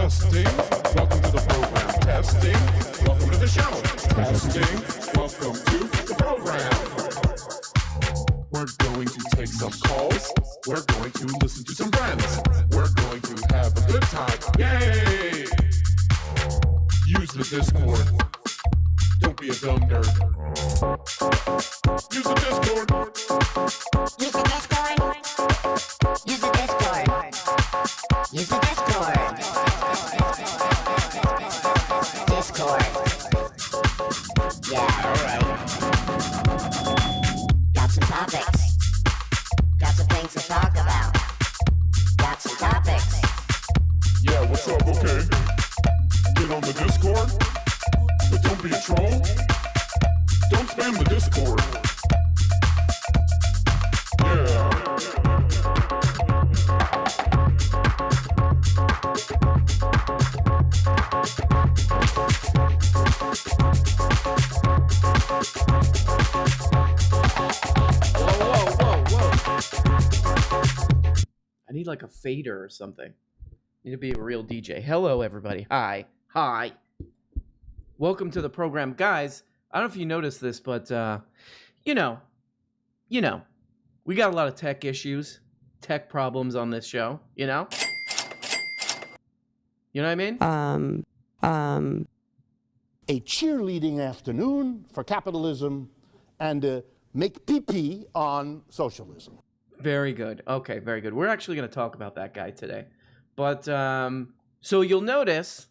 Testing. Welcome to the program. Testing. Welcome to the show. Testing. Welcome to the program. We're going to take some calls. We're going to listen to some friends. We're going to have a good time. Yay! Use the Discord. Don't be a dumb nerd. Use the Discord. Use the Discord. Use the Discord. Use the Discord. Discord. Yeah, alright. Got some topics. Got some things to talk about. Got some topics. Yeah, what's up? Okay. Get on the Discord. But don't be a troll. Don't spam the Discord. Yeah. Whoa. I need like a fader or something. Need to be a real DJ. Hello, everybody. Hi. Welcome to the program. Guys, I don't know if you noticed this, but, you know, we got a lot of tech issues, tech problems on this show, you know? You know what I mean? A cheerleading afternoon for capitalism and make pee-pee on socialism. Very good. Okay, very good. We're actually going to talk about that guy today. But, so you'll notice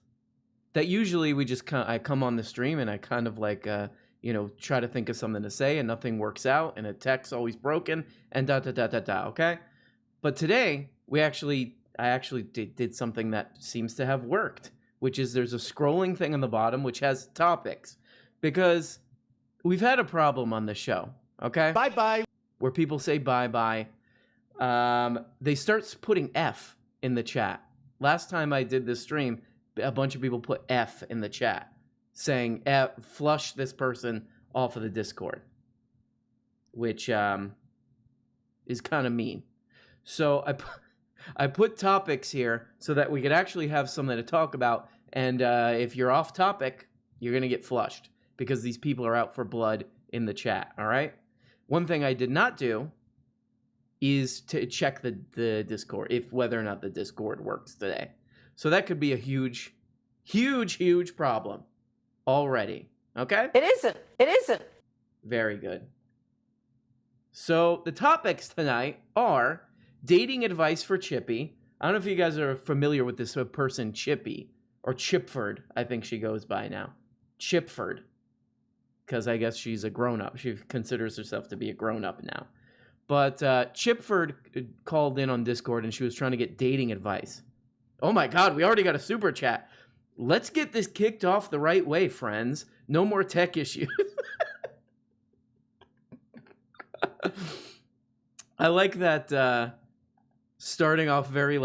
that usually I come on the stream and I kind of like, try to think of something to say and nothing works out and a tech's always broken and okay? But today, I actually did something that seems to have worked, which is there's a scrolling thing on the bottom which has topics. Because we've had a problem on the show, okay? Bye-bye. Where people say bye-bye. They start putting F in the chat. Last time I did this stream, a bunch of people put F in the chat, saying flush this person off of the Discord, which is kind of mean. So I put topics here so that we could actually have something to talk about. And if you're off topic, you're going to get flushed because these people are out for blood in the chat, all right? One thing I did not do is to check the Discord, whether or not the Discord works today. So that could be a huge problem already, okay? It isn't. Very good. So the topics tonight are dating advice for Chippy. I don't know if you guys are familiar with this person, Chippy, or Chipford, I think she goes by now. Chipford, because I guess she's a grown-up. She considers herself to be a grown-up now. But Chipford called in on Discord, and she was trying to get dating advice. Oh my God, we already got a super chat. Let's get this kicked off the right way, friends. No more tech issues. I like that starting off very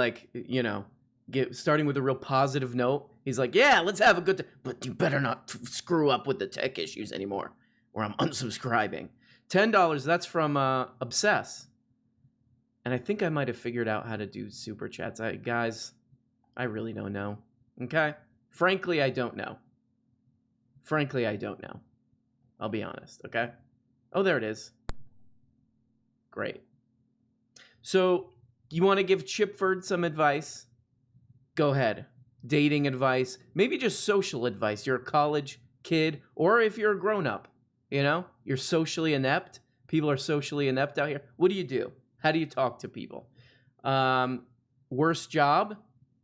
starting with a real positive note. He's like, yeah, let's have a good time. But you better not screw up with the tech issues anymore, or I'm unsubscribing. $10, that's from Obsess. And I think I might have figured out how to do super chats. Guys, I really don't know. Okay? Frankly, I don't know. I'll be honest, okay? Oh, there it is. Great. So, you want to give Chipford some advice? Go ahead. Dating advice. Maybe just social advice. You're a college kid, or if you're a grown-up, you're socially inept. People are socially inept out here. What do you do? How do you talk to people? Worst job?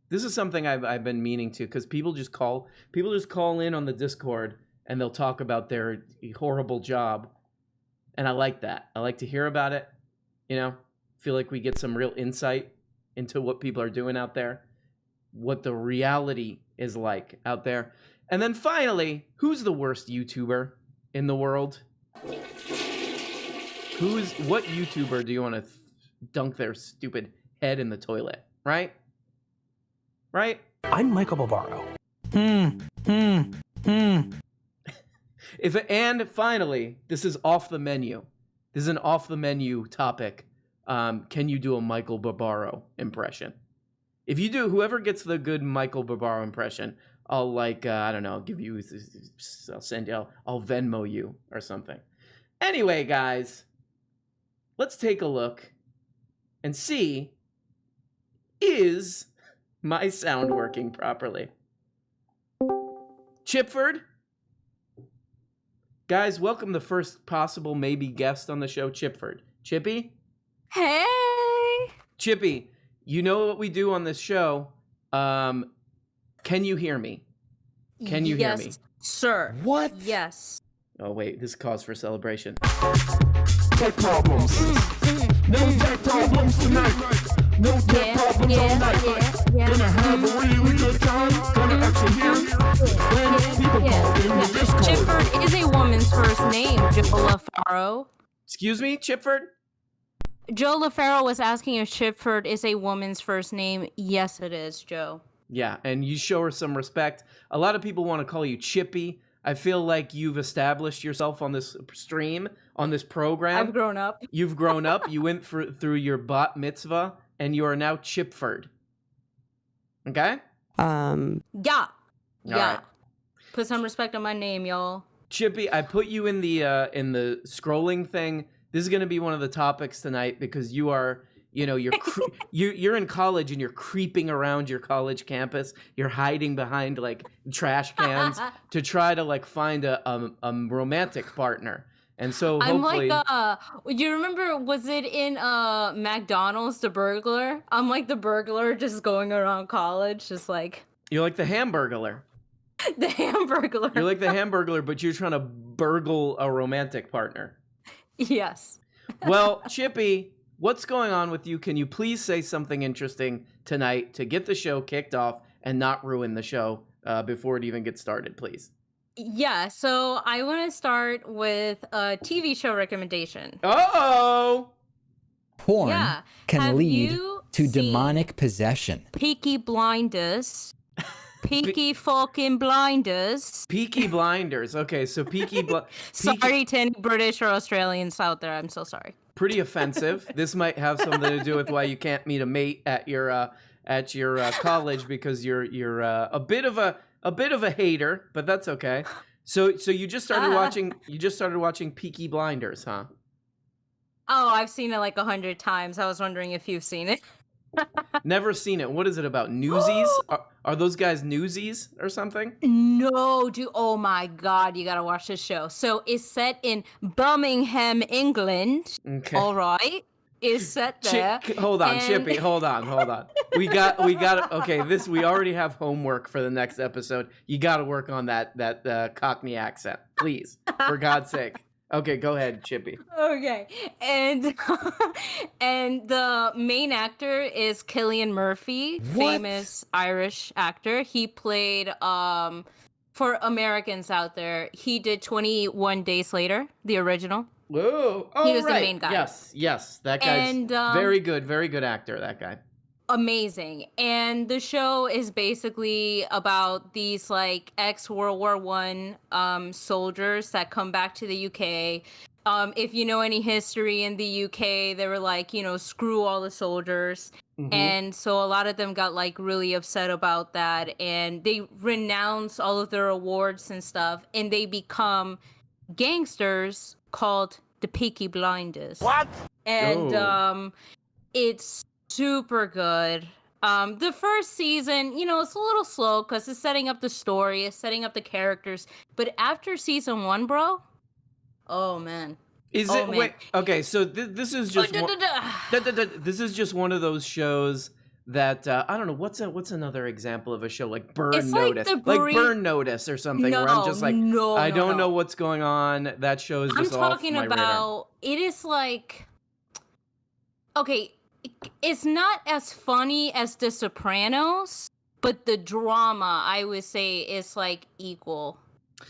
This is something I've been meaning to, because people just call in on the Discord and they'll talk about their horrible job, and I like that. I like to hear about it. Feel like we get some real insight into what people are doing out there, what the reality is like out there, and then finally, who's the worst YouTuber in the world? What YouTuber do you want to dunk their stupid head in the toilet? Right? I'm Michael Barbaro. And finally, this is off the menu. This is an off the menu topic. Can you do a Michael Barbaro impression? If you do, whoever gets the good Michael Barbaro impression, I'll like, I don't know, I'll give you, I'll send you, I'll Venmo you or something. Anyway, guys, let's take a look and see, is my sound working properly? Chipford? Guys, welcome the first possible maybe guest on the show, Chipford. Chippy? Hey! Chippy, you know what we do on this show. Can you hear me? Can you hear me? Yes, sir. What? Yes. Oh, wait, this calls for celebration. Tech problems. No tech problems tonight. No tech problems all night. Gonna have a really good time. Gonna actually hear when people call in the Discord. Chipford is a woman's first name, Joe LaFaro. Excuse me, Chipford? Joe LaFaro was asking if Chipford is a woman's first name. Yes, it is, Joe. Yeah, and you show her some respect. A lot of people want to call you Chippy. I feel like you've established yourself on this stream, on this program. I've grown up. You've grown up. You went through your bat mitzvah, and you are now Chipford. Okay? Yeah. right. Put some respect on my name, y'all. Chippy, I put you in the scrolling thing. This is going to be one of the topics tonight because you are, you're in college and you're creeping around your college campus. You're hiding behind like trash cans to try to like find a romantic partner. And so hopefully, I'm like, you remember, was it in McDonald's, the burglar? I'm like the burglar just going around college, just like. You're like the Hamburglar. The Hamburglar. You're like the Hamburglar, but you're trying to burgle a romantic partner. Yes. Well, Chippy, what's going on with you? Can you please say something interesting tonight to get the show kicked off and not ruin the show before it even gets started, please? Yeah, so I want to start with a TV show recommendation. Uh-oh! Porn Yeah. can Have lead you to seen demonic possession. Peaky Blinders. Peaky fucking Blinders. Peaky Blinders. Okay, so Sorry to any British or Australians out there. I'm so sorry. Pretty offensive. This might have something to do with why you can't meet a mate at your college because you're a bit of a hater, but that's okay. So you just started watching Peaky Blinders, huh? Oh, I've seen it like 100 times. I was wondering if you've seen it. Never seen it. What is it about? Newsies? Are those guys newsies or something? No, dude. Oh my God, you gotta watch this show. So it's set in Birmingham, England. Okay. All right. It's set there. Hold on, and- Chippy. Hold on. We got. Okay, we already have homework for the next episode. You got to work on that Cockney accent, please, for God's sake. Okay, go ahead, Chippy. Okay, and and the main actor is Cillian Murphy, famous Irish actor. He played for Americans out there. He did 21 Days Later, the original. Whoa! Oh, He was right. the main guy. Yes, that guy's And, very good actor. That guy. Amazing. And the show is basically about these like ex-World War I soldiers that come back to the UK. If you know any history in the UK, they were like, screw all the soldiers. Mhm. And so a lot of them got like really upset about that, and they renounce all of their awards and stuff, and they become gangsters called the Peaky Blinders. What? And Oh. it's super good. The first season, it's a little slow because it's setting up the story, it's setting up the characters. But after season 1, bro, oh man. Is Oh, it? man. Wait. Okay, so this is just Oh, this is just one of those shows that I don't know. What's another example of a show like Burn It's like Notice, the like Burn Notice or something, where I'm just like, I don't know what's going on. That show is I'm just off talking my radar. about, it is like, okay, it's not as funny as The Sopranos, but the drama, I would say, is like equal.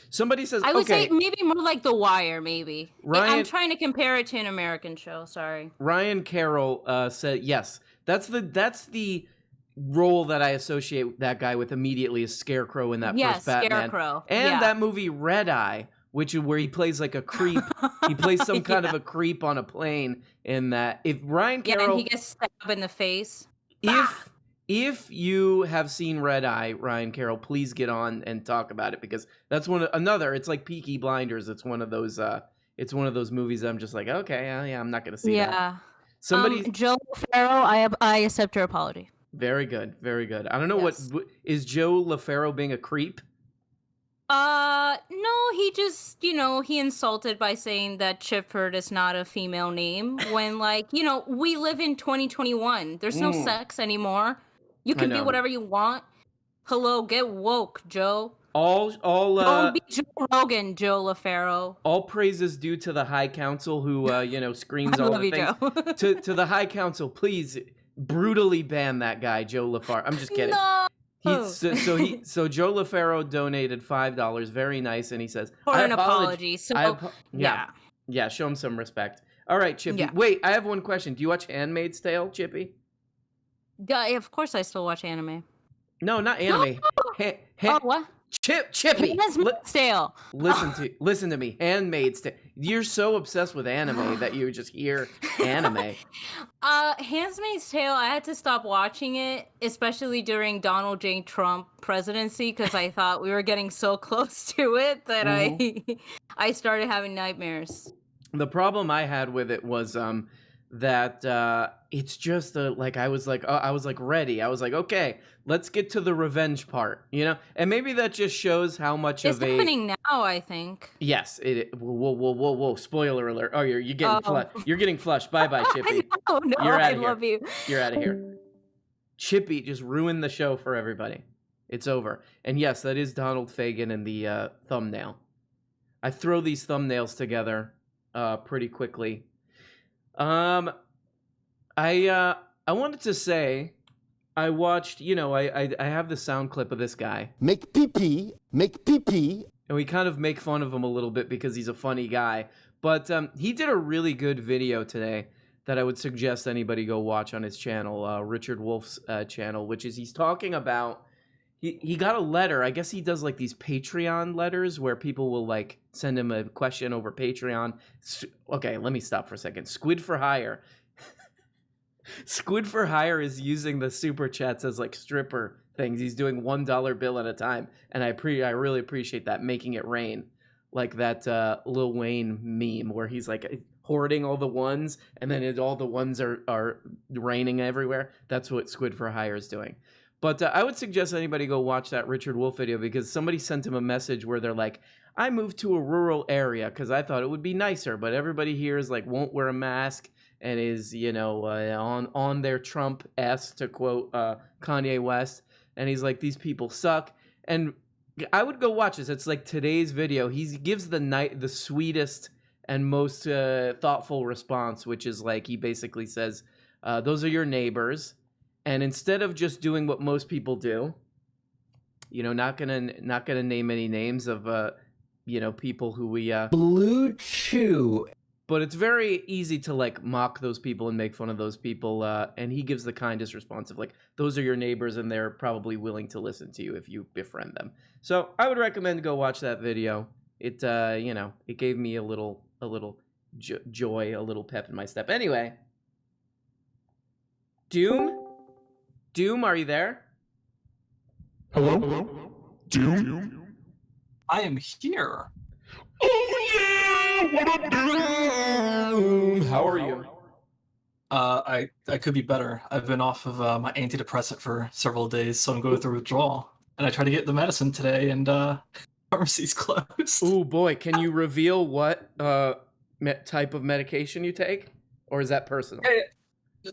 Somebody says, I would okay, say maybe more like The Wire, maybe. Ryan- I'm trying to compare it to an American show, sorry. Ryan Carroll said yes. That's the role that I associate that guy with immediately is Scarecrow in that Yeah, first Batman. Scarecrow. And Yeah. that movie Red Eye, where he plays like a creep. He plays some kind of a creep on a plane in that. If Ryan Yeah, Carroll and he gets stabbed in the face. if if you have seen Red Eye, Ryan Carroll, please get on and talk about it, because that's it's like Peaky Blinders. It's one of those movies that I'm just like, okay, yeah, I'm not gonna see that. Yeah. Somebody, Joe LaFaro, I accept your apology. very good, very good. I don't know Yes. what is Joe LaFaro being a creep? No, he just, he insulted by saying that Chipford is not a female name when, like, we live in 2021. There's no sex anymore. You can be know. whatever you want. Hello, get woke, Joe. All Don't be Joe Rogan, Joe LaFaro. all praise is due to the High Council, who screens I all love the you, things. Joe. to the High Council, please brutally ban that guy, Joe LaFaro. I'm just kidding. No. So Joe LaFaro donated $5, very nice, and he says For I an apologize. apology. So, Yeah, show him some respect. All right, Chippy. Yeah. Wait, I have one question. Do you watch Handmaid's Tale, Chippy? Yeah, of course I still watch anime. No, not anime. Oh, what? Chippy. Handmaid's Tale. Listen to me. Handmaid's Tale. You're so obsessed with anime that you just hear anime. Handmaid's Tale, I had to stop watching it, especially during Donald J. Trump presidency, because I thought we were getting so close to it that I started having nightmares. The problem I had with it was that it's just I was ready. I was like, okay, let's get to the revenge part, and maybe that just shows how much it's happening now, I think. Yes, whoa, spoiler alert. Oh, you're getting flushed. Bye Chippy. No, You're out of love you. You're out of here. Chippy just ruined the show for everybody. It's over. And yes, that is Donald Fagen in the thumbnail. I throw these thumbnails together pretty quickly. I wanted to say, I watched, I have the sound clip of this guy. Make pee-pee. And we kind of make fun of him a little bit because he's a funny guy. But he did a really good video today that I would suggest anybody go watch on his channel, Richard Wolff's channel, which is he's talking about, he got a letter. I guess he does like these Patreon letters where people will like send him a question over Patreon. Okay, let me stop for a second. Squid for Hire. Squid for Hire is using the super chats as like stripper things. He's doing $1 bill at a time, and I really appreciate that, making it rain, like that Lil Wayne meme where he's like hoarding all the ones, and then all the ones are raining everywhere. That's what Squid for Hire is doing. But I would suggest anybody go watch that Richard Wolff video, because somebody sent him a message where they're like, I moved to a rural area because I thought it would be nicer, but everybody here is like won't wear a mask and is, on their Trump-esque, to quote Kanye West. And he's like, these people suck. And I would go watch this. It's like today's video. He gives the sweetest and most thoughtful response, which is like, he basically says, those are your neighbors. And instead of just doing what most people do, not gonna name any names of people who we Blue Chew. But it's very easy to like mock those people and make fun of those people. And he gives the kindest response of like, those are your neighbors and they're probably willing to listen to you if you befriend them. So I would recommend go watch that video. It it gave me a little joy, a little pep in my step. Anyway, Doom, are you there? Hello? Doom? I am here. Oh yeah! What up, Doom? How are you? I could be better. I've been off of my antidepressant for several days, so I'm going through withdrawal. And I tried to get the medicine today, and pharmacy's closed. Oh boy, can you reveal what type of medication you take, or is that personal?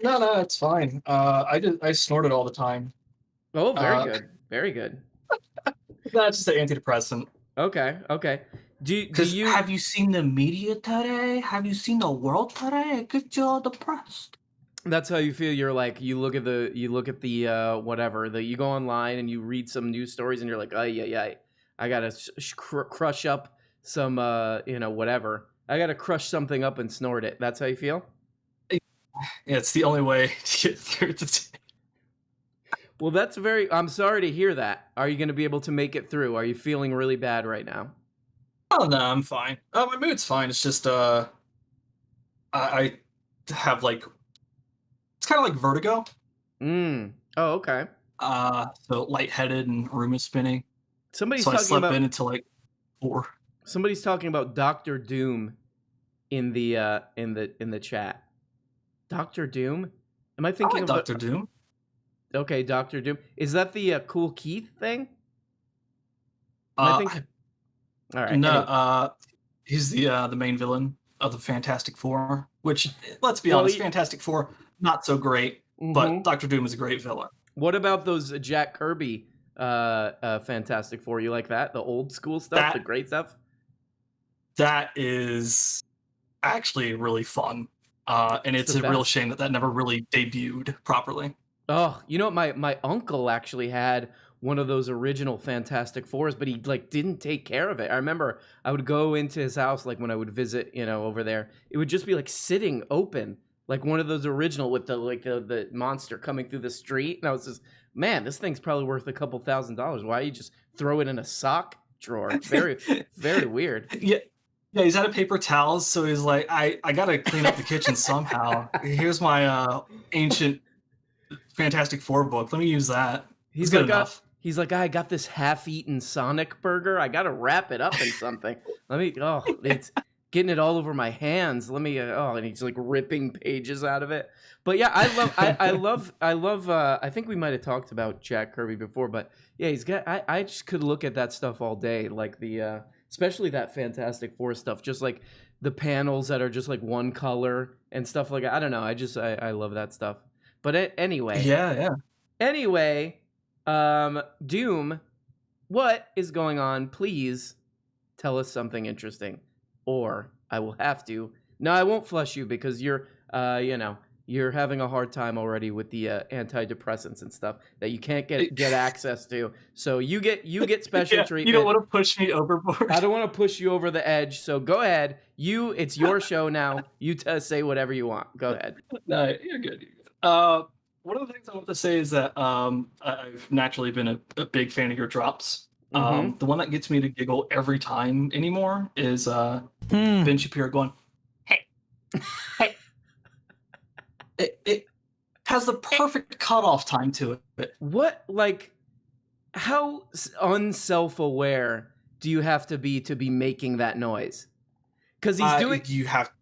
No, it's fine. I snort it all the time. Oh, very good. That's just an antidepressant. Okay. Do you have you seen the media today? Have you seen the world today? It gets you all depressed. That's how you feel. You're like, you look at the whatever, you go online and you read some news stories and you're like, oh yeah, I gotta crush up some whatever. I gotta crush something up and snort it. That's how you feel? Yeah, it's the only way to get through the day. Well, I'm sorry to hear that. Are you going to be able to make it through? Are you feeling really bad right now? Oh, no, I'm fine. My mood's fine. It's just, I have, like, it's kind of like vertigo. Oh, okay. So lightheaded and room is spinning. Somebody's So I talking slept about in until like 4. somebody's talking about Doctor Doom in the chat. Doctor Doom? Am I I thinking like of Doctor Doom. Okay, Doctor Doom. Is that the Cool Keith thing? I think. All right. No, anyway. he's the main villain of the Fantastic Four. Which, let's be Well, honest, Fantastic Four not so great, but Mhm. Doctor Doom is a great villain. What about those Jack Kirby Fantastic Four? You like that? The old school stuff, the great stuff? That is actually really fun. And it's a real shame that never really debuted properly. Oh, you know what? My uncle actually had one of those original Fantastic Fours, but he like didn't take care of it. I remember I would go into his house like when I would visit, over there. It would just be like sitting open, like one of those original with the monster coming through the street. And I was just, man, this thing's probably worth a couple $1,000s. Why you just throw it in a sock drawer? Very, very weird. Yeah. Yeah, he's out of paper towels, so he's like, I gotta clean up the kitchen somehow. Here's my ancient Fantastic Four book. Let me use that. He's good like, enough. He's like, I got this half-eaten Sonic burger. I gotta wrap it up in something. It's getting it all over my hands. Let me, and he's like ripping pages out of it. But yeah, I love. I think we might have talked about Jack Kirby before, but yeah, he's got. I just could look at that stuff all day, like especially that Fantastic Four stuff, just like the panels that are just like one color and stuff like that. I don't know. I love that stuff. But anyway. Yeah. Anyway, Doom, what is going on? Please tell us something interesting, or I will have to. No, I won't flush you because you're having a hard time already with the antidepressants and stuff that you can't get access to. So you get special treatment. You don't want to push me overboard. I don't want to push you over the edge. So go ahead. It's your show now. You say whatever you want. Go ahead. No, you're good. One of the things I want to say is that I've naturally been a big fan of your drops. The one that gets me to giggle every time anymore is Ben Shapiro going, "Hey." It has the perfect cutoff time to it. What, like, how unself-aware do you have to be making that noise? Because he's doing. You have.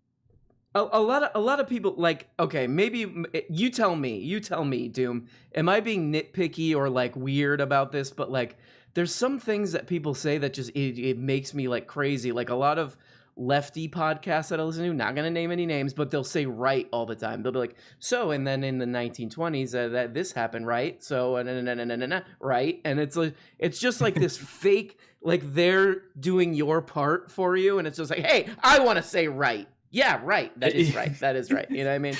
A lot of people, like, okay, maybe you tell me, Doom. Am I being nitpicky or like weird about this? But like, there's some things that people say that just it makes me like crazy. Like a lot of lefty podcasts that I listen to, not gonna name any names, but they'll say right all the time. They'll be like, so, and then in the 1920s that this happened, right? So right, and it's just like this fake, like they're doing your part for you, and it's just like, hey, I want to say right. Yeah, right. That is right. That is right. You know what I mean?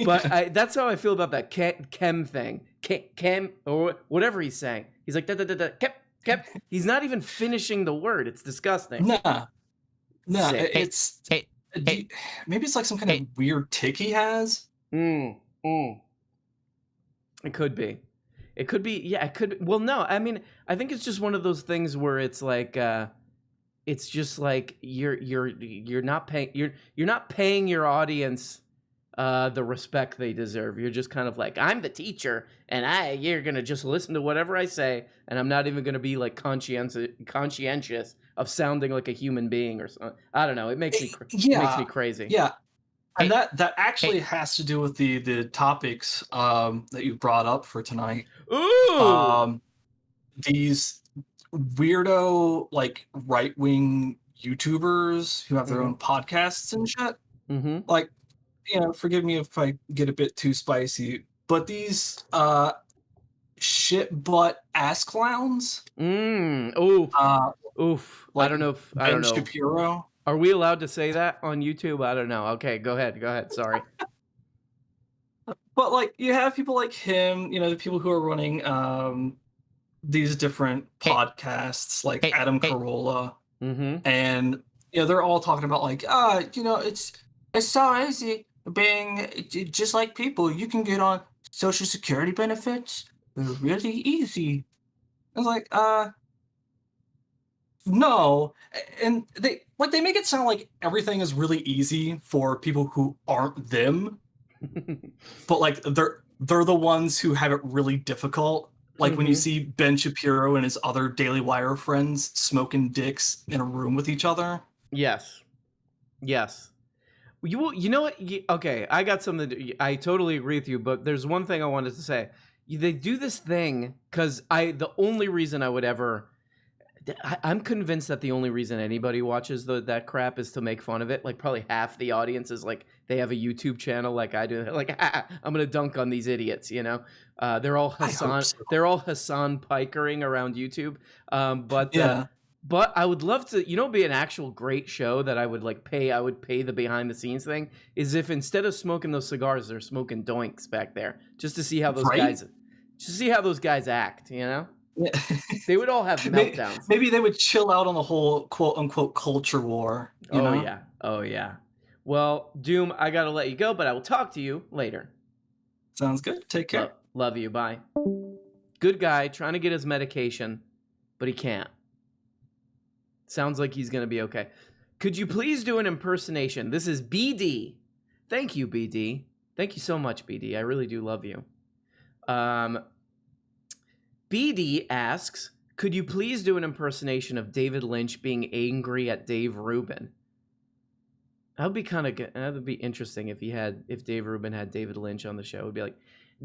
But that's how I feel about that chem thing. Chem, or whatever he's saying. He's like, chem. He's not even finishing the word. It's disgusting. No, it's maybe it's like some kind of weird tick he has. It could be. Yeah, it could be. Well, no, I mean, I think it's just one of those things where it's like, it's just like you're not paying your audience the respect they deserve. You're just kind of like, I'm the teacher, and you're gonna just listen to whatever I say, and I'm not even gonna be like conscientious of sounding like a human being or something. I don't know. It makes me crazy. Yeah, and that actually has to do with the topics that you brought up for tonight. Ooh. These weirdo like right-wing YouTubers who have their own podcasts and shit. Like, forgive me if I get a bit too spicy, but these shit butt ass clowns. Oof. Like I don't know if I don't know. Shapiro. Are we allowed to say that on YouTube? I don't know. Okay, go ahead. Sorry. But like, you have people like him, the people who are running these different podcasts, like Adam Carolla, and they're all talking about like, it's so easy being just like people. You can get on Social Security benefits really easy. I was like, no, and they make it sound like everything is really easy for people who aren't them, but like they're the ones who have it really difficult. Like when you see Ben Shapiro and his other Daily Wire friends smoking dicks in a room with each other. Yes. You know what? Okay, I got something. I totally agree with you, but there's one thing I wanted to say. They do this thing because the only reason I would ever... I'm convinced that the only reason anybody watches that crap is to make fun of it. Like probably half the audience is like, they have a YouTube channel like I do. They're like, I'm going to dunk on these idiots, you know? They're all Hassan pikering around YouTube. But I would love to, be an actual great show that I would pay the behind the scenes thing is if instead of smoking those cigars, they're smoking doinks back there just to see how those guys act, you know? Yeah. They would all have meltdowns. Maybe they would chill out on the whole quote unquote culture war. You know? Oh yeah. Well, Doom, I gotta let you go, but I will talk to you later. Sounds good. Take care. Love you. Bye. Good guy trying to get his medication, but he can't. Sounds like he's gonna be okay. Could you please do an impersonation? This is BD. Thank you, BD. Thank you so much, BD. I really do love you. BD asks, could you please do an impersonation of David Lynch being angry at Dave Rubin? That would be kind of good. That would be interesting if Dave Rubin had David Lynch on the show. It would be like,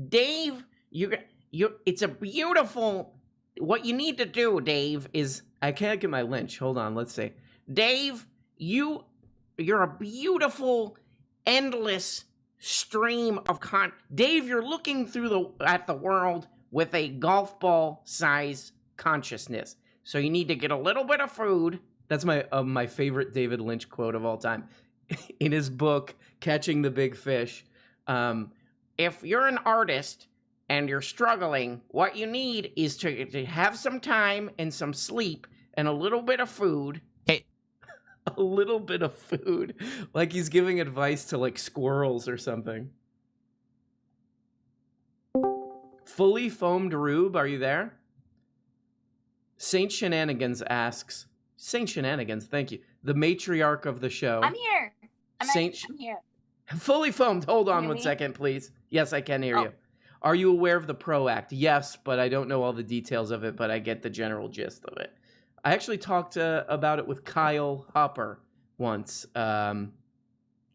Dave, it's a beautiful, what you need to do, Dave, is, I can't get my Lynch. Hold on, let's see. Dave, you're a beautiful, endless stream of Dave, you're looking at the world with a golf ball size consciousness. So you need to get a little bit of food. That's my favorite David Lynch quote of all time. In his book, Catching the Big Fish, if you're an artist and you're struggling, what you need is to have some time and some sleep and a little bit of food. Hey. A little bit of food. Like he's giving advice to squirrels or something. Fully Foamed Rube, are you there? Saint Shenanigans asks, Saint Shenanigans, thank you. The matriarch of the show. I'm here. I'm here. Fully Foamed, hold on 1 second, please. Yes, I can hear you. Are you aware of the PRO Act? Yes, but I don't know all the details of it, but I get the general gist of it. I actually talked about it with Kyle Hopper once, and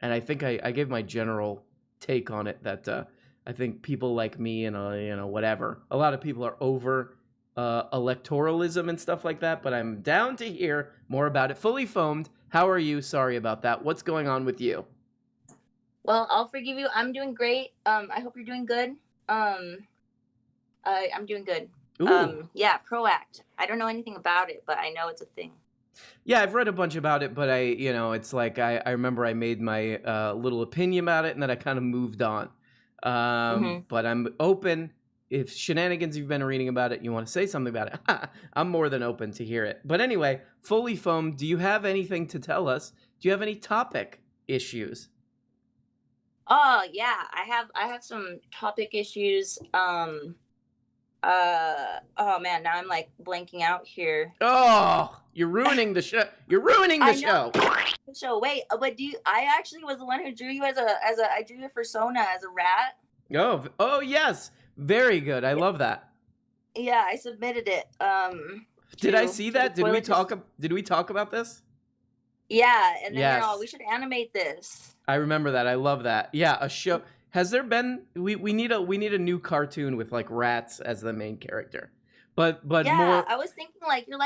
I think I gave my general take on it that... I think people like me and, whatever. A lot of people are over electoralism and stuff like that, but I'm down to hear more about it. Fully Foamed, how are you? Sorry about that. What's going on with you? Well, I'll forgive you. I'm doing great. I hope you're doing good. I'm doing good. Yeah, PRO Act. I don't know anything about it, but I know it's a thing. Yeah, I've read a bunch about it, but it's like I remember I made my little opinion about it, and then I kind of moved on. But I'm open. If Shenanigans you've been reading about it, you want to say something about it, I'm more than open to hear it. But anyway, Fully Foamed, do you have anything to tell us? Do you have any topic issues? Oh yeah, I have some topic issues. Oh man, now I'm blanking out here. Oh, you're ruining the show. You're ruining the show. So wait, but I actually was the one who drew you I drew your persona as a rat. Oh yes. Very good. I love that. Yeah, I submitted it. Did I see that? Did we talk about this? Yeah, and then they're all, we should animate this. I remember that. I love that. Yeah, a show. Has there been we need a new cartoon with rats as the main character. But yeah, more I was thinking you're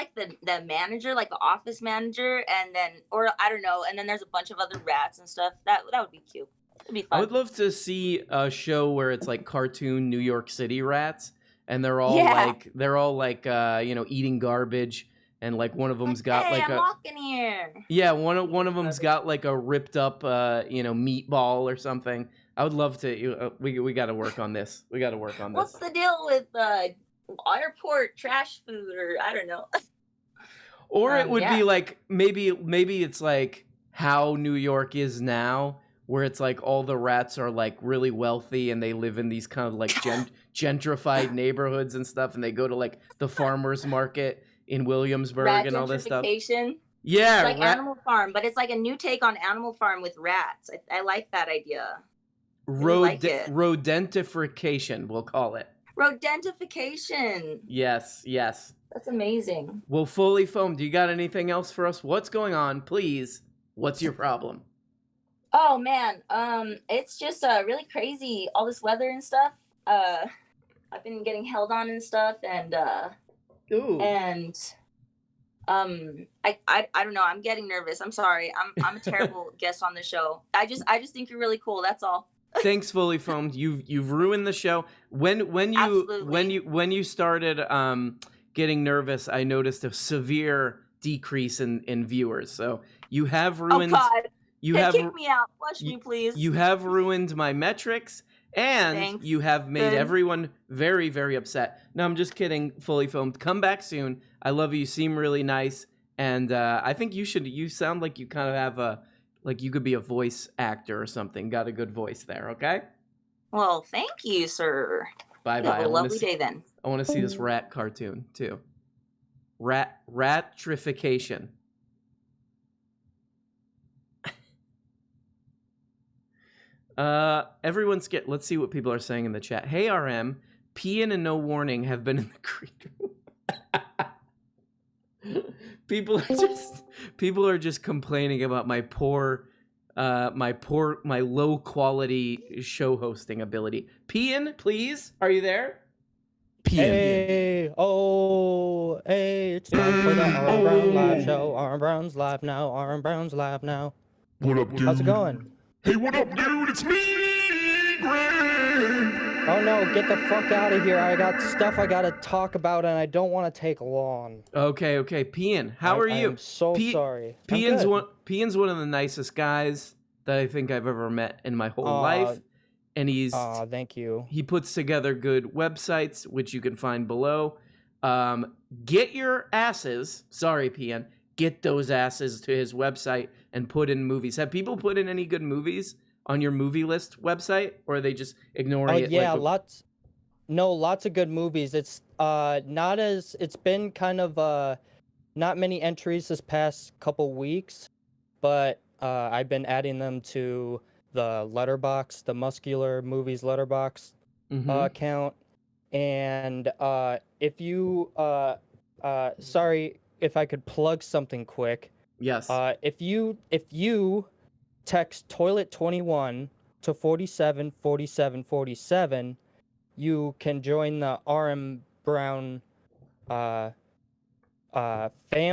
the manager, the office manager, and then I don't know, and then there's a bunch of other rats and stuff. That would be cute. It'd be fun. I would love to see a show where it's cartoon New York City rats, and they're all eating garbage, and one of them's got I'm walking here. Yeah, one of them's got a ripped up meatball or something. I would love to. We got to work on this. What's the deal with airport trash food, or I don't know. Or it would be maybe it's how New York is now, where it's all the rats are really wealthy and they live in these kind of gentrified neighborhoods and stuff, and they go to the farmers market in Williamsburg and all this stuff. Yeah, it's Animal Farm, but it's a new take on Animal Farm with rats. I like that idea. really like it. Rodentification, we'll call it. Rodentification. Yes. That's amazing. Well, Fully Foamed, do you got anything else for us? What's going on, please? What's your problem? Oh man, it's just really crazy. All this weather and stuff. I've been getting held on and stuff, and Ooh. and I don't know. I'm getting nervous. I'm sorry. I'm a terrible guest on the show. I just think you're really cool. That's all. Thanks, Fully Foamed. You've ruined the show. When you started getting nervous, I noticed a severe decrease in viewers. So you have ruined. Oh God! Kick me out. Flush me, me, please. You have ruined my metrics, and Thanks. you have made everyone very, very upset. No, I'm just kidding. Fully Foamed. Come back soon. I love you. You seem really nice, and I think you should. You sound like you kind of have like you could be a voice actor or something. Got a good voice there. Okay. Well, thank you, sir. Bye. Have a lovely day then. I want to see this rat cartoon too. Ratification. Everyone's let's see what people are saying in the chat. Hey RM, Pian and No Warning have been in the green room. people are just complaining about my low quality show hosting ability. Pian, please, are you there? Pian. Hey, it's time for the RM Brown live show. RM Brown's live now. RM Brown's live now. What up, dude? How's it going? Hey, what up, dude? It's me, Greg. Oh no, get the fuck out of here. I got stuff I gotta talk about and I don't want to take long. Okay. Pian, how are you? I'm so sorry. Pian's one of the nicest guys that I think I've ever met in my whole life. And thank you. He puts together good websites, which you can find below. Get your asses, sorry, Pian, get those asses to his website and put in movies. Have people put in any good movies on your movie list website, or are they just ignoring it? Yeah, lots of good movies. It's it's been kind of not many entries this past couple weeks, but I've been adding them to the letterbox, the Muscular Movies letterbox account. And if you sorry if I could plug something quick. Yes. If you text toilet 21 to 47 47 47, you can join the RM Brown fan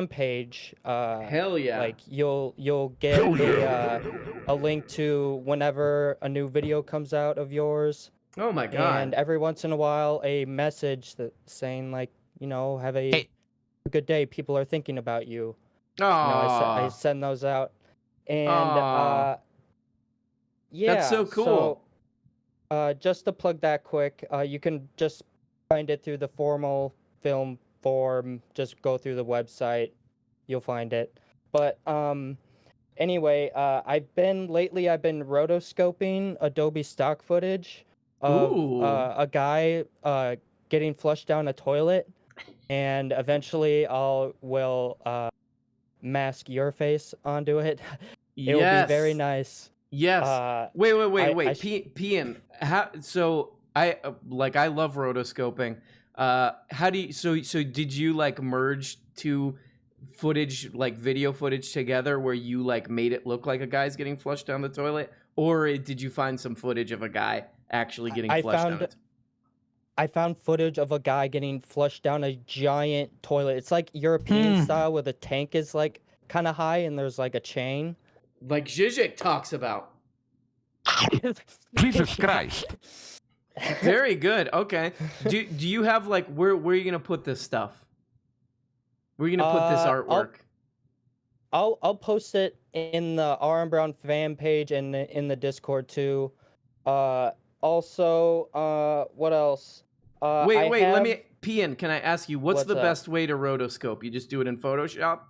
page. Hell yeah. Like you'll get a link to whenever a new video comes out of yours. Oh my god. And every once in a while a message that saying like, have a good day. People are thinking about you. I send those out. And yeah. That's so cool. So just to plug that quick, you can just find it through the formal film form. Just go through the website. You'll find it. But anyway, I've been rotoscoping Adobe stock footage of a guy getting flushed down a toilet, and eventually will mask your face onto it. It will be very nice. Yes. Wait. Pian, so I love rotoscoping. How do you? So did you merge two footage, video footage together, where you made it look like a guy's getting flushed down the toilet, or did you find some footage of a guy actually getting flushed down it? I found footage of a guy getting flushed down a giant toilet. It's like European style, where the tank is kind of high and there's a chain. Like Zizek talks about. Jesus Christ. Very good. Okay. Do you have where are you gonna put this stuff? Where are you gonna put this artwork? I'll post it in the RM Brown fan page and in the Discord too. Also, what else? Wait. Pian, can I ask you what's the best way to rotoscope? You just do it in Photoshop?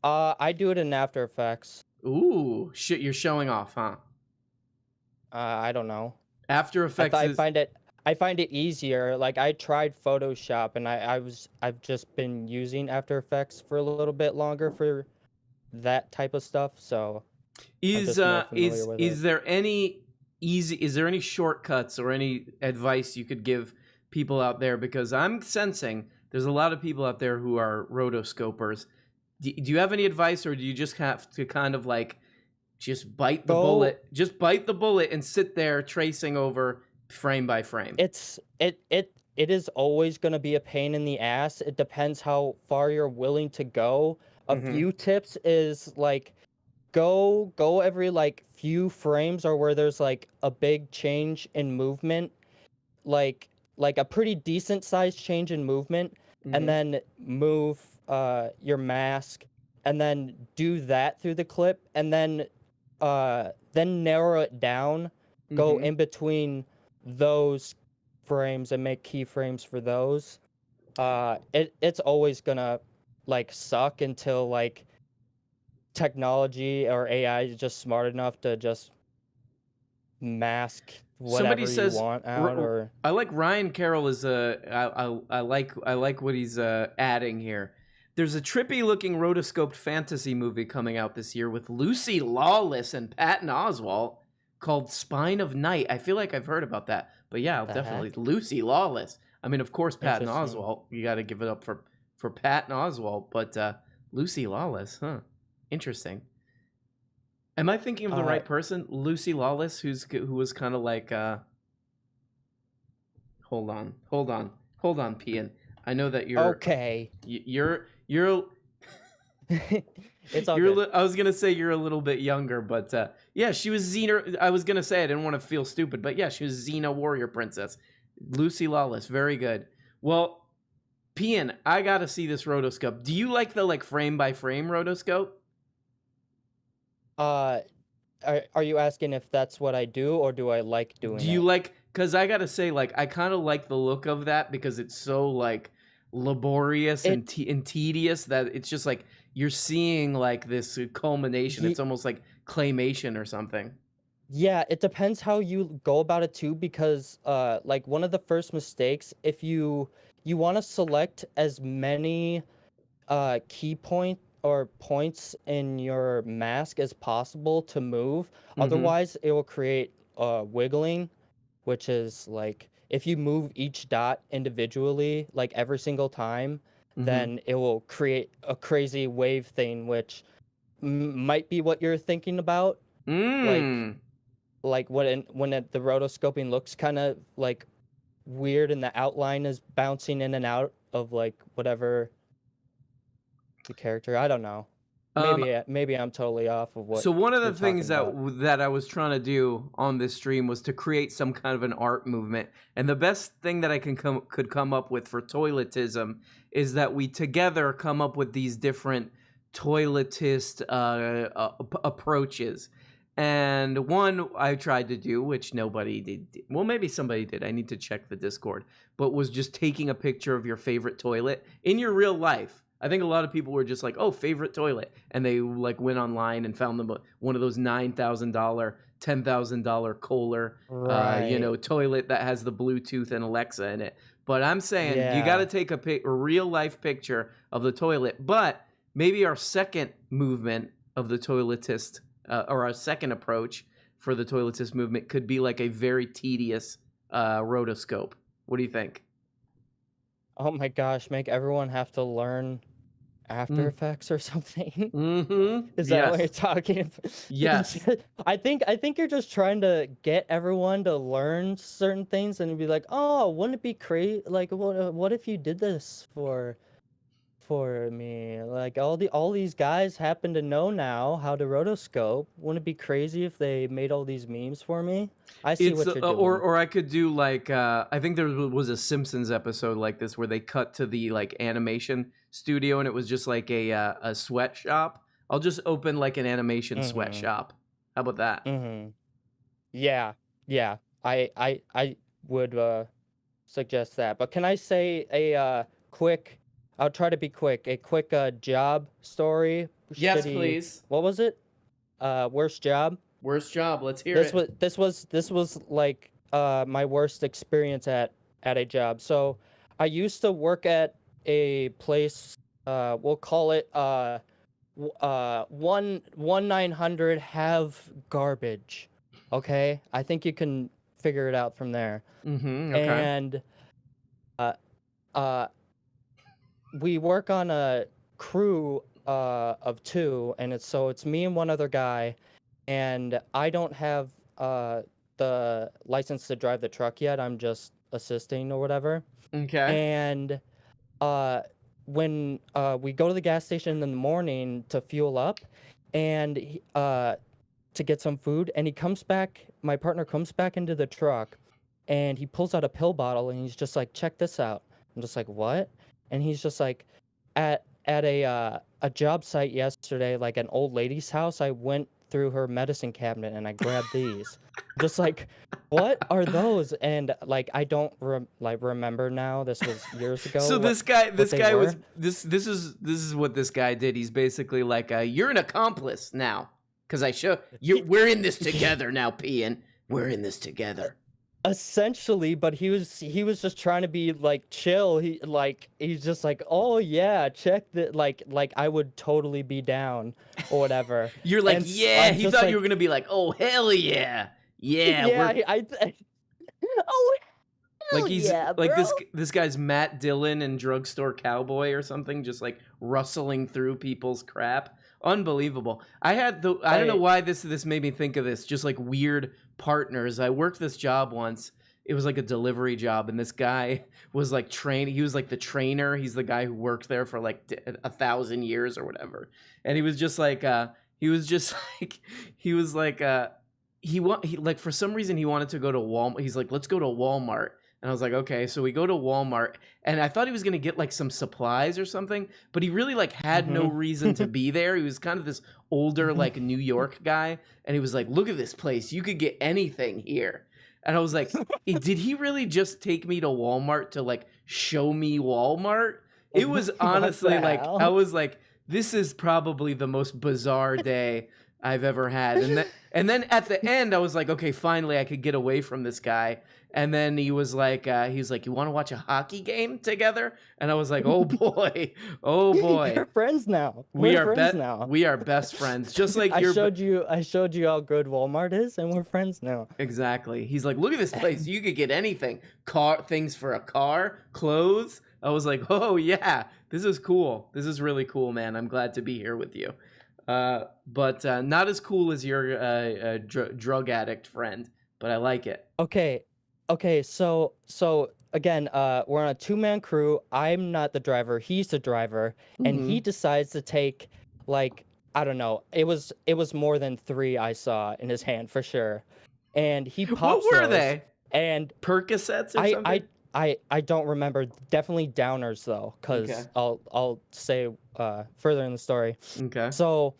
I do it in After Effects. Ooh, shit! You're showing off, huh? I don't know. After Effects. I find it easier. I tried Photoshop, and I've just been using After Effects for a little bit longer for that type of stuff. So Is there any shortcuts or any advice you could give people out there? Because I'm sensing there's a lot of people out there who are rotoscopers. Do you have any advice, or do you just have to kind of like just bite the bullet? Just bite the bullet and sit there tracing over frame by frame. It is always going to be a pain in the ass. It depends how far you're willing to go. A few tips is like go every like few frames, or where there's like a big change in movement, like a pretty decent sized change in movement, and then move your mask, and then do that through the clip, and then narrow it down, go in between those frames and make keyframes for those. It's always gonna like suck until like technology or AI is just smart enough to just mask whatever you want out. Or I like Ryan Carroll is I like what he's adding here. There's a trippy looking rotoscoped fantasy movie coming out this year with Lucy Lawless and Patton Oswalt called Spine of Night. I feel like I've heard about that, but yeah, definitely Lucy Lawless. I mean, of course, Patton Oswalt. You got to give it up for Patton Oswalt, but Lucy Lawless, huh? Interesting. Am I thinking of the right person? Lucy Lawless, who was kind of like hold on, Pian. I know that you're okay. You're it's all good. I was gonna say you're a little bit younger, but yeah, she was Xena. I was gonna say I didn't want to feel stupid, but yeah, she was Xena warrior princess, Lucy Lawless. Very good. Well, Pian, I gotta see this rotoscope. Do you like the like frame by frame rotoscope? Are you asking if that's what I do, or do I like doing it? Do you like? Because I gotta say, like, I kind of like the look of that because it's so like laborious and tedious that it's just like you're seeing like this culmination. It's almost like claymation or something. Yeah, it depends how you go about it too, because like one of the first mistakes, if you want to select as many key points in your mask as possible to move, otherwise it will create wiggling, which is like if you move each dot individually like every single time, then it will create a crazy wave thing, which might be what you're thinking about. Like when the rotoscoping looks kind of like weird and the outline is bouncing in and out of like whatever the character. I don't know. Maybe I'm totally off of what. So one of the things that I was trying to do on this stream was to create some kind of an art movement, and the best thing that I could come up with for toiletism is that we together come up with these different toiletist approaches. And one I tried to do, which nobody did. Well, maybe somebody did. I need to check the Discord. But was just taking a picture of your favorite toilet in your real life. I think a lot of people were just like, oh, favorite toilet. And they like went online and found them one of those $9,000, $10,000 Kohler, toilet that has the Bluetooth and Alexa in it. But I'm saying you got to take a real life picture of the toilet. But maybe our second movement of the toiletist, or our second approach for the toiletist movement, could be like a very tedious rotoscope. What do you think? Oh my gosh, make everyone have to learn After Effects or something? Is that what you're talking about? Yes. I think you're just trying to get everyone to learn certain things and be like, oh, wouldn't it be crazy? Like, what if you did this for me? Like all these guys happen to know now how to rotoscope. Wouldn't it be crazy if they made all these memes for me? I see what you're doing. Or I could do like I think there was a Simpsons episode like this where they cut to the like animation studio and it was just like a sweatshop. I'll just open like an animation sweatshop. How about that? Yeah. I would suggest that. But can I say a quick? I'll try to be quick. A quick job story. Yes, please. What was it? Worst job. Worst job. Let's hear it. This was like my worst experience at a job. So I used to work at a place. We'll call it 1-900 have garbage. Okay, I think you can figure it out from there. Okay. And we work on a crew of 2, and it's me and one other guy, and I don't have the license to drive the truck yet. I'm just assisting or whatever. Okay. And when we go to the gas station in the morning to fuel up, and to get some food, and my partner comes back into the truck, and he pulls out a pill bottle, and he's just like, check this out. I'm just like, what? And he's just like, at a job site yesterday, like an old lady's house, I went through her medicine cabinet and I grabbed these. Just like, what are those? And like, I don't remember now. This was years ago. So this guy was this is what this guy did. He's basically like, you're an accomplice now, because we're in this together now, Pian. We're in this together. Essentially, but he was just trying to be like chill. He's just like, oh yeah, check that. Like I would totally be down or whatever. You're like, yeah. He thought you were gonna be like, oh hell yeah, yeah. Oh hell like he's yeah, like bro. this guy's Matt Dillon in Drugstore Cowboy or something, just like rustling through people's crap. Unbelievable. I don't know why this made me think of this. Just like weird partners. I worked this job once. It was like a delivery job, and this guy was like he was like the trainer. He's the guy who worked there for like 1,000 years or whatever. And he was just like for some reason he wanted to go to Walmart. He's like, let's go to Walmart. And I was like, okay. So we go to Walmart, and I thought he was going to get like some supplies or something, but he really like had no reason to be there. He was kind of this older, like New York guy. And he was like, look at this place. You could get anything here. And I was like, did he really just take me to Walmart to like show me Walmart? It was honestly like, I was like, this is probably the most bizarre day I've ever had. And then at the end, I was like, okay, finally I could get away from this guy. And then he was like, you want to watch a hockey game together? And I was like, oh boy. We're friends now. We are best friends. Just like I showed you how good Walmart is, and we're friends now. Exactly. He's like, look at this place. You could get anything. Things for a car, clothes. I was like, oh yeah, this is cool. This is really cool, man. I'm glad to be here with you. But not as cool as your drug addict friend, but I like it. Okay, so again, we're on a 2-man crew. I'm not the driver, he's the driver, and he decides to take, like, I don't know, it was more than 3 I saw in his hand for sure. And he pops What were those, they? And Percocets or something? I don't remember. Definitely downers though, because Okay. I'll say further in the story. Okay. So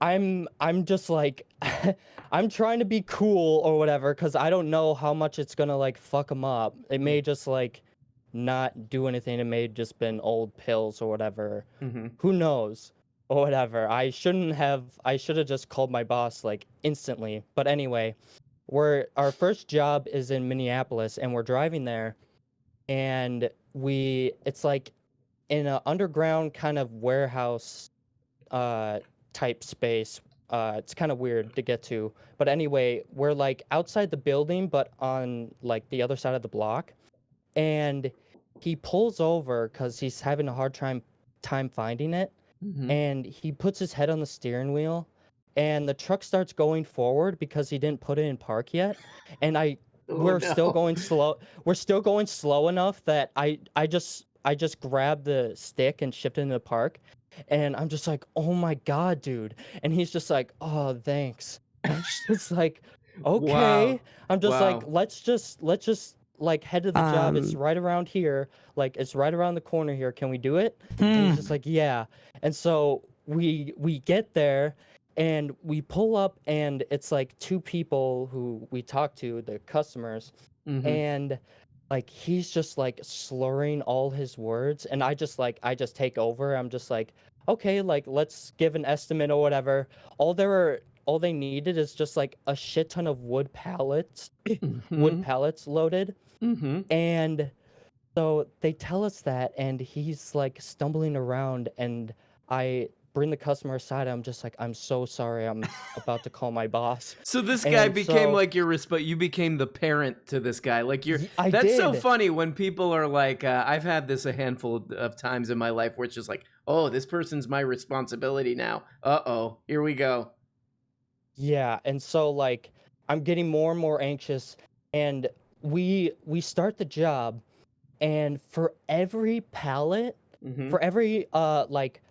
I'm just like I'm trying to be cool or whatever, because I don't know how much it's gonna like fuck him up. It may just like not do anything. It may just been old pills or whatever. Who knows or whatever. I should have just called my boss like instantly. But anyway, our first job is in Minneapolis, and we're driving there, and it's like in an underground kind of warehouse type space. It's kind of weird to get to, but anyway, we're like outside the building but on like the other side of the block, and he pulls over because he's having a hard time finding it. And he puts his head on the steering wheel, and the truck starts going forward because he didn't put it in park yet, and we're still going slow. We're still going slow enough that I just grabbed the stick and shifted into park. And I'm just like, oh my god, dude. And he's just like, oh, thanks. I'm just like, okay. Wow. I'm just Wow. like, let's just like head to the job. It's right around here. Like, it's right around the corner here. Can we do it? And he's just like, yeah. And so we get there, and we pull up, and it's like 2 people who we talk to, the customers, and like he's just like slurring all his words, and I just take over. I'm just like, okay, like let's give an estimate or whatever. All they needed is just like a shit ton of wood pallets loaded. And so they tell us that, and he's like stumbling around, and I bring the customer aside. I'm just like, I'm so sorry. I'm about to call my boss. So this guy And became so- like your you became the parent to this guy. Like I that's so did. funny when people are like, I've had this a handful of times in my life where it's just like, oh, this person's my responsibility now. Uh-oh, here we go. Yeah, and so like I'm getting more and more anxious, and we start the job, and for every pallet, for every like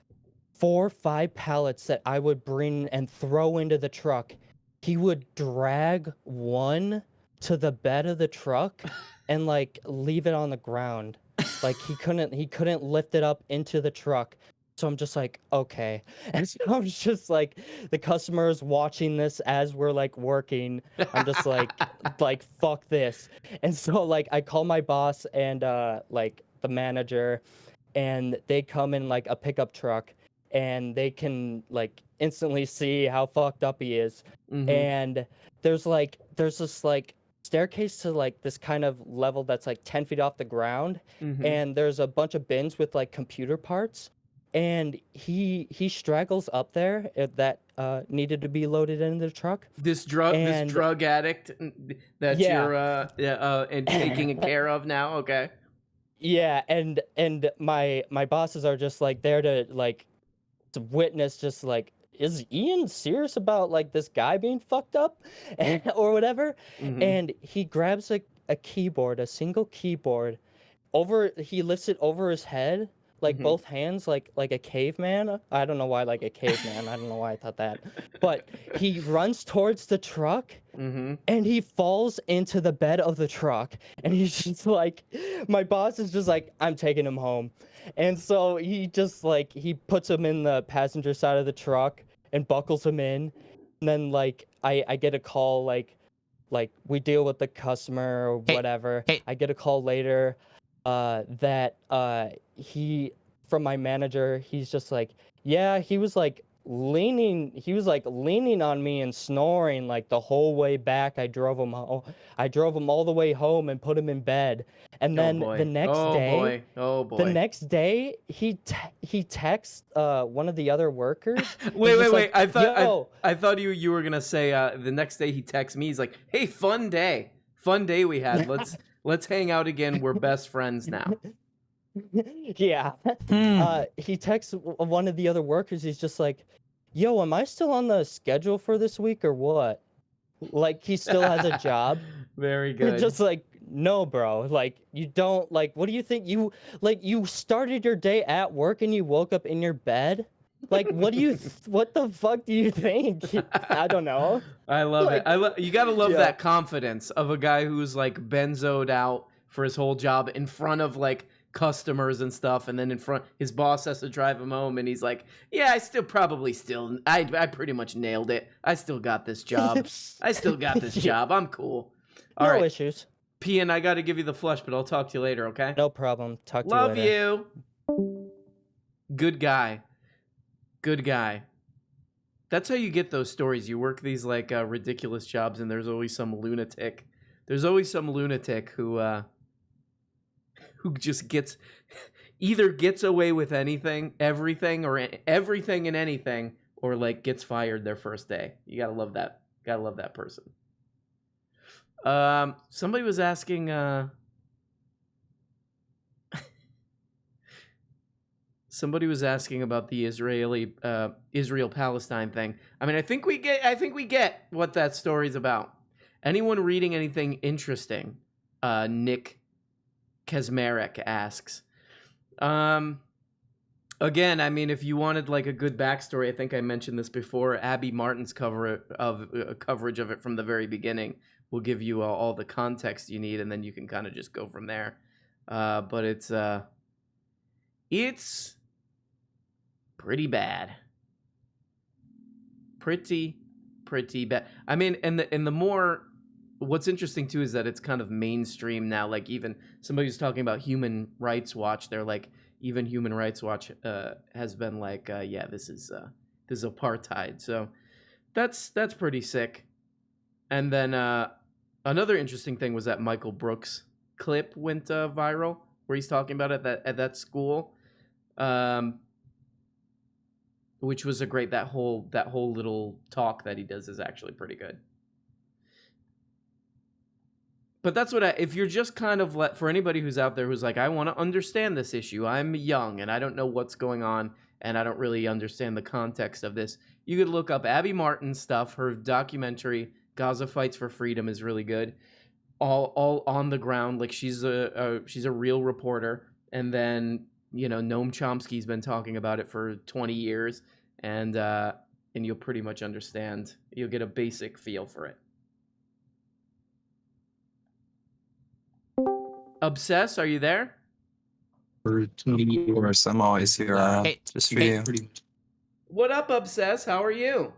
4 or 5 pallets that I would bring and throw into the truck, he would drag one to the bed of the truck and like leave it on the ground. Like he couldn't lift it up into the truck. So I'm just like, okay. And so I'm just like, the customer's watching this as we're like working. I'm just like fuck this. And so like I call my boss and like the manager, and they come in like a pickup truck, and they can like instantly see how fucked up he is. And there's this like staircase to like this kind of level that's like 10 feet off the ground, and there's a bunch of bins with like computer parts. And he straggles up there that needed to be loaded into the truck. This drug addict that you're and taking care of now. Okay. Yeah, and my bosses are just like there to like to witness, just like, is Ian serious about like this guy being fucked up or whatever? And he grabs a keyboard, a single keyboard, he lifts it over his head, like both hands, like a caveman. I don't know why, like a caveman. I don't know why I thought that. But he runs towards the truck, and he falls into the bed of the truck. And he's just like, my boss is just like, I'm taking him home. And so he just like, he puts him in the passenger side of the truck and buckles him in. And then like, I get a call, like we deal with the customer or whatever. I get a call later that from my manager, he's just like, yeah, he was like leaning on me and snoring like the whole way back. I drove him all the way home and put him in bed. And then the next day he texts one of the other workers. wait. Like, I thought you were gonna say the next day he texts me. He's like, hey, fun day we had. Let's hang out again. We're best friends now. Yeah. He texts one of the other workers. He's just like, yo, am I still on the schedule for this week or what? Like, he still has a job. Very good. Just like, no, bro. Like, you don't, like, what do you think? You started your day at work and you woke up in your bed? Like, what the fuck do you think? I don't know. I love it. You gotta love that confidence of a guy who's like benzoed out for his whole job in front of like customers and stuff, and then his boss has to drive him home, and he's like, yeah, I pretty much nailed it. I still got this job. I'm cool. All right. No issues. Pian, I gotta give you the flush, but I'll talk to you later, okay? No problem. Talk to you later. Love you. Good guy. That's how you get those stories. You work these like ridiculous jobs, and there's always some lunatic. Who just either gets away with everything and anything, or like gets fired their first day. You gotta love that. Gotta love that person. Somebody was asking. Somebody was asking about the Israel-Palestine thing. I mean, I think we get what that story's about. Anyone reading anything interesting? Nick Kesmarek asks. Again, I mean, if you wanted like a good backstory, I think I mentioned this before. Abby Martin's coverage of it from the very beginning will give you all the context you need, and then you can kind of just go from there. But it's pretty bad. Pretty bad. I mean, and the more, what's interesting too is that it's kind of mainstream now. Like even somebody was talking about Human Rights Watch. They're like, even Human Rights Watch has been like, yeah, this is apartheid. So that's pretty sick. And then another interesting thing was that Michael Brooks clip went viral where he's talking about it at that school. which was a great that whole little talk that he does is actually pretty good. But that's what if you're just kind of for anybody who's out there who's like, I want to understand this issue. I'm young and I don't know what's going on and I don't really understand the context of this. You could look up Abby Martin's stuff. Her documentary Gaza Fights for Freedom is really good. All on the ground, like she's a real reporter. And then, you know, Noam Chomsky's been talking about it for 20 years, and you'll pretty much understand. You'll get a basic feel for it. Obsess, are you there? Of course, I'm always here. Just for you. What up, Obsess? How are you?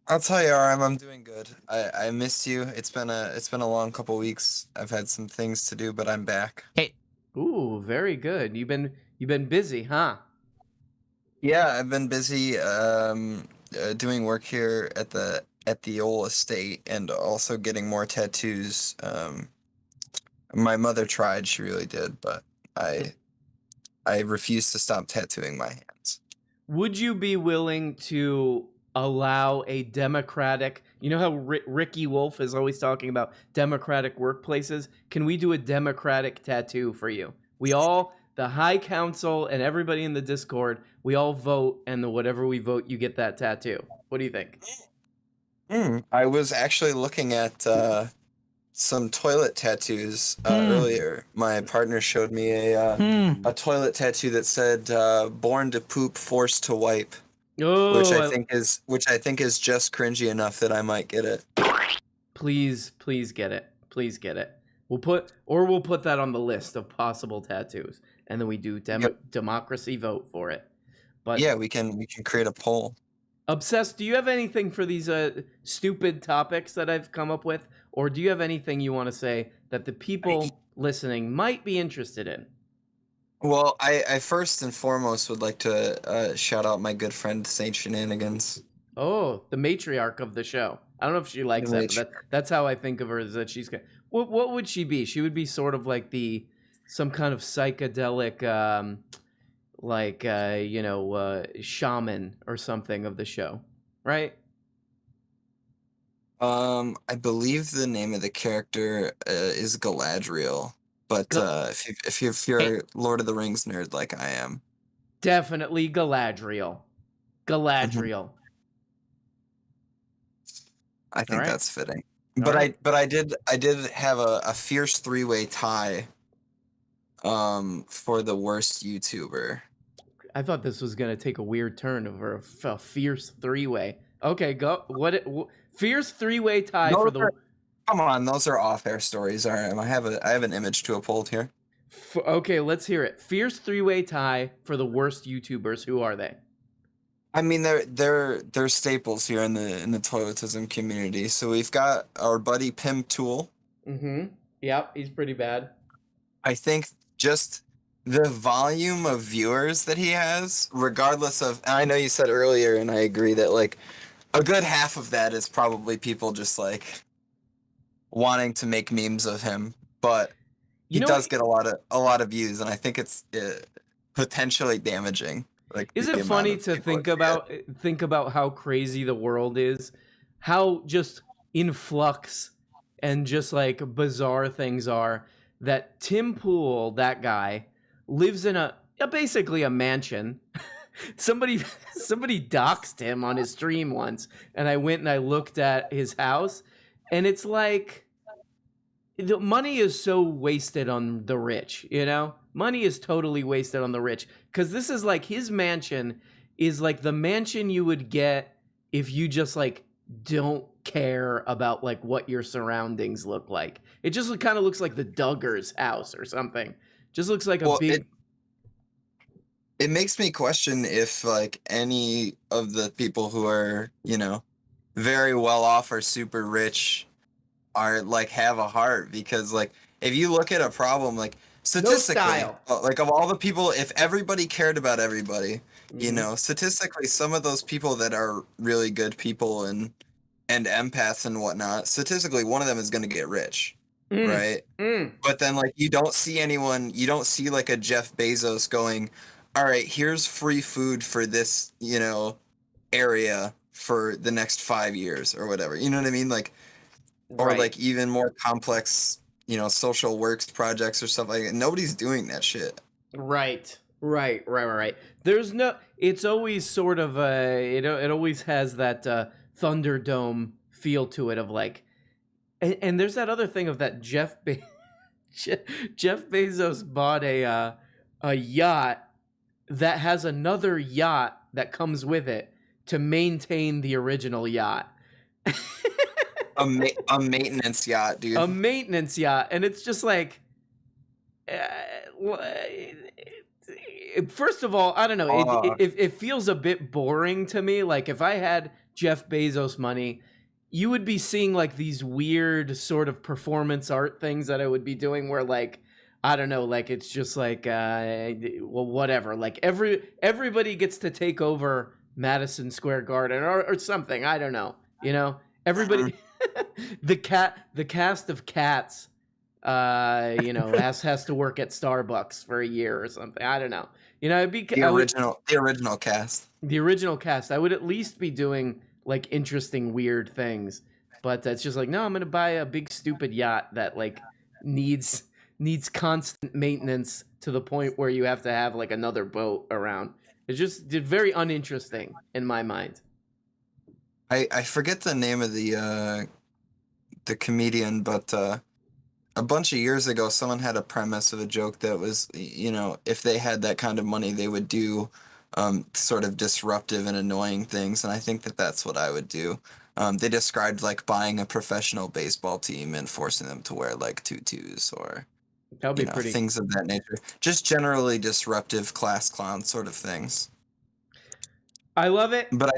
I'll tell you, RM, I'm doing good. I missed you. It's been a long couple weeks. I've had some things to do, but I'm back. Ooh, very good. You've been busy, huh? Yeah, I've been busy doing work here at the old estate and also getting more tattoos. My mother tried, she really did, but I refused to stop tattooing my hands. Would you be willing to allow a democratic, you know how Ricky Wolff is always talking about democratic workplaces? Can we do a democratic tattoo for you? We all, the High Council and everybody in the Discord, we all vote, and whatever we vote, you get that tattoo. What do you think? I was actually looking at some toilet tattoos earlier. My partner showed me a toilet tattoo that said "Born to poop, forced to wipe." Oh, which I think is just cringy enough that I might get it. Please get it. Please get it. We'll put that on the list of possible tattoos, and then we do democracy vote for it. But yeah, we can create a poll. Obsessed, do you have anything for these stupid topics that I've come up with, or do you have anything you want to say that the people listening might be interested in? Well, I first and foremost would like to shout out my good friend Saint Shenanigans. Oh, the matriarch of the show. I don't know if she likes that, but that's how I think of her. Is that she's what would she be? She would be sort of like some kind of psychedelic, shaman or something of the show, right? I believe the name of the character is Galadriel. But if you're a Lord of the Rings nerd like I am, definitely Galadriel. I think that's fitting. But I did have a fierce three-way tie for the worst YouTuber. I thought this was gonna take a weird turn over a fierce three-way. Okay, go. Fierce three-way tie for the. Come on, those are off-air stories. All right, I have an image to uphold here. Okay, let's hear it. Fierce three-way tie for the worst YouTubers. Who are they? I mean, they're staples here in the toiletism community. So we've got our buddy Pim Tool. Mm-hmm. Yep, he's pretty bad. I think just the volume of viewers that he has, regardless of, and I know you said earlier, and I agree that like a good half of that is probably people just like wanting to make memes of him, but he does get a lot of views, and I think it's potentially damaging. Like, is it funny to think about how crazy the world is, how just in flux and just like bizarre things are, that Tim Pool, that guy, lives in basically a mansion. Somebody doxed him on his stream once, and I went and I looked at his house, and it's like the money is so wasted on the rich, you know? Money is totally wasted on the rich, because this is like his mansion is like the mansion you would get if you just like don't care about like what your surroundings look like. It just kind of looks like the Duggar's house or something. Just looks like a big. It makes me question if like any of the people who are, you know, very well off or super rich are like have a heart, because like if you look at a problem like statistically, like of all the people, if everybody cared about everybody, you know, statistically some of those people that are really good people and empaths and whatnot, statistically one of them is going to get rich, right? But then like you don't see like a Jeff Bezos going, all right, here's free food for this, area for the next 5 years or whatever. You know what I mean? Like, or Right. like even more complex, social works projects or stuff like that. Nobody's doing that shit. Right. There's no. It's always sort of It always has that Thunderdome feel to it of like, and there's that other thing of that Jeff Bezos bought a yacht that has another yacht that comes with it to maintain the original yacht. A maintenance yacht, dude. A maintenance yacht, and it's just like. First of all, I don't know. It feels a bit boring to me. Like if I had Jeff Bezos money, you would be seeing like these weird sort of performance art things that I would be doing where like, I don't know, like it's just like, well, whatever. Like everybody gets to take over Madison Square Garden or something. I don't know. Everybody, the cast of Cats, has to work at Starbucks for a year or something. I don't know. It'd be the original cast. The original cast. I would at least be doing like interesting, weird things. But it's just like, no, I'm gonna buy a big stupid yacht that like needs constant maintenance to the point where you have to have like another boat around. It's just very uninteresting in my mind. I forget the name of the comedian, but a bunch of years ago, someone had a premise of a joke that was, if they had that kind of money, they would do sort of disruptive and annoying things. And I think that that's what I would do. They described like buying a professional baseball team and forcing them to wear like tutus or That'd be pretty... things of that nature. Just generally disruptive class clown sort of things. I love it. But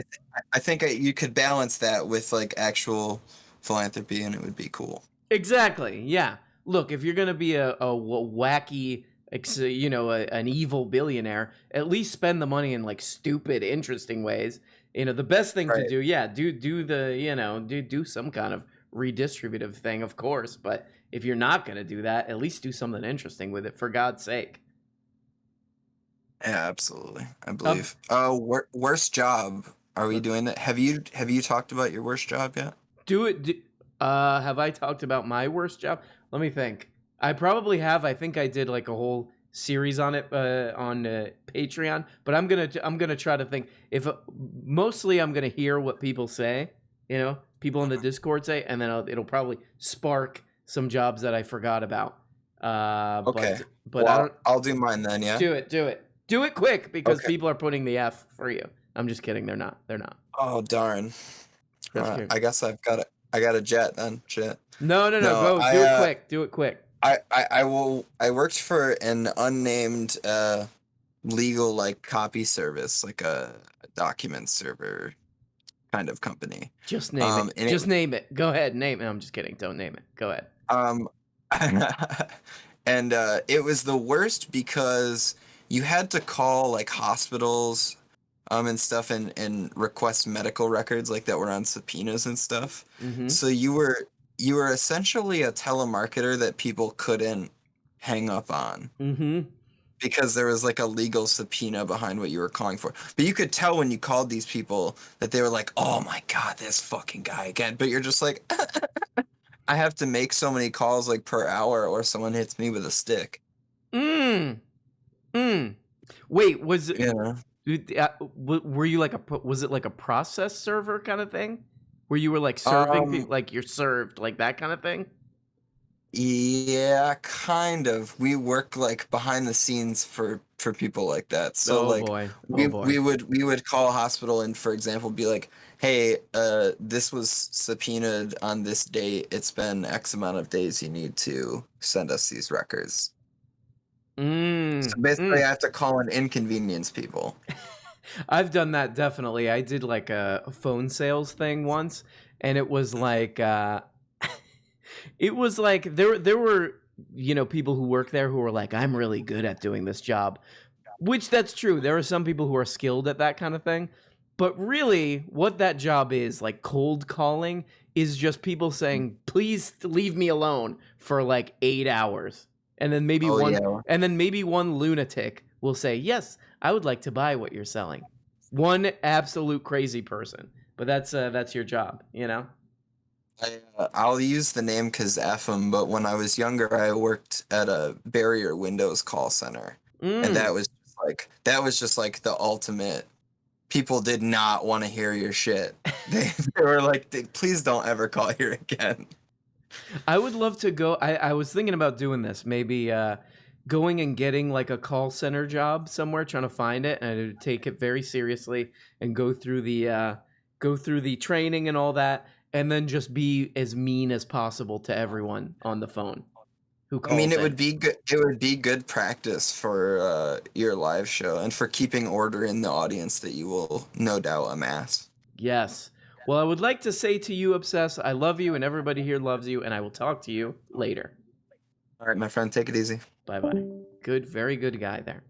I think you could balance that with like actual philanthropy and it would be cool. Exactly. Yeah. Look, if you're going to be a wacky, an evil billionaire, at least spend the money in like stupid, interesting ways. The best thing to do, do some kind of redistributive thing, of course. But if you're not going to do that, at least do something interesting with it, for God's sake. Yeah, absolutely. I believe. Worst job. Are we doing that? Have you talked about your worst job yet? Have I talked about my worst job? Let me think. I probably have. I think I did like a whole series on it on Patreon. But I'm gonna try to think. Mostly I'm gonna hear what people say. People in the Discord say, and then it'll probably spark some jobs that I forgot about. Okay. But I'll do mine then. Yeah. Do it quick because people are putting the F for you. I'm just kidding. They're not. Oh darn. I guess I got a jet then. Shit. No. Go. Do it quick. I worked for an unnamed legal like copy service, like a document server kind of company. Just name it. Just name it. Go ahead, name it. I'm just kidding. Don't name it. Go ahead. And it was the worst because you had to call like hospitals and stuff and request medical records like that were on subpoenas and stuff. Mm-hmm. So you were essentially a telemarketer that people couldn't hang up on. Mm-hmm. Because there was like a legal subpoena behind what you were calling for. But you could tell when you called these people that they were like, oh my God, this fucking guy again. But you're just like, I have to make so many calls like per hour or someone hits me with a stick. Wait, was it... Yeah. Were you like was it like a process server kind of thing? Where you were like serving people, like you're served, like that kind of thing? Yeah, kind of. We work like behind the scenes for people like that. So we would call a hospital and, for example, be like, hey, this was subpoenaed on this date. It's been X amount of days. You need to send us these records. So basically, I have to call and inconvenience people. I've done that, definitely. I did like a phone sales thing once, and it was like there were people who work there who were like, I'm really good at doing this job, which that's true. There are some people who are skilled at that kind of thing, but really what that job is, like cold calling, is just people saying, please leave me alone for like 8 hours. And then maybe one lunatic will say, yes, I would like to buy what you're selling. One absolute crazy person, but that's your job, you know? I'll use the name because F 'em, but when I was younger, I worked at a barrier windows call center. And that was just like the ultimate. People did not want to hear your shit. They were like, please don't ever call here again. I would love to go. I was thinking about doing this, maybe going and getting like a call center job somewhere, trying to find it, and I'd take it very seriously and go through the training and all that, and then just be as mean as possible to everyone on the phone who calls. I mean, it would be good. It would be good practice for your live show and for keeping order in the audience that you will no doubt amass. Yes. Well, I would like to say to you, Obsess, I love you and everybody here loves you, and I will talk to you later. All right, my friend, take it easy. Bye-bye. Good, very good guy there.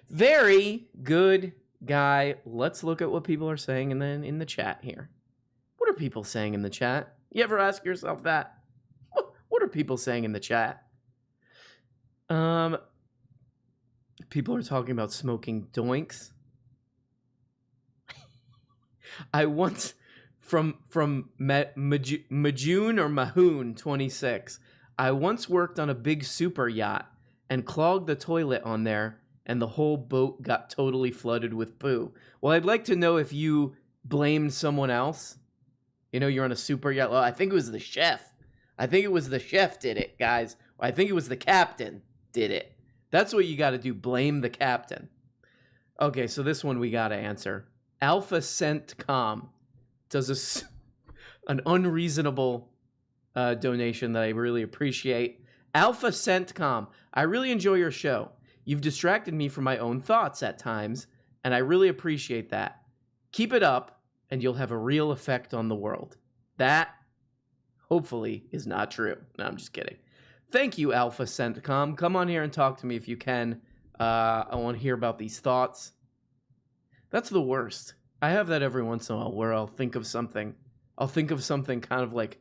Very good guy. Let's look at what people are saying in the chat here. What are people saying in the chat? You ever ask yourself that? What are people saying in the chat? People are talking about smoking doinks. I once, from Majoon or Mahoon 26, I once worked on a big super yacht and clogged the toilet on there, and the whole boat got totally flooded with poo. Well, I'd like to know if you blamed someone else. You know, you're on a super yacht. Well, I think it was the chef. I think it was the chef did it, guys. I think it was the captain did it. That's what you got to do. Blame the captain. Okay, so this one we got to answer. Alpha Centcom does an unreasonable donation that I really appreciate. Alpha Centcom, I really enjoy your show. You've distracted me from my own thoughts at times, and I really appreciate that. Keep it up, and you'll have a real effect on the world. That, hopefully, is not true. No, I'm just kidding. Thank you, Alpha Centcom. Come on here and talk to me if you can. I want to hear about these thoughts. That's the worst. I have that every once in a while where I'll think of something. I'll think of something kind of like,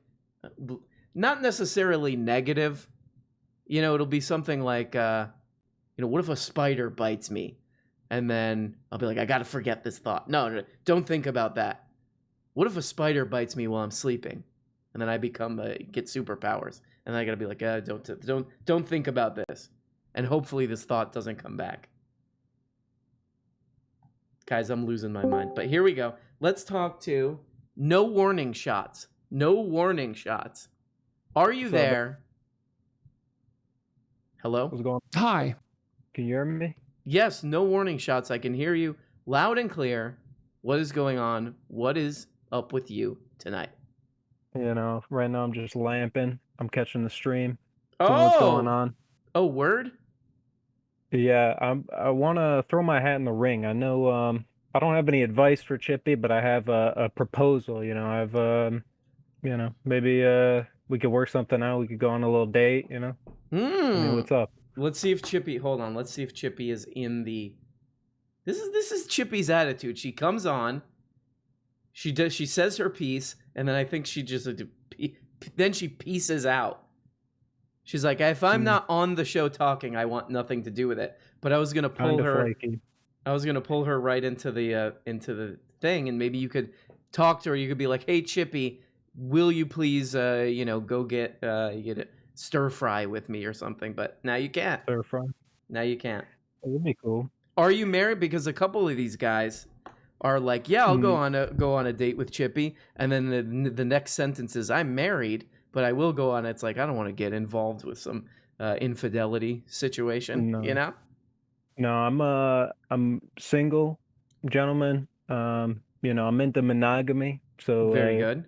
not necessarily negative. You know, it'll be something like, what if a spider bites me? And then I'll be like, I got to forget this thought. No, don't think about that. What if a spider bites me while I'm sleeping? And then I get superpowers. And I got to be like, don't think about this. And hopefully this thought doesn't come back. Guys, I'm losing my mind. But here we go. Let's talk to No Warning Shots. No Warning Shots. Are you there? Hello? What's going on? Hi. Can you hear me? Yes, No Warning Shots. I can hear you loud and clear. What is going on? What is up with you tonight? You know, right now I'm just lamping. I'm catching the stream. What's going on? Oh, word? Yeah, I want to throw my hat in the ring. I know I don't have any advice for Chippy, but I have a proposal. You know, maybe we could work something out. We could go on a little date. You know. I mean, what's up? Let's see if Chippy. Hold on. Let's see if Chippy is in the. This is Chippy's attitude. She comes on. She says her piece, and then I think she just then she pieces out. She's like, if I'm not on the show talking, I want nothing to do with it. But I was gonna pull her. Flaky. I was gonna pull her right into the thing, and maybe you could talk to her. You could be like, "Hey, Chippy, will you please, go get stir fry with me or something?" But now you can't. Stir fry. Now you can't. That would be cool. Are you married? Because a couple of these guys are like, "Yeah, I'll go on a date with Chippy," and then the next sentence is, "I'm married, but I will go on." It's like, I don't want to get involved with some infidelity situation. No. You know? No, I'm single, gentleman. I'm into monogamy, so very good.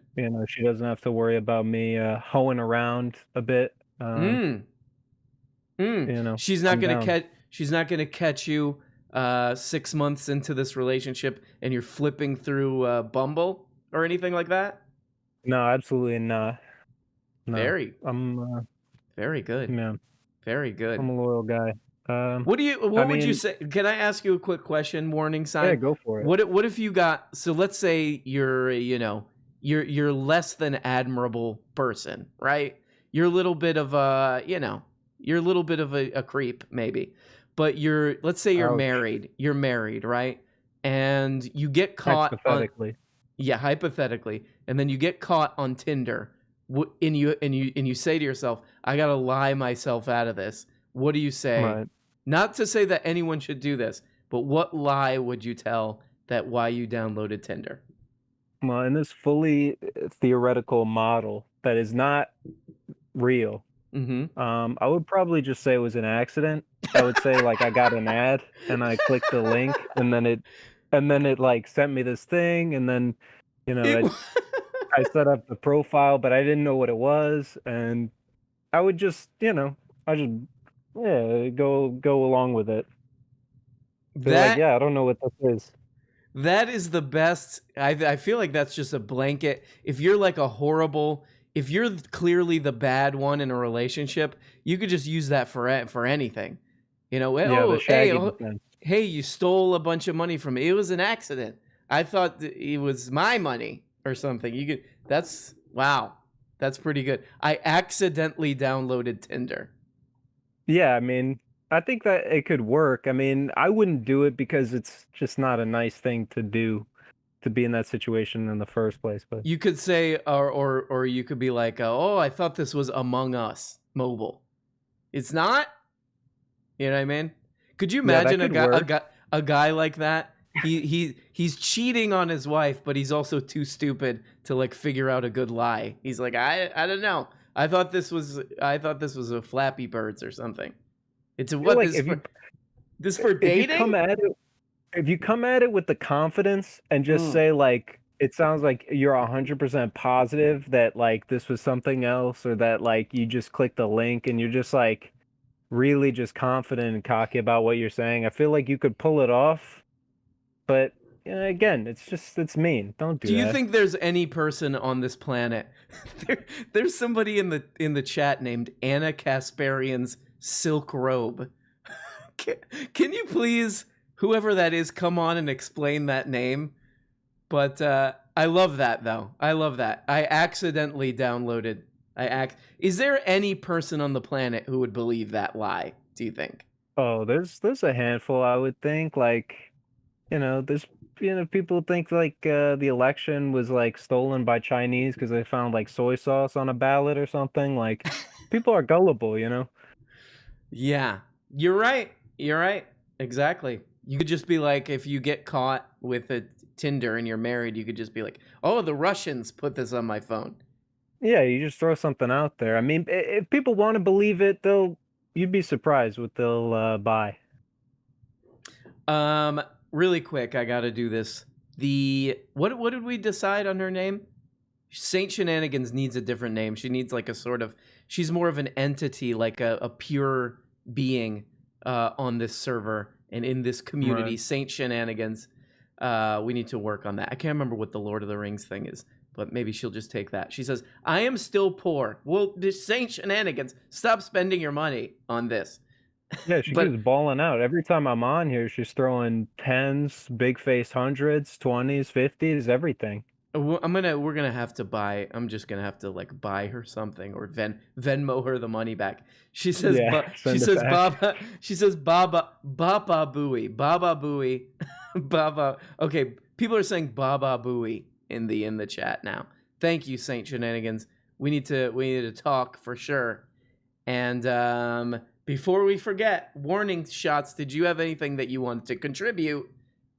She doesn't have to worry about me hoeing around a bit. She's not gonna catch you 6 months into this relationship and you're flipping through Bumble or anything like that. No, absolutely not. No, I'm very good. Yeah, very good. I'm a loyal guy. What would you say? Can I ask you a quick question? Warning sign. Yeah, go for it. What if you got? So let's say you're you're less than admirable person, right? You're a little bit of a creep maybe, but let's say you're Ouch. married. You're married, right? And you get caught Hypothetically. hypothetically, and then you get caught on Tinder, and you say to yourself, "I gotta lie myself out of this." What do you say? Right. Not to say that anyone should do this, but what lie would you tell that why you downloaded Tinder? Well, in this fully theoretical model that is not real, I would probably just say it was an accident. I would say like I got an ad and I clicked the link and then it like sent me this thing and then I set up the profile, but I didn't know what it was, and I would just go along with it. Like, yeah, I don't know what this is. That is the best. I feel like that's just a blanket. If you're like if you're clearly the bad one in a relationship, you could just use that for anything. Hey, you stole a bunch of money from me. It was an accident. I thought it was my money or something. Wow. That's pretty good. I accidentally downloaded Tinder. Yeah, I mean, I think that it could work. I mean, I wouldn't do it because it's just not a nice thing to do, to be in that situation in the first place. But you could say, or you could be like, "Oh, I thought this was Among Us mobile. It's not." You know what I mean? Could you imagine a guy like that? He's cheating on his wife, but he's also too stupid to like figure out a good lie. He's like, I don't know. I thought this was a Flappy Birds or something. It's this for dating? If you come at it with the confidence and just say like, it sounds like you're 100% positive that like this was something else, or that like you just clicked the link and you're just like really just confident and cocky about what you're saying, I feel like you could pull it off. But again, it's mean. Don't do that. Do you think there's any person on this planet? There's somebody in the chat named Anna Kasparian's Silk Robe. Can you please, whoever that is, come on and explain that name? But I love that though. I love that. I accidentally downloaded. Is there any person on the planet who would believe that lie? Do you think? Oh, there's a handful, I would think. Like, there's people think like the election was like stolen by Chinese because they found like soy sauce on a ballot or something. Like, people are gullible, Yeah, you're right. You're right. Exactly. You could just be like, if you get caught with a Tinder and you're married, you could just be like, "Oh, the Russians put this on my phone." Yeah, you just throw something out there. I mean, if people want to believe it, you'd be surprised what they'll buy. Really quick, I gotta do this. What did we decide on her name? Saint Shenanigans needs a different name. She needs like she's more of an entity, like a pure being on this server and in this community. Right. Saint Shenanigans. We need to work on that. I can't remember what the Lord of the Rings thing is, but maybe she'll just take that. She says, "I am still poor." Well, this Saint Shenanigans, stop spending your money on this. Yeah, she keeps balling out. Every time I'm on here, she's throwing 10s, big face 100s, 20s, 50s, everything. We're gonna have to buy. I'm just gonna have to like buy her something or Venmo her the money back. She says, Baba. She says, Baba Booey, Baba Booey, Baba. Okay, people are saying Baba Booey in the chat now. Thank you, Saint Shenanigans. We need to talk for sure. And before we forget, warning shots. Did you have anything that you wanted to contribute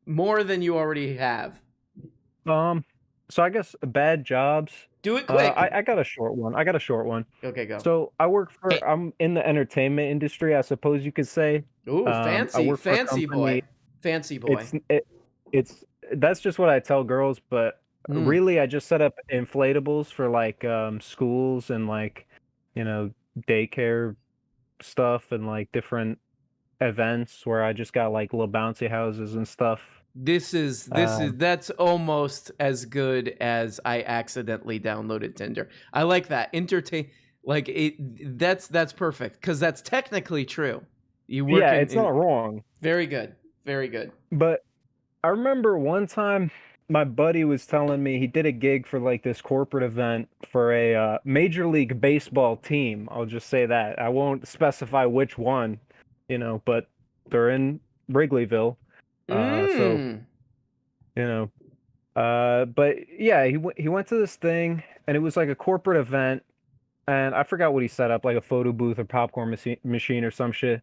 more than you already have? So I guess bad jobs. Do it quick. I got a short one. Okay, go. So I'm in the entertainment industry, I suppose you could say. Ooh, fancy boy. That's just what I tell girls, but really I just set up inflatables for like schools and like, daycare stuff and like different events where I just got like little bouncy houses and stuff. That's almost as good as I accidentally downloaded Tinder. I like that. That's perfect because that's technically true. It's not wrong. Very good. Very good. But I remember one time my buddy was telling me he did a gig for like this corporate event for a Major League Baseball team. I'll just say that. I won't specify which one, but they're in Wrigleyville. So but yeah, he went to this thing, and it was like a corporate event, and I forgot what he set up, like a photo booth or popcorn machine or some shit.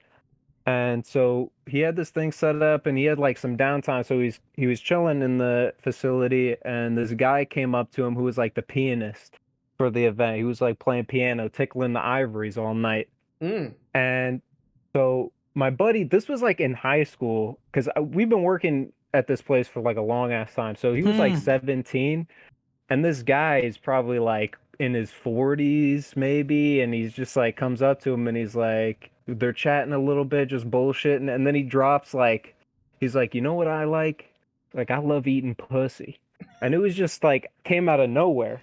And so he had this thing set up, and he had like some downtime. So he was chilling in the facility, and this guy came up to him who was like the pianist for the event. He was like playing piano, tickling the ivories all night. And so my buddy, this was like in high school, because we've been working at this place for like a long ass time. So he was like 17, and this guy is probably like in his 40s maybe, and he's just like comes up to him, and he's like, they're chatting a little bit, just bullshitting, and then he drops like, he's like, you know what I like? Like, I love eating pussy. And it was just like, came out of nowhere.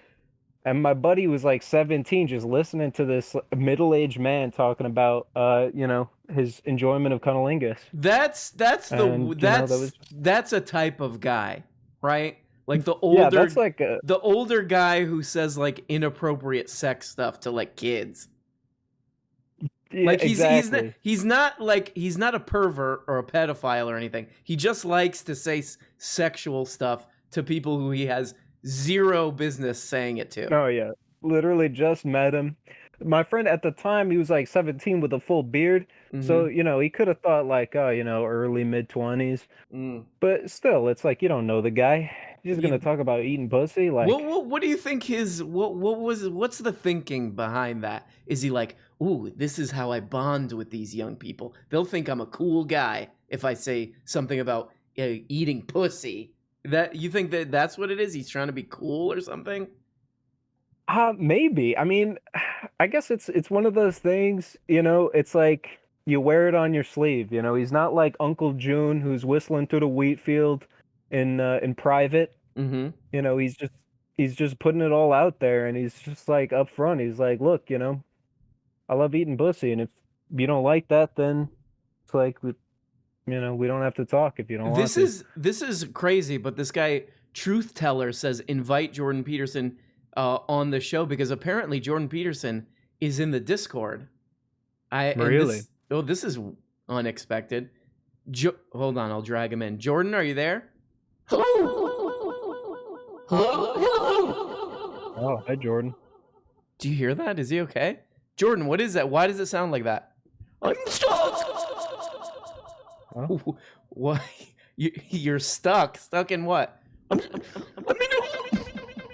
And my buddy was like 17, just listening to this middle-aged man talking about, his enjoyment of cunnilingus. That's a type of guy, right? Like the older, yeah, that's like the older guy who says like inappropriate sex stuff to like kids. Yeah, like exactly. he's not a pervert or a pedophile or anything. He just likes to say sexual stuff to people who he has zero business saying it to. Oh yeah, literally just met him. My friend at the time, he was like 17 with a full beard, so he could have thought like, early mid-20s. But still, it's like you don't know the guy. He's gonna talk about eating pussy. Like, what do you think what's the thinking behind that? Is he like, ooh, this is how I bond with these young people. They'll think I'm a cool guy if I say something about eating pussy. That you think that's what it is? He's trying to be cool or something? Maybe. I mean, I guess it's one of those things, it's like you wear it on your sleeve, He's not like Uncle June who's whistling through the wheat field in private. He's just putting it all out there, and he's just like up front. He's like, look, I love eating pussy, and if you don't like that, then it's like we don't have to talk if you don't want to. This is crazy, but this guy Truth Teller says invite Jordan Peterson on the show, because apparently Jordan Peterson is in the Discord. Really? This is unexpected. Hold on, I'll drag him in. Jordan, are you there? Hello. Oh, hi, Jordan. Do you hear that? Is he okay? Jordan, what is that? Why does it sound like that? I'm stuck. Huh? What? You're stuck? Stuck in what?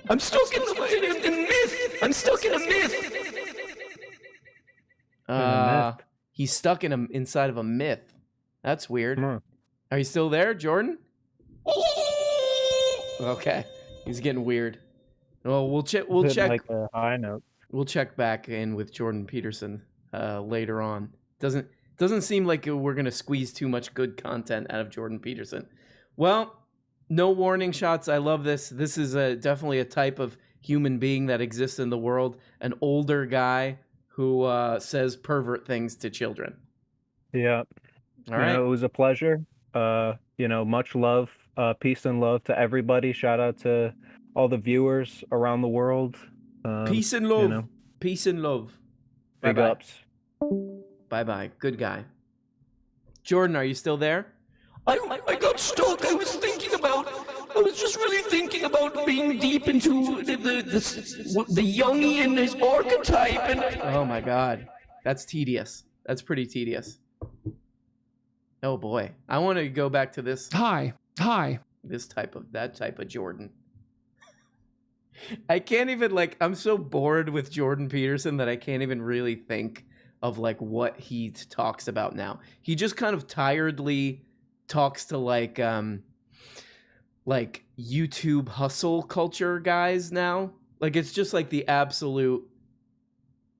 I'm stuck in myth. I'm stuck in a myth. He's stuck inside of a myth. That's weird. Are you still there, Jordan? Okay, he's getting weird. Well, we'll check. Like a high note. We'll check back in with Jordan Peterson later on. Doesn't seem like we're gonna squeeze too much good content out of Jordan Peterson. Well, no warning shots. I love this. This is definitely a type of human being that exists in the world. An older guy who says pervert things to children. Yeah. All right. It was a pleasure. Much love, peace and love to everybody. Shout out to all the viewers around the world. Peace and love. Peace and love. Big ups. Bye-bye. Good guy. Jordan, are you still there? I got stuck. I was just really thinking about being deep into the Jungian his archetype. And oh my God. That's tedious. That's pretty tedious. Oh boy. I want to go back to this. Hi. That type of Jordan. I can't even I'm so bored with Jordan Peterson that I can't even really think of what he talks about now. He just kind of tiredly talks to YouTube hustle culture guys now. It's just the absolute,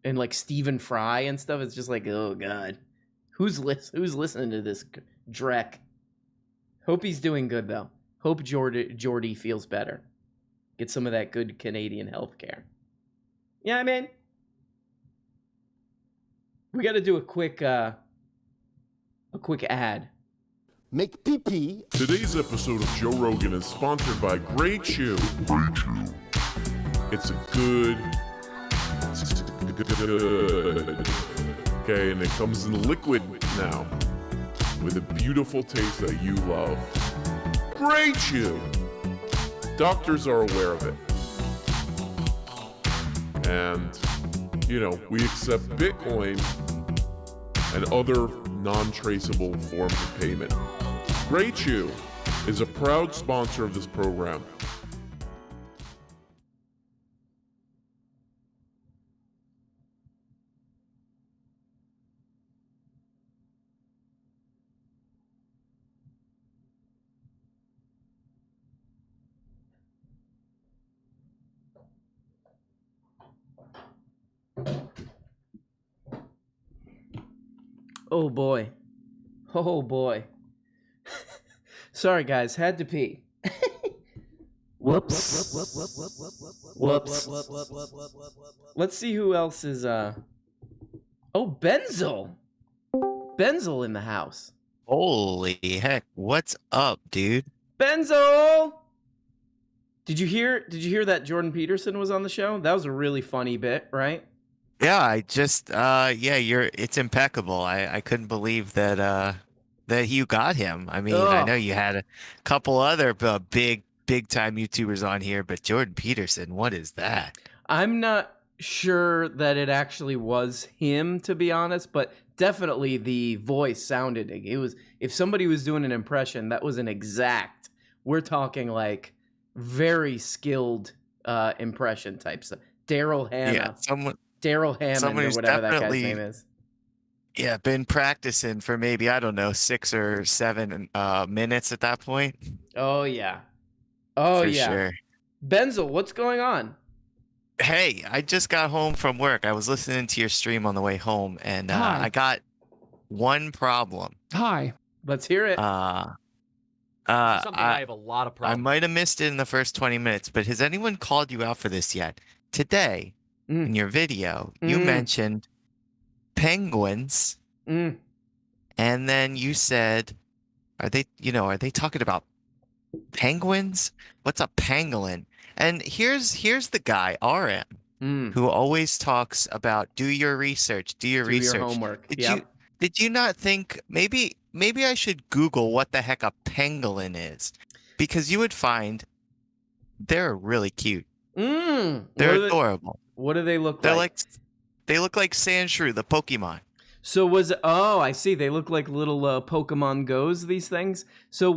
and Stephen Fry and stuff. It's just oh God, who's listening to this dreck? Hope he's doing good though. Hope Jordy feels better. Get some of that good Canadian healthcare. Yeah, I mean, we got to do a quick ad. Make pee-pee. Today's episode of Joe Rogan is sponsored by Sh0w. It's a good. Okay, and it comes in liquid now. with a beautiful taste that you love. Great Chew! Doctors are aware of it. And, we accept Bitcoin and other non-traceable forms of payment. Great Chew is a proud sponsor of this program. Oh boy. Oh boy. Sorry guys, had to pee. Whoops. Whoops. Let's see who else is Oh, Benzel. Benzel in the house. Holy heck, what's up, dude? Benzel! Did you hear that Jordan Peterson was on the show? That was a really funny bit, right? Yeah, I just it's impeccable. I couldn't believe that you got him. I mean, I know you had a couple other big time YouTubers on here, but Jordan Peterson, what is that? I'm not sure that it actually was him, to be honest, but definitely the voice sounded. It was, if somebody was doing an impression, that was an exact. We're talking like very skilled impression types. Daryl Hannah. Yeah, Daryl Hammond or whatever that guy's name is. Yeah, been practicing for maybe, I don't know, 6 or 7 minutes at that point. Oh yeah. Oh for yeah. Sure. Benzel, what's going on? Hey, I just got home from work. I was listening to your stream on the way home, and I got one problem. Hi. Let's hear it. Something I have a lot of problems. I might have missed it in the first 20 minutes, but has anyone called you out for this yet? Today, in your video, you mentioned penguins, and then you said, are they talking about penguins? What's a pangolin? And here's the guy, RM, who always talks about do your research, do your homework. Did you not think maybe I should Google what the heck a pangolin is? Because you would find they're really cute. They're adorable. What do they look like? They look like Sh0w, the Pokemon. So I see. They look like little Pokemon Go's, these things. So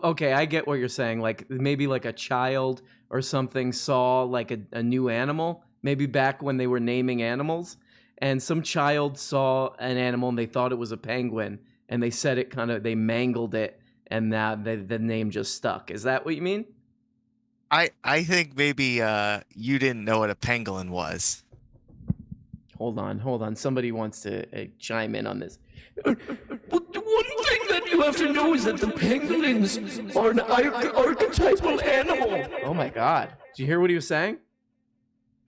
okay, I get what you're saying. Like maybe like a child or something saw like a new animal, maybe back when they were naming animals, and some child saw an animal and they thought it was a penguin, and they said it they mangled it, and now the name just stuck. Is that what you mean? I think maybe you didn't know what a pangolin was. Hold on. Somebody wants to chime in on this. But the one thing that you have to know is that the pangolins are an archetypal animal. Oh my god. Did you hear what he was saying?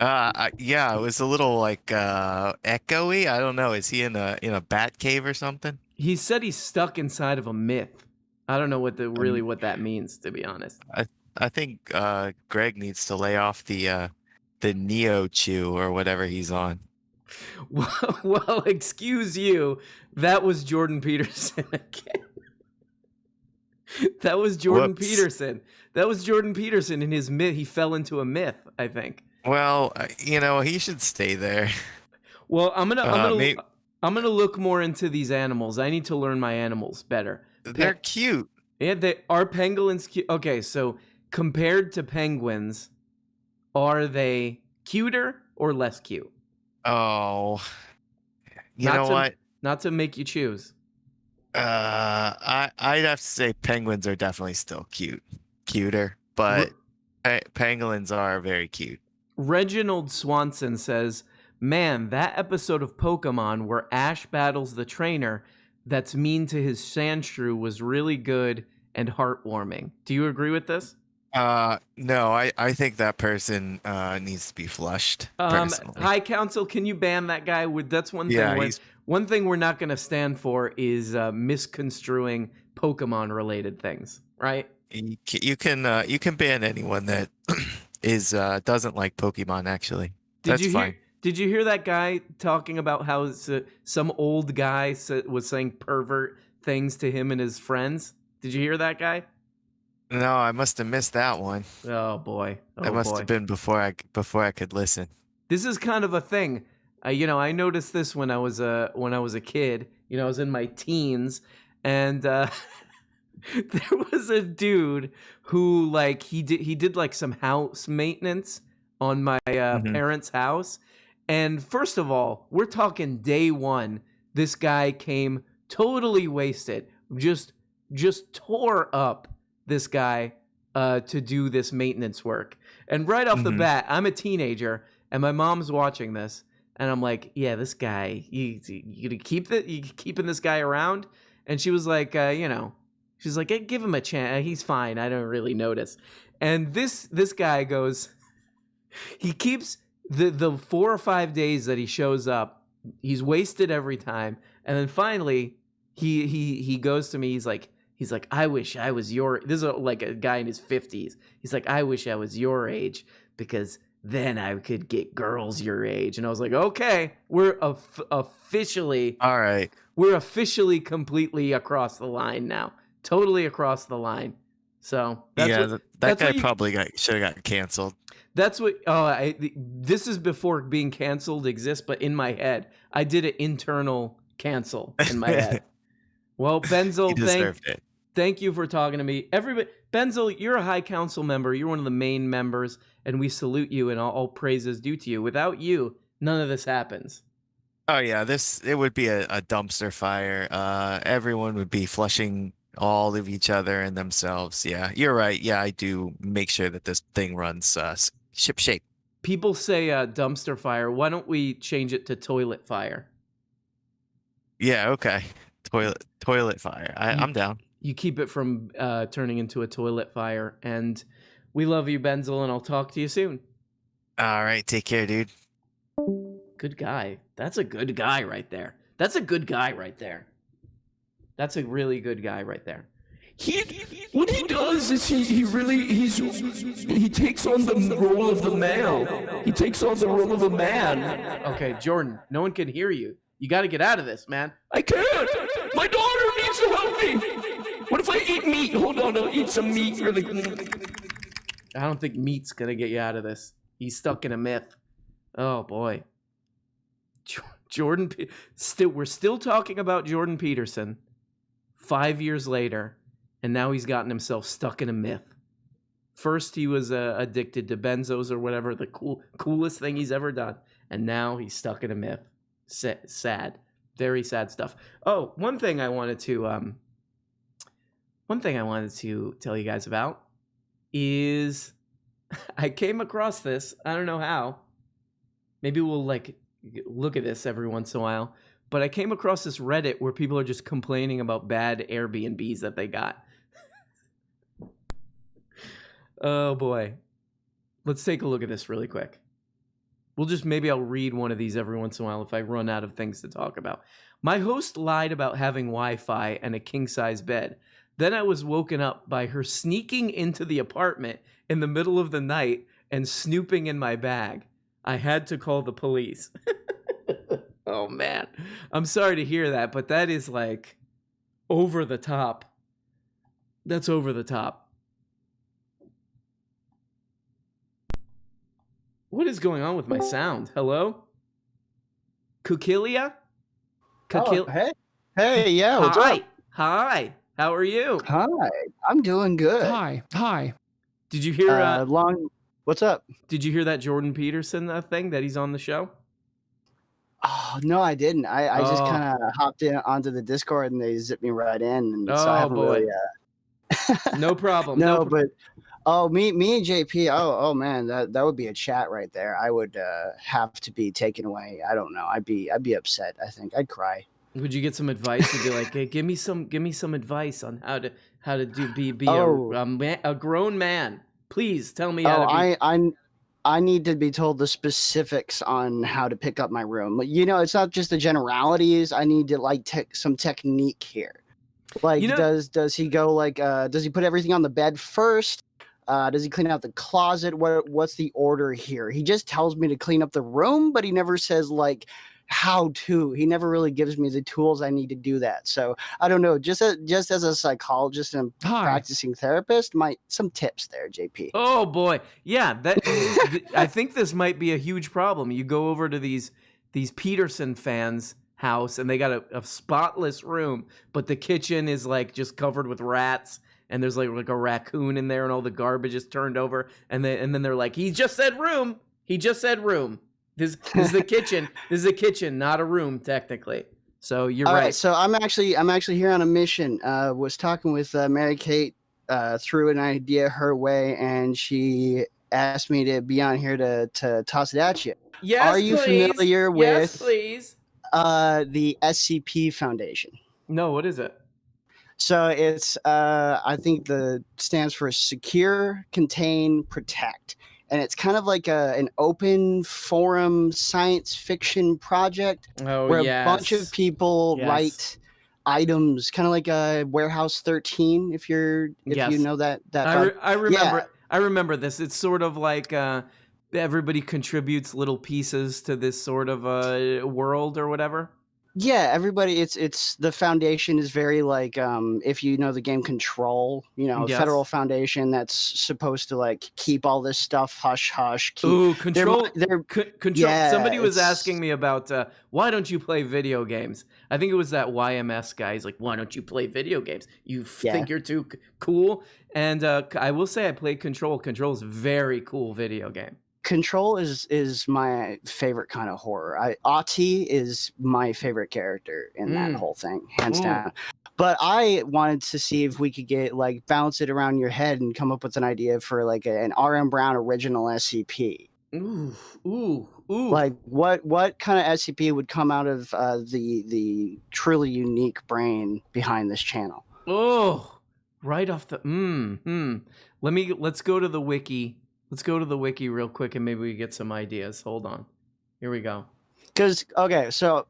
Yeah, it was a little like echoey. I don't know. Is he in a bat cave or something? He said he's stuck inside of a myth. I don't know what that means, to be honest. I think Greg needs to lay off the Neo Chew or whatever he's on. Well, excuse you. That was Jordan Peterson again. That was Jordan Peterson. That was Jordan Peterson in his myth. He fell into a myth, I think. Well, he should stay there. Well, I'm gonna look more into these animals. I need to learn my animals better. They're cute. Yeah, are pangolins cute? Okay, so compared to penguins, are they cuter or less cute? Oh, what? Not to make you choose. I'd have to say penguins are definitely still cuter, but pangolins are very cute. Reginald Swanson says, "Man, that episode of Pokemon where Ash battles the trainer that's mean to his Sh0w was really good and heartwarming." Do you agree with this? No, I think that person needs to be flushed. Personally. High Council, can you ban that guy? That's one thing. Yeah, one thing we're not going to stand for is misconstruing Pokemon related things, right? You can ban anyone that is doesn't like Pokemon. Actually, that's fine. Did you hear that guy talking about how some old guy was saying pervert things to him and his friends. Did you hear that guy? No, I must have missed that one. Oh boy. Oh I must boy. have been before I could listen. This is kind of a thing. I noticed this when I was a kid. I was in my teens, and there was a dude who like he did like some house maintenance on my parents' house. And first of all, we're talking day one. This guy came totally wasted, just tore up this guy to do this maintenance work. And right off the bat, I'm a teenager, and my mom's watching this, and I'm like, "Yeah, this guy, you gonna keeping this guy around?" And she was like, she's like, hey, "Give him a chance. He's fine. I don't really notice." And this guy goes, he keeps the 4 or 5 days that he shows up, he's wasted every time, and then finally he goes to me. He's like, "I wish I was your." This is like a guy in his 50s. He's like, "I wish I was your age because then I could get girls your age." And I was like, "Okay, we're officially all right. We're officially completely across the line now, totally across the line." So that guy probably should have got canceled. That's what. This is before being canceled exists, but in my head, I did an internal cancel in my head. Well, Benzel, thank you for talking to me. Everybody, Benzel, you're a High Council member. You're one of the main members, and we salute you, and all praises due to you. Without you, none of this happens. Oh yeah, it would be a dumpster fire. Everyone would be flushing all of each other and themselves. Yeah, you're right. Yeah, I do make sure that this thing runs ship-shape. People say dumpster fire. Why don't we change it to toilet fire? Yeah, okay. Toilet fire. I'm down. You keep it from turning into a toilet fire. And we love you, Benzel, and I'll talk to you soon. All right, take care, dude. Good guy. That's a good guy right there. That's a good guy right there. That's a really good guy right there. What he does is he takes on the role of the man. He takes on the role of a man. Okay, Jordan, no one can hear you. You got to get out of this, man. I can't. My daughter needs to help me. What if I eat meat? Hold on, I'll eat some meat really quick. I don't think meat's going to get you out of this. He's stuck in a myth. Oh, boy. Jordan, we're still talking about Jordan Peterson 5 years later, and now he's gotten himself stuck in a myth. First, he was addicted to benzos or whatever, the coolest thing he's ever done, and now he's stuck in a myth. Sad, very sad stuff. Oh, one thing I wanted to tell you guys about is I came across this. I don't know how. Maybe we'll look at this every once in a while. But I came across this Reddit where people are just complaining about bad Airbnbs that they got. Oh boy. Let's take a look at this really quick. Maybe I'll read one of these every once in a while if I run out of things to talk about. My host lied about having Wi-Fi and a king-size bed. Then I was woken up by her sneaking into the apartment in the middle of the night and snooping in my bag. I had to call the police. Oh, man. I'm sorry to hear that, but that is over the top. That's over the top. What is going on with my sound? Hello? Kukilia? Hey, yeah, what's up? Hi. How are you? Hi, I'm doing good. Hi. Did you hear... What's up? Did you hear that Jordan Peterson thing that he's on the show? Oh, no, I didn't. I just kind of hopped in onto the Discord and they zipped me right in. And so I haven't really... No problem. Me and JP. Oh man, that would be a chat right there. I would have to be taken away. I don't know. I'd be upset. I think I'd cry. Would you get some advice and be like, "Hey, give me some advice on how to be a grown man? Please tell me how to be." I need to be told the specifics on how to pick up my room. It's not just the generalities. I need to some technique here. Does he go does he put everything on the bed first? Does he clean out the closet? What's the order here? He just tells me to clean up the room, but he never says how to. He never really gives me the tools I need to do that. So I don't know. Just as a psychologist and practicing therapist, some tips there, JP. Oh boy, yeah. I think this might be a huge problem. You go over to these Peterson fans' house, and they got a spotless room, but the kitchen is like just covered with rats, and there's like a raccoon in there, and all the garbage is turned over, and then they're like, he just said room. He just said room. This is the kitchen. This is a kitchen, not a room, technically. So you're All right. right. So I'm actually here on a mission. Was talking with Mary Kate, threw an idea her way, and she asked me to be on here to toss it at you. Yes, Are you familiar with? Yes, please. The SCP Foundation. No, what is it? So it's I think the stands for Secure, Contain, Protect. And it's kind of like an open forum science fiction project where a bunch of people write items, kind of like a Warehouse 13, if you know that. I remember. Yeah. I remember this. It's sort of like everybody contributes little pieces to this sort of world or whatever. Yeah, everybody. It's the foundation is very like if you know the game Control, federal foundation that's supposed to like keep all this stuff hush hush. Ooh, Control. Control. Yeah, somebody was asking me about why don't you play video games? I think it was that YMS guy. He's like, why don't you play video games? You think you're too cool? And I will say I played Control. Control is a very cool video game. Control is my favorite kind of horror. Ati is my favorite character in that whole thing, hands down. But I wanted to see if we could get like bounce it around your head and come up with an idea for like an RM Brown original SCP. Ooh. Like what kind of SCP would come out of the truly unique brain behind this channel? Oh, right off the Let's go to the wiki. Let's go to the wiki real quick and maybe we get some ideas. Hold on. Here we go. So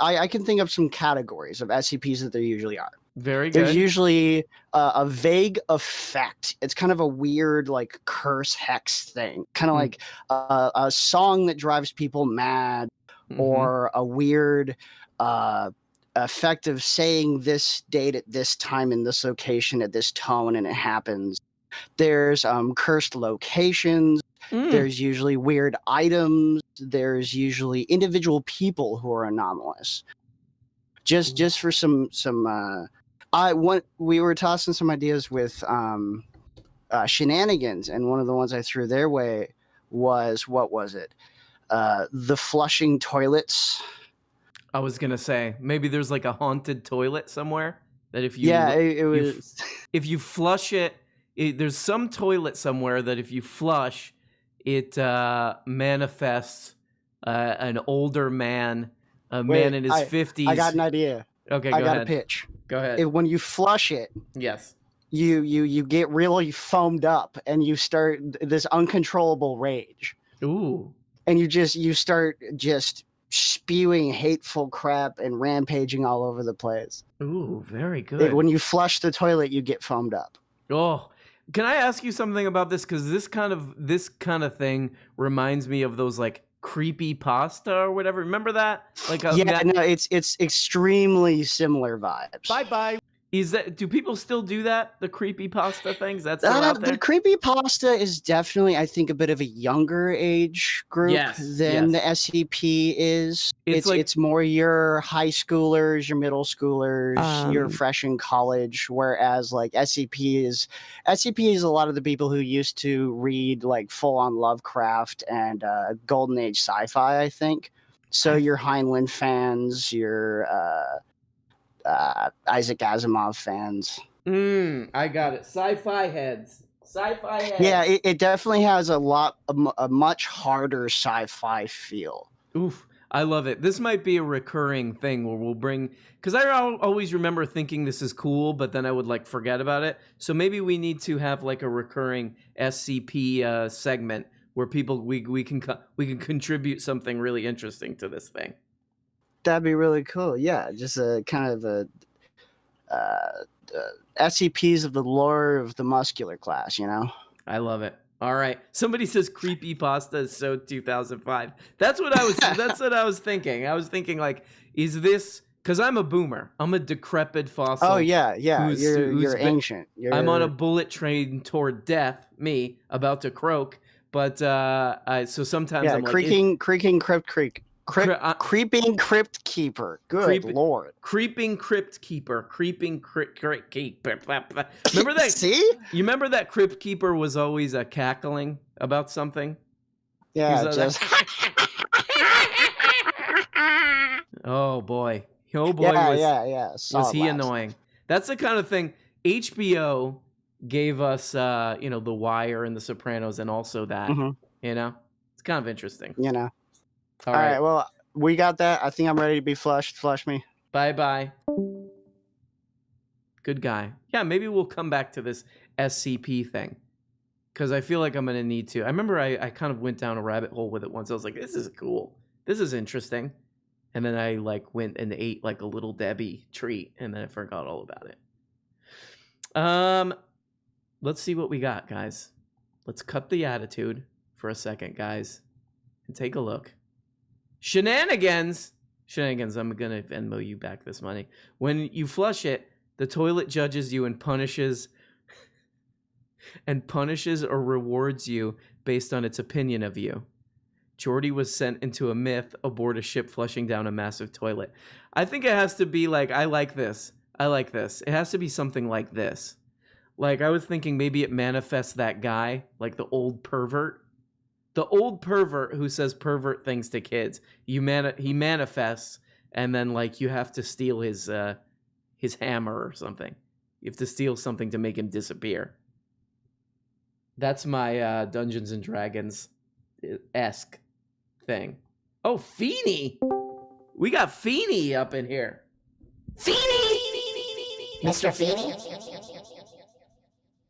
I can think of some categories of SCPs that there usually are. Very good. There's usually a vague effect. It's kind of a weird like curse hex thing. Kind of like a song that drives people mad or a weird effect of saying this date at this time in this location at this tone and it happens. There's cursed locations. There's usually weird items. There's usually individual people who are anomalous. Just for some we were tossing some ideas with shenanigans, and one of the ones I threw their way was the flushing toilets. I was gonna say maybe there's like a haunted toilet somewhere that if you if you flush it. There's some toilet somewhere that if you flush, it manifests an older man, man in his 50s. I got an idea. Okay, I got a pitch. Go ahead. When you flush it, yes, you get really foamed up and you start this uncontrollable rage. Ooh. And you start just spewing hateful crap and rampaging all over the place. Ooh, very good. When you flush the toilet, you get foamed up. Oh. Can I ask you something about this? Because this kind of thing reminds me of those like Creepypasta or whatever. Remember that? Like it's extremely similar vibes. Bye. Do people still do that? The Creepypasta things? That's still out there? The Creepypasta is definitely, I think, a bit of a younger age group than the SCP is. It's more your high schoolers, your middle schoolers, your fresh in college. Whereas like SCP is a lot of the people who used to read like full on Lovecraft and Golden Age sci-fi, I think. So your Heinlein fans, your Isaac Asimov fans. I got it. Sci-fi heads. Yeah, it definitely has a much harder sci-fi feel. Oof, I love it. This might be a recurring thing where we'll bring, because I always remember thinking this is cool, but then I would like forget about it. So maybe we need to have like a recurring SCP segment where people we can contribute something really interesting to this thing. That'd be really cool. Yeah, just a kind of a SCPs of the lore of the muscular class, you know? I love it. All right. Somebody says Creepypasta is so 2005. That's what I was thinking. I was thinking like, is this because I'm a boomer? I'm a decrepit fossil. Oh yeah. You're been- ancient. I'm on a bullet train toward death. Me about to croak. But so sometimes I'm like creaking crypt creek. Creeping crypt keeper. Good lord. Creeping crypt keeper. Creeping crypt keeper. Remember that? See? You remember that crypt keeper was always cackling about something? Yeah, just. Oh boy. Oh boy. Yeah. Was he annoying? That's the kind of thing HBO gave us. The Wire and The Sopranos, and also that. You know, it's kind of interesting. You know. All right. Well, we got that. I think I'm ready to be flushed. Flush me. Bye. Good guy. Yeah, maybe we'll come back to this SCP thing. Because I feel like I'm going to need to. I remember I kind of went down a rabbit hole with it once. I was like, this is cool. This is interesting. And then I went and ate like a Little Debbie treat. And then I forgot all about it. Let's see what we got, guys. Let's cut the attitude for a second, guys. And take a look. Shenanigans, I'm gonna Venmo you back this money. When you flush it, the toilet judges you and punishes or rewards you based on its opinion of you. Jordy was sent into a myth aboard a ship flushing down a massive toilet. I think it has to be like, I like this. It has to be something like this. Like, I was thinking maybe it manifests that guy, like the old pervert. The old pervert who says pervert things to kids. He manifests, and then like you have to steal his hammer or something. You have to steal something to make him disappear. That's my Dungeons and Dragons-esque thing. Oh, Feeney! We got Feeney up in here. Feeney! Mr. Feeney?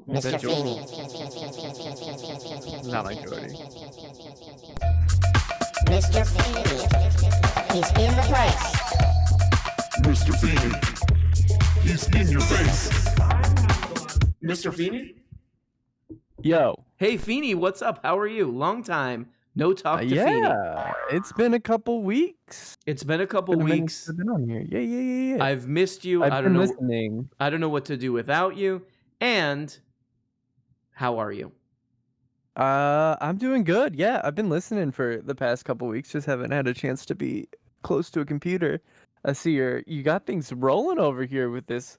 Mr. Feeney. Not like Jordy. Mr. Feeney. He's in the place. Mr. Feeney. He's in your face. Mr. Feeney? Yo. Hey, Feeney, what's up? How are you? Long time. No talk to Feeney. Yeah, it's been a couple weeks. It's been a couple weeks. I've been on here. Yeah. I've missed you. I don't know. Listening. I don't know what to do without you. And how are you? I'm doing good. Yeah, I've been listening for the past couple weeks. Just haven't had a chance to be close to a computer. I see you got things rolling over here with this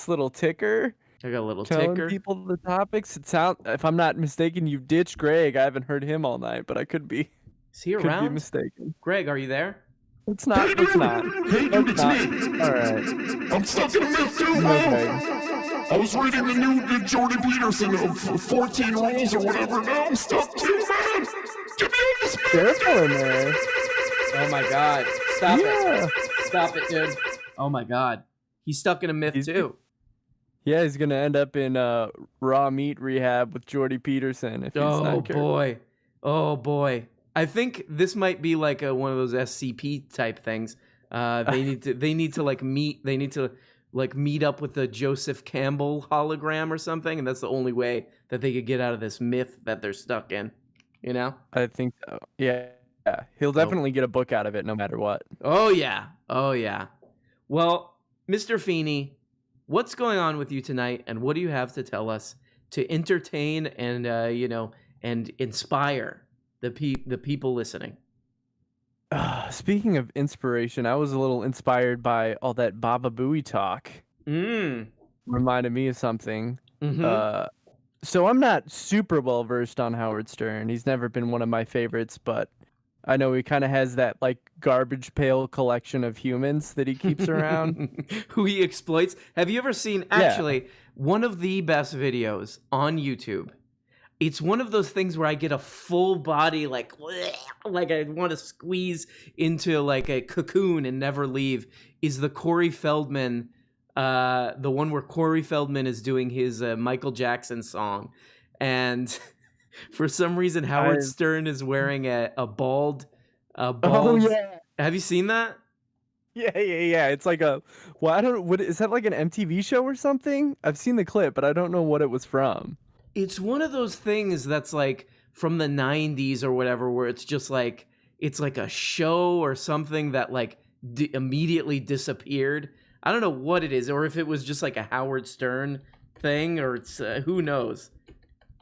little ticker. I got a little telling ticker. People the topics. It sounds, if I'm not mistaken, you ditched Greg. I haven't heard him all night, but I could be. Is he could around? Be mistaken. Greg, are you there? It's not. It's not. Hey, dude, it's me. All right. I'm stuck in a myth too, man. I was reading the new Jordan Peterson of 14 Rules or whatever. Now I'm stuck too, man. Get me on this myth. Careful in there. Oh my God! Stop it! Stop it, dude! Oh my God! He's stuck in a myth too. Yeah, he's gonna end up in raw meat rehab with Jordy Peterson if he's not careful. Oh boy! I think this might be like one of those SCP type things. They need to meet up with the Joseph Campbell hologram or something, and that's the only way that they could get out of this myth that they're stuck in. You know? I think so. Yeah. He'll definitely get a book out of it no matter what. Oh yeah. Well, Mr. Feeney, what's going on with you tonight, and what do you have to tell us to entertain and and inspire the people listening? Speaking of inspiration, I was a little inspired by all that Baba Booey talk. Reminded me of something. Mm-hmm. So I'm not super well versed on Howard Stern. He's never been one of my favorites, but I know he kind of has that like garbage pail collection of humans that he keeps around. Who he exploits. Have you ever seen, actually, one of the best videos on YouTube? It's one of those things where I get a full body, like I want to squeeze into like a cocoon and never leave, is the Corey Feldman, the one where Corey Feldman is doing his Michael Jackson song. And for some reason, Howard Stern is wearing a bald. Oh, yeah. Have you seen that? Yeah. It's like I don't know. Is that like an MTV show or something? I've seen the clip, but I don't know what it was from. it's one of those things that's like from the 90s or whatever, where it's just like, it's like a show or something that like immediately disappeared. I don't know what it is, or if it was just like a Howard Stern thing, or it's who knows.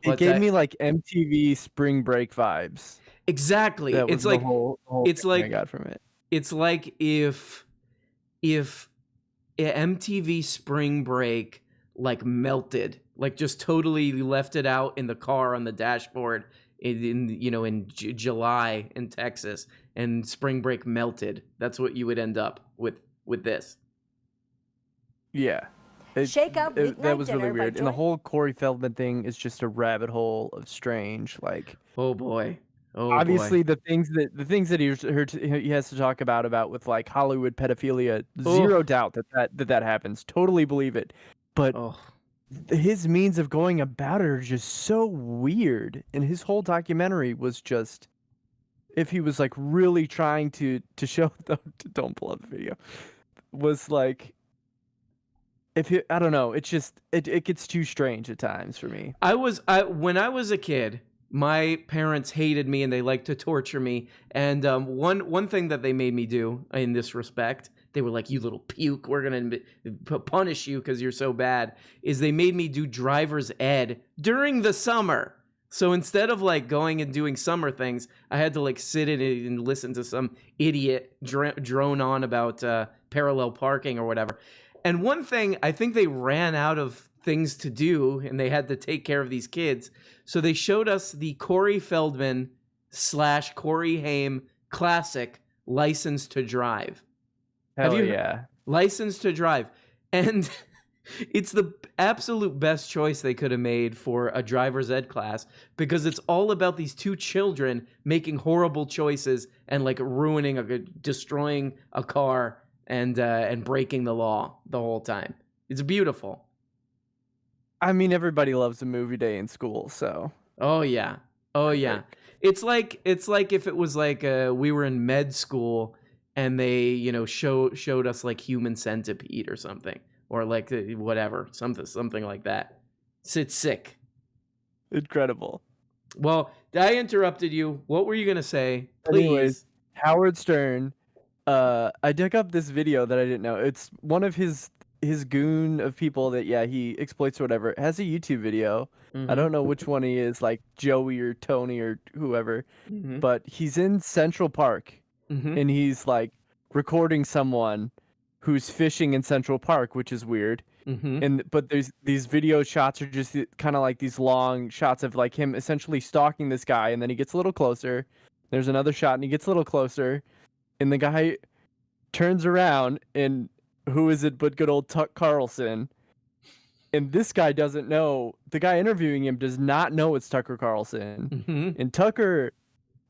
It gave me like MTV Spring Break vibes. Exactly. That was It's like the whole it's thing like I got from it. It's like if MTV Spring Break like melted, like just totally left it out in the car on the dashboard in July in Texas, and Spring Break melted. That's what you would end up with this. Yeah. That was really weird. And the whole Corey Feldman thing is just a rabbit hole of strange. Like, oh boy. Oh, obviously boy. the things that he has to talk about with like Hollywood pedophilia, zero doubt that happens. Totally believe it. But his means of going about it are just so weird. And his whole documentary was just, if he was like really trying to show don't pull up the video, was like, I don't know, it's just it gets too strange at times for me. When I was a kid, my parents hated me and they liked to torture me. And one thing that they made me do in this respect, they were like, "You little puke, we're gonna punish you because you're so bad," is they made me do driver's ed during the summer. So instead of like going and doing summer things, I had to like sit in it and listen to some idiot drone on about parallel parking or whatever. And one thing, I think they ran out of things to do and they had to take care of these kids. So they showed us the Corey Feldman / Corey Haim classic, License to Drive. Yeah. License to Drive. And it's the absolute best choice they could have made for a driver's ed class, because it's all about these two children making horrible choices and like destroying a car and breaking the law the whole time. It's beautiful. I mean, everybody loves a movie day in school, so. Oh yeah. It's like if it was like we were in med school and they showed us like Human Centipede or something, or like whatever, something like that. It's sick. Incredible. Well, I interrupted you. What were you gonna say? Please. Anyways, Howard Stern. I dug up this video that I didn't know. It's one of his goon of people that he exploits or whatever. It has a YouTube video. I don't know which one he is, like Joey or Tony or whoever, but he's in Central Park and he's like recording someone who's fishing in Central Park, which is weird. But there's these video shots are just kind of like these long shots of like him essentially stalking this guy, and then he gets a little closer. There's another shot and he gets a little closer, and the guy turns around, and who is it but good old Tucker Carlson? And this guy doesn't know. The guy interviewing him does not know it's Tucker Carlson. And Tucker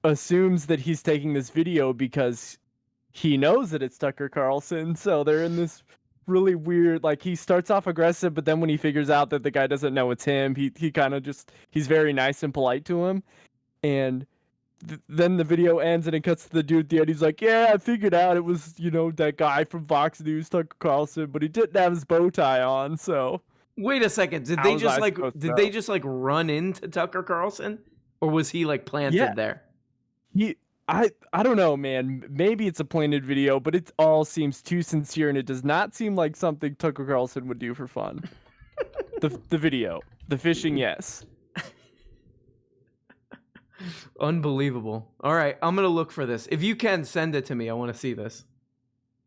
assumes that he's taking this video because he knows that it's Tucker Carlson. So they're in this really weird, like, he starts off aggressive, but then when he figures out that the guy doesn't know it's him, he kind of just, he's very nice and polite to him. And then the video ends and it cuts to the dude at the end. He's like, "Yeah, I figured out it was, that guy from Fox News, Tucker Carlson, but he didn't have his bow tie on, so." Wait a second. Did they just run into Tucker Carlson, or was he like planted there? I don't know, man. Maybe it's a planted video, but it all seems too sincere, and it does not seem like something Tucker Carlson would do for fun. The video, the fishing, yes. Unbelievable. All right, I'm gonna look for this. If you can, send it to me. I want to see this.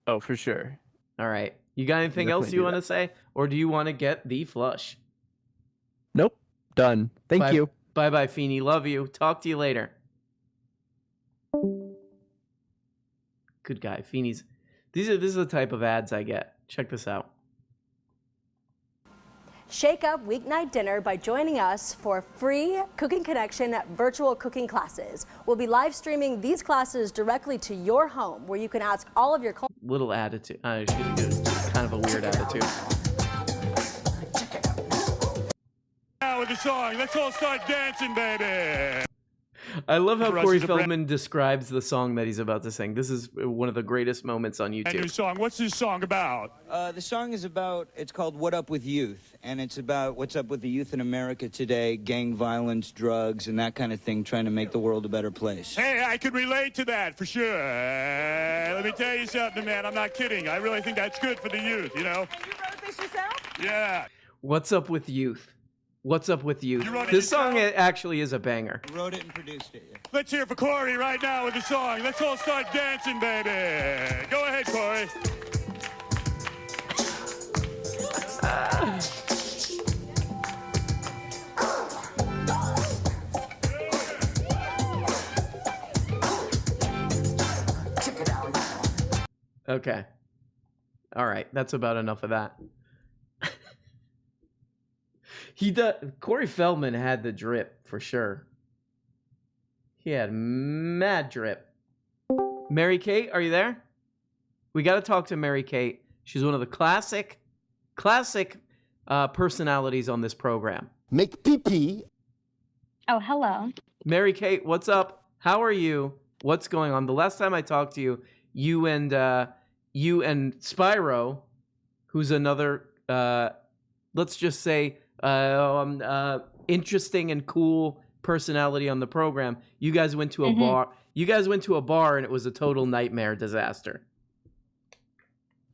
Oh, for sure. All right. You got anything else you want to say, or do you want to get the flush? Nope. Done. Thank you. Bye, Feeney. Love you. Talk to you later. Good guy, Feeney's. This is the type of ads I get. Check this out. Shake up weeknight dinner by joining us for free Cooking Connection virtual cooking classes. We'll be live streaming these classes directly to your home, where you can ask all of your little attitude. Kind of a weird attitude. Now with the song, let's all start dancing, baby. I love how For us Corey as a brand- Feldman describes the song that he's about to sing. This is one of the greatest moments on New YouTube. song. What's this song about? The song is about, it's called What Up With Youth, and it's about what's up with the youth in America today, gang violence, drugs, and that kind of thing, trying to make the world a better place. Hey, I could relate to that for sure. Let me tell you something, man. I'm not kidding. I really think that's good for the youth, you know? You wrote this yourself? Yeah. What's up with youth? What's up with youth? You wrote it This song yourself? actually is a banger. Wrote it and produced it, yeah. Let's hear for Corey right now with the song. Let's all start dancing, baby. Go ahead, Corey. Okay. All right. That's about enough of that. Corey Feldman had the drip for sure. He had mad drip. Mary Kate, are you there? We got to talk to Mary Kate. She's one of the classic personalities on this program. Make pee-pee. Oh, hello. Mary Kate, what's up? How are you? What's going on? The last time I talked to you, you and Spyro, who's another, let's just say, interesting and cool personality on the program. You guys went to a bar. You guys went to a bar and it was a total nightmare disaster.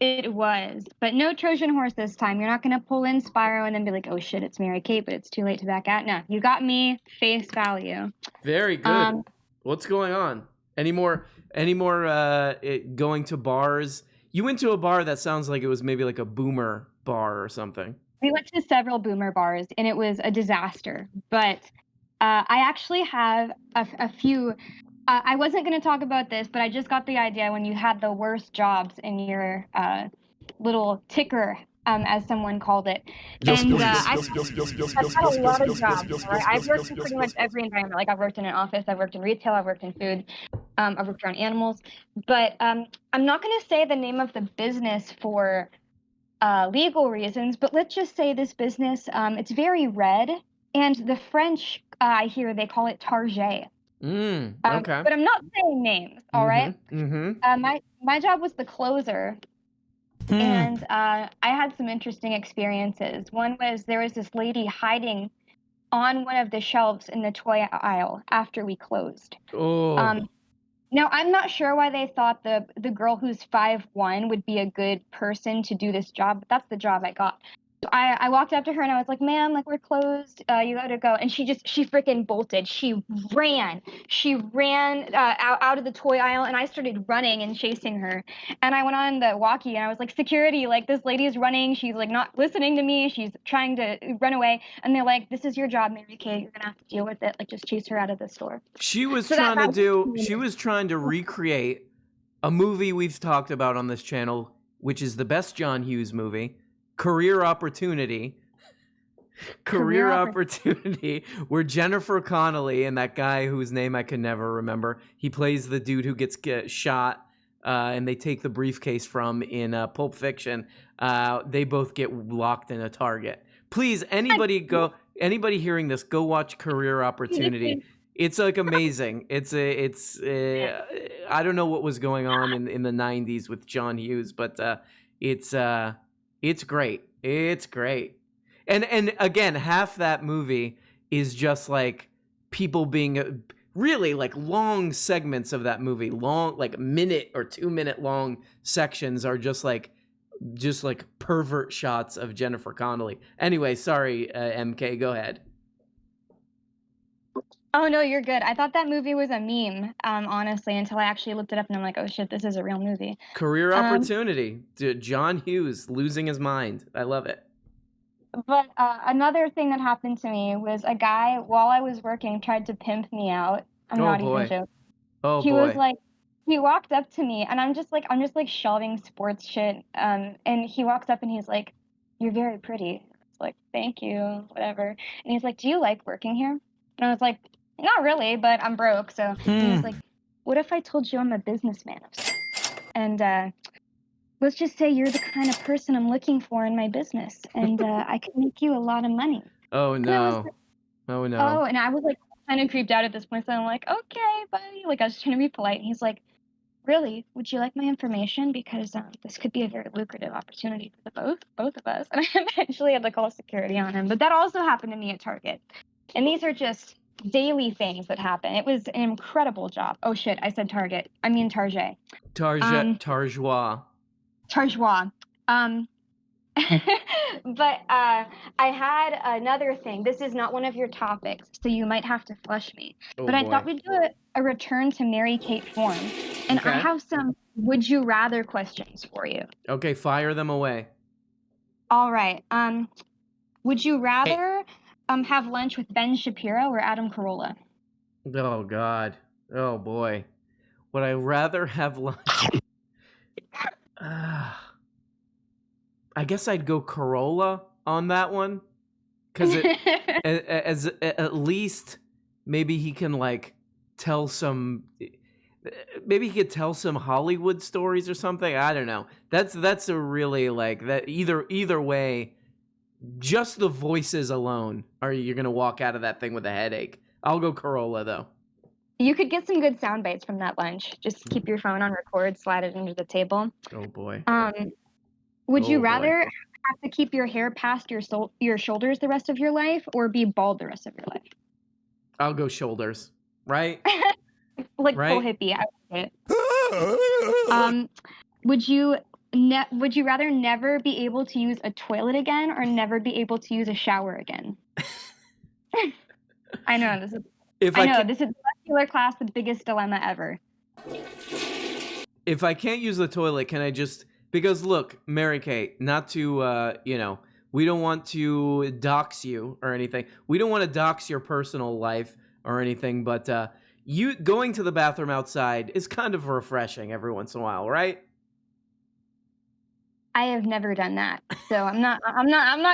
It was, but no Trojan horse this time. You're not going to pull in Spyro and then be like, oh shit, it's Mary Kate, but it's too late to back out. No, you got me face value. Very good. What's going on? Any more going to bars? You went to a bar that sounds like it was maybe like a boomer bar or something. We went to several boomer bars and it was a disaster, but I actually have a few. I wasn't going to talk about this, but I just got the idea when you had the worst jobs in your little ticker, as someone called it. I've had a lot of jobs. Right? I've worked in pretty much every environment. Like I've worked in an office, I've worked in retail, I've worked in food, I've worked around animals. But I'm not going to say the name of the business for legal reasons, but let's just say this business, it's very red. And the French, I hear they call it target. Okay. But I'm not saying names, all right? My job was the closer, and I had some interesting experiences. One was there was this lady hiding on one of the shelves in the toy aisle after we closed. Now, I'm not sure why they thought the girl who's 5'1" would be a good person to do this job, but that's the job I got. So I walked up to her and I was like, ma'am, like we're closed, you gotta go. And she freaking bolted. She ran out of the toy aisle, and I started running and chasing her. And I went on the walkie and I was like, security, like this lady is running. She's like not listening to me. She's trying to run away. And they're like, this is your job, Mary Kay. You're gonna have to deal with it. Like just chase her out of the store. She was trying to recreate a movie we've talked about on this channel, which is the best John Hughes movie. Career Opportunity, where Jennifer Connelly and that guy whose name I can never remember, he plays the dude who gets shot and they take the briefcase from in Pulp Fiction. They both get locked in a Target. Please, anybody hearing this, go watch Career Opportunity. It's like amazing. I don't know what was going on in the 90s with John Hughes, but it's great. It's great. And again, half that movie is just like people being really like long segments of that movie, long like minute or 2 minute long sections are just like pervert shots of Jennifer Connelly. Anyway, sorry, MK, go ahead. Oh, no, you're good. I thought that movie was a meme, honestly, until I actually looked it up and I'm like, oh shit, this is a real movie. Career Opportunity. John Hughes losing his mind. I love it. But another thing that happened to me was a guy, while I was working, tried to pimp me out. I'm not even joking. Oh, he boy. was like, he walked up to me and I'm just like shelving sports shit. And he walks up and he's like, you're very pretty. It's like, thank you, whatever. And he's like, do you like working here? And I was like, not really, but I'm broke. So he was like, what if I told you I'm a businessman of sorts? And let's just say you're the kind of person I'm looking for in my business. And I could make you a lot of money. Oh, no. Oh, and I was like, kind of creeped out at this point, so I'm like, okay, buddy. Like, I was trying to be polite, and he's like, really? Would you like my information? Because this could be a very lucrative opportunity for the both of us. And I eventually had to call security on him. But that also happened to me at Target. And these are just daily things that happen. It was an incredible job. Oh shit, I said Target. I mean Target. Tarjois. Tarjois. But I had another thing. This is not one of your topics, so you might have to flush me. Oh, but I boy. thought we'd do a return to Mary Kate form. And I Okay. have some would you rather questions for you. Okay, fire them away. All right. Would you rather have lunch with Ben Shapiro or Adam Carolla? Oh God. Oh boy. Would I rather have lunch? I guess I'd go Corolla on that one, because as at least maybe he can like tell some. Maybe he could tell some Hollywood stories or something. I don't know. That's a really like that. Either way, just the voices alone you're gonna walk out of that thing with a headache. I'll go Corolla though. You could get some good sound bites from that lunch. Just keep your phone on record, slide it under the table. Oh boy. Would you Oh, boy. rather have to keep your hair past your shoulders the rest of your life, or be bald the rest of your life? I'll go shoulders. Right. Like Right? full hippie. I like it. Would you rather never be able to use a toilet again, or never be able to use a shower again? I know this is. This is the muscular class, the biggest dilemma ever. If I can't use the toilet, can I just... Because look, Mary Kate, not to, we don't want to dox you or anything. We don't want to dox your personal life or anything, but you going to the bathroom outside is kind of refreshing every once in a while, right? I have never done that, so I'm not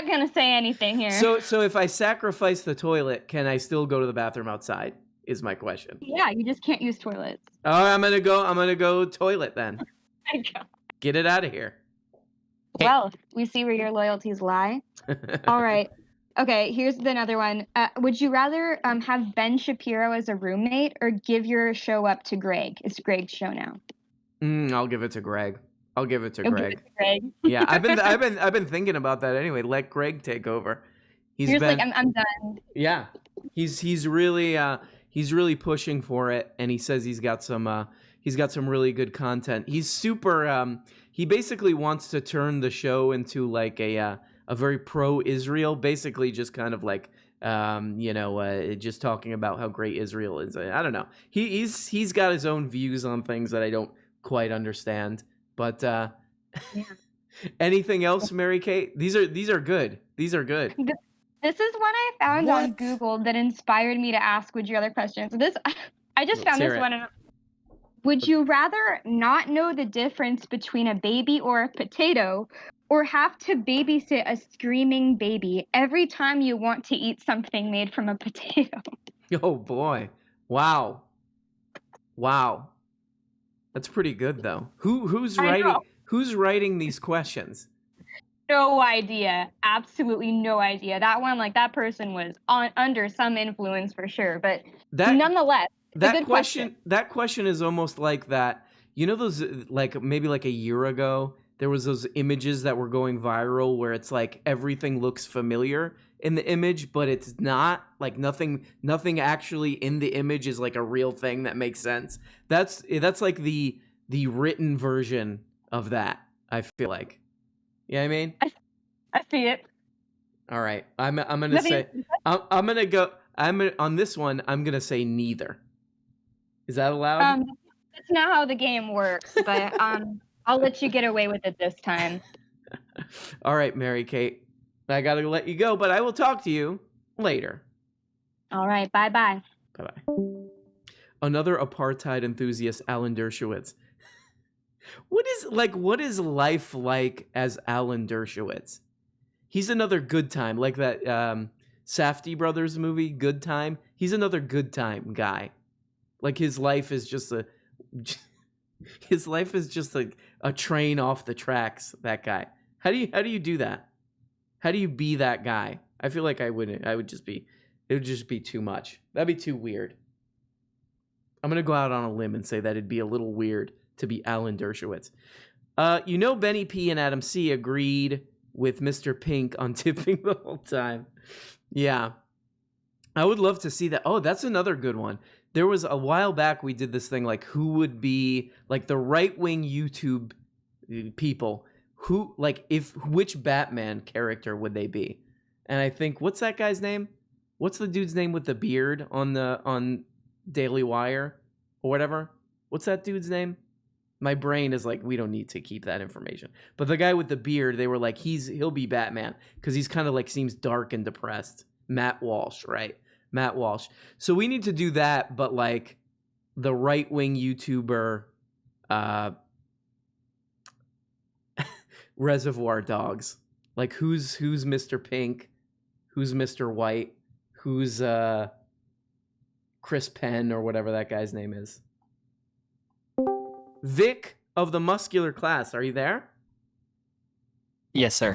gonna say anything here. So if I sacrifice the toilet, can I still go to the bathroom outside? Is my question. Yeah, you just can't use toilets. Oh, I'm gonna go toilet then. Get it out of here. Well, we see where your loyalties lie. All right. Okay, here's another one. Would you rather have Ben Shapiro as a roommate, or give your show up to Greg? It's Greg's show now. I'll give it to Greg. I'll give it to You'll give Greg. it to Greg. Yeah, I've been thinking about that anyway. Let Greg take over. You're just like, I'm done. Yeah, he's really pushing for it, and he says he's got some really good content. He's super. He basically wants to turn the show into like a very pro-Israel, basically just kind of like just talking about how great Israel is. I don't know. He's got his own views on things that I don't quite understand. But anything else, Mary Kate? These are good. These are good. This is one I found on Google that inspired me to ask would you rather questions. I just found this one. Would you rather not know the difference between a baby or a potato, or have to babysit a screaming baby every time you want to eat something made from a potato? Oh boy. Wow. That's pretty good though. Who's writing these questions? No idea. Absolutely no idea. That one, like that person was under some influence for sure, but nonetheless, it's a good question. That question is almost like that. You know those like maybe like a year ago there was those images that were going viral where it's like everything looks familiar in the image, but it's not. Like nothing actually in the image is like a real thing that makes sense. That's like the written version of that, I feel like. You know what I mean? I see it. All right. I'm gonna say on this one, I'm gonna say neither. Is that allowed? That's not how the game works, but I'll let you get away with it this time. All right, Mary Kate. I gotta let you go, but I will talk to you later. All right, bye-bye. Bye-bye. Another apartheid enthusiast, Alan Dershowitz. What is life like as Alan Dershowitz? He's another good time, like that Safdie Brothers movie, Good Time. He's another good time guy. Like his life is just a train off the tracks, that guy. How do you do that? How do you be that guy? I feel like I wouldn't. I would just be It would just be too much. That'd be too weird. I'm going to go out on a limb and say that it'd be a little weird to be Alan Dershowitz. Benny P and Adam C agreed with Mr. Pink on tipping the whole time. Yeah. I would love to see that. Oh, that's another good one. There was a while back we did this thing like who would be like the right-wing YouTube people. Who, like, which Batman character would they be? And I think, what's that guy's name? What's the dude's name with the beard on Daily Wire or whatever? What's that dude's name? My brain is like, we don't need to keep that information. But the guy with the beard, they were like, he'll be Batman because he's kind of like seems dark and depressed. Matt Walsh, right? Matt Walsh. So we need to do that, but like the right-wing YouTuber Reservoir Dogs. Like who's Mr. Pink? Who's Mr. White? Who's Chris Penn or whatever that guy's name is? Vic of the muscular class, are you there? Yes, sir.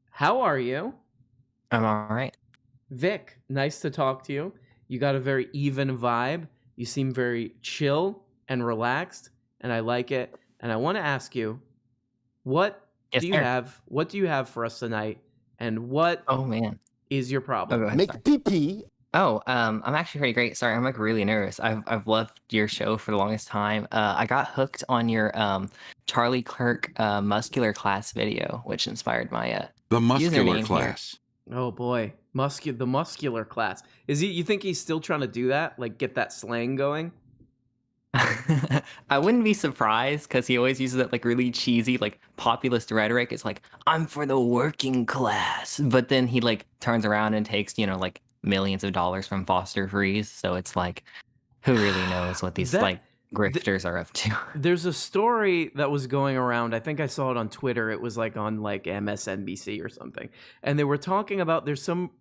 How are you? I'm all right. Vic, nice to talk to you. You got a very even vibe. You seem very chill and relaxed, and I like it. And I want to ask you, what do you have for us tonight? And what is your problem? Make pee-pee. I'm actually pretty great. Sorry, I'm like really nervous. I've loved your show for the longest time. I got hooked on your Charlie Kirk muscular class video, which inspired my the muscular username class. Here. Oh boy, the muscular class. Is he? You think he's still trying to do that? Like get that slang going? I wouldn't be surprised because he always uses that like really cheesy like populist rhetoric. It's like I'm for the working class, but then he like turns around and takes like millions of dollars from foster frees. So it's like, who really knows what these like grifters are up to? There's a story that was going around. I think I saw it on Twitter. It was like on like MSNBC or something, and they were talking about there's some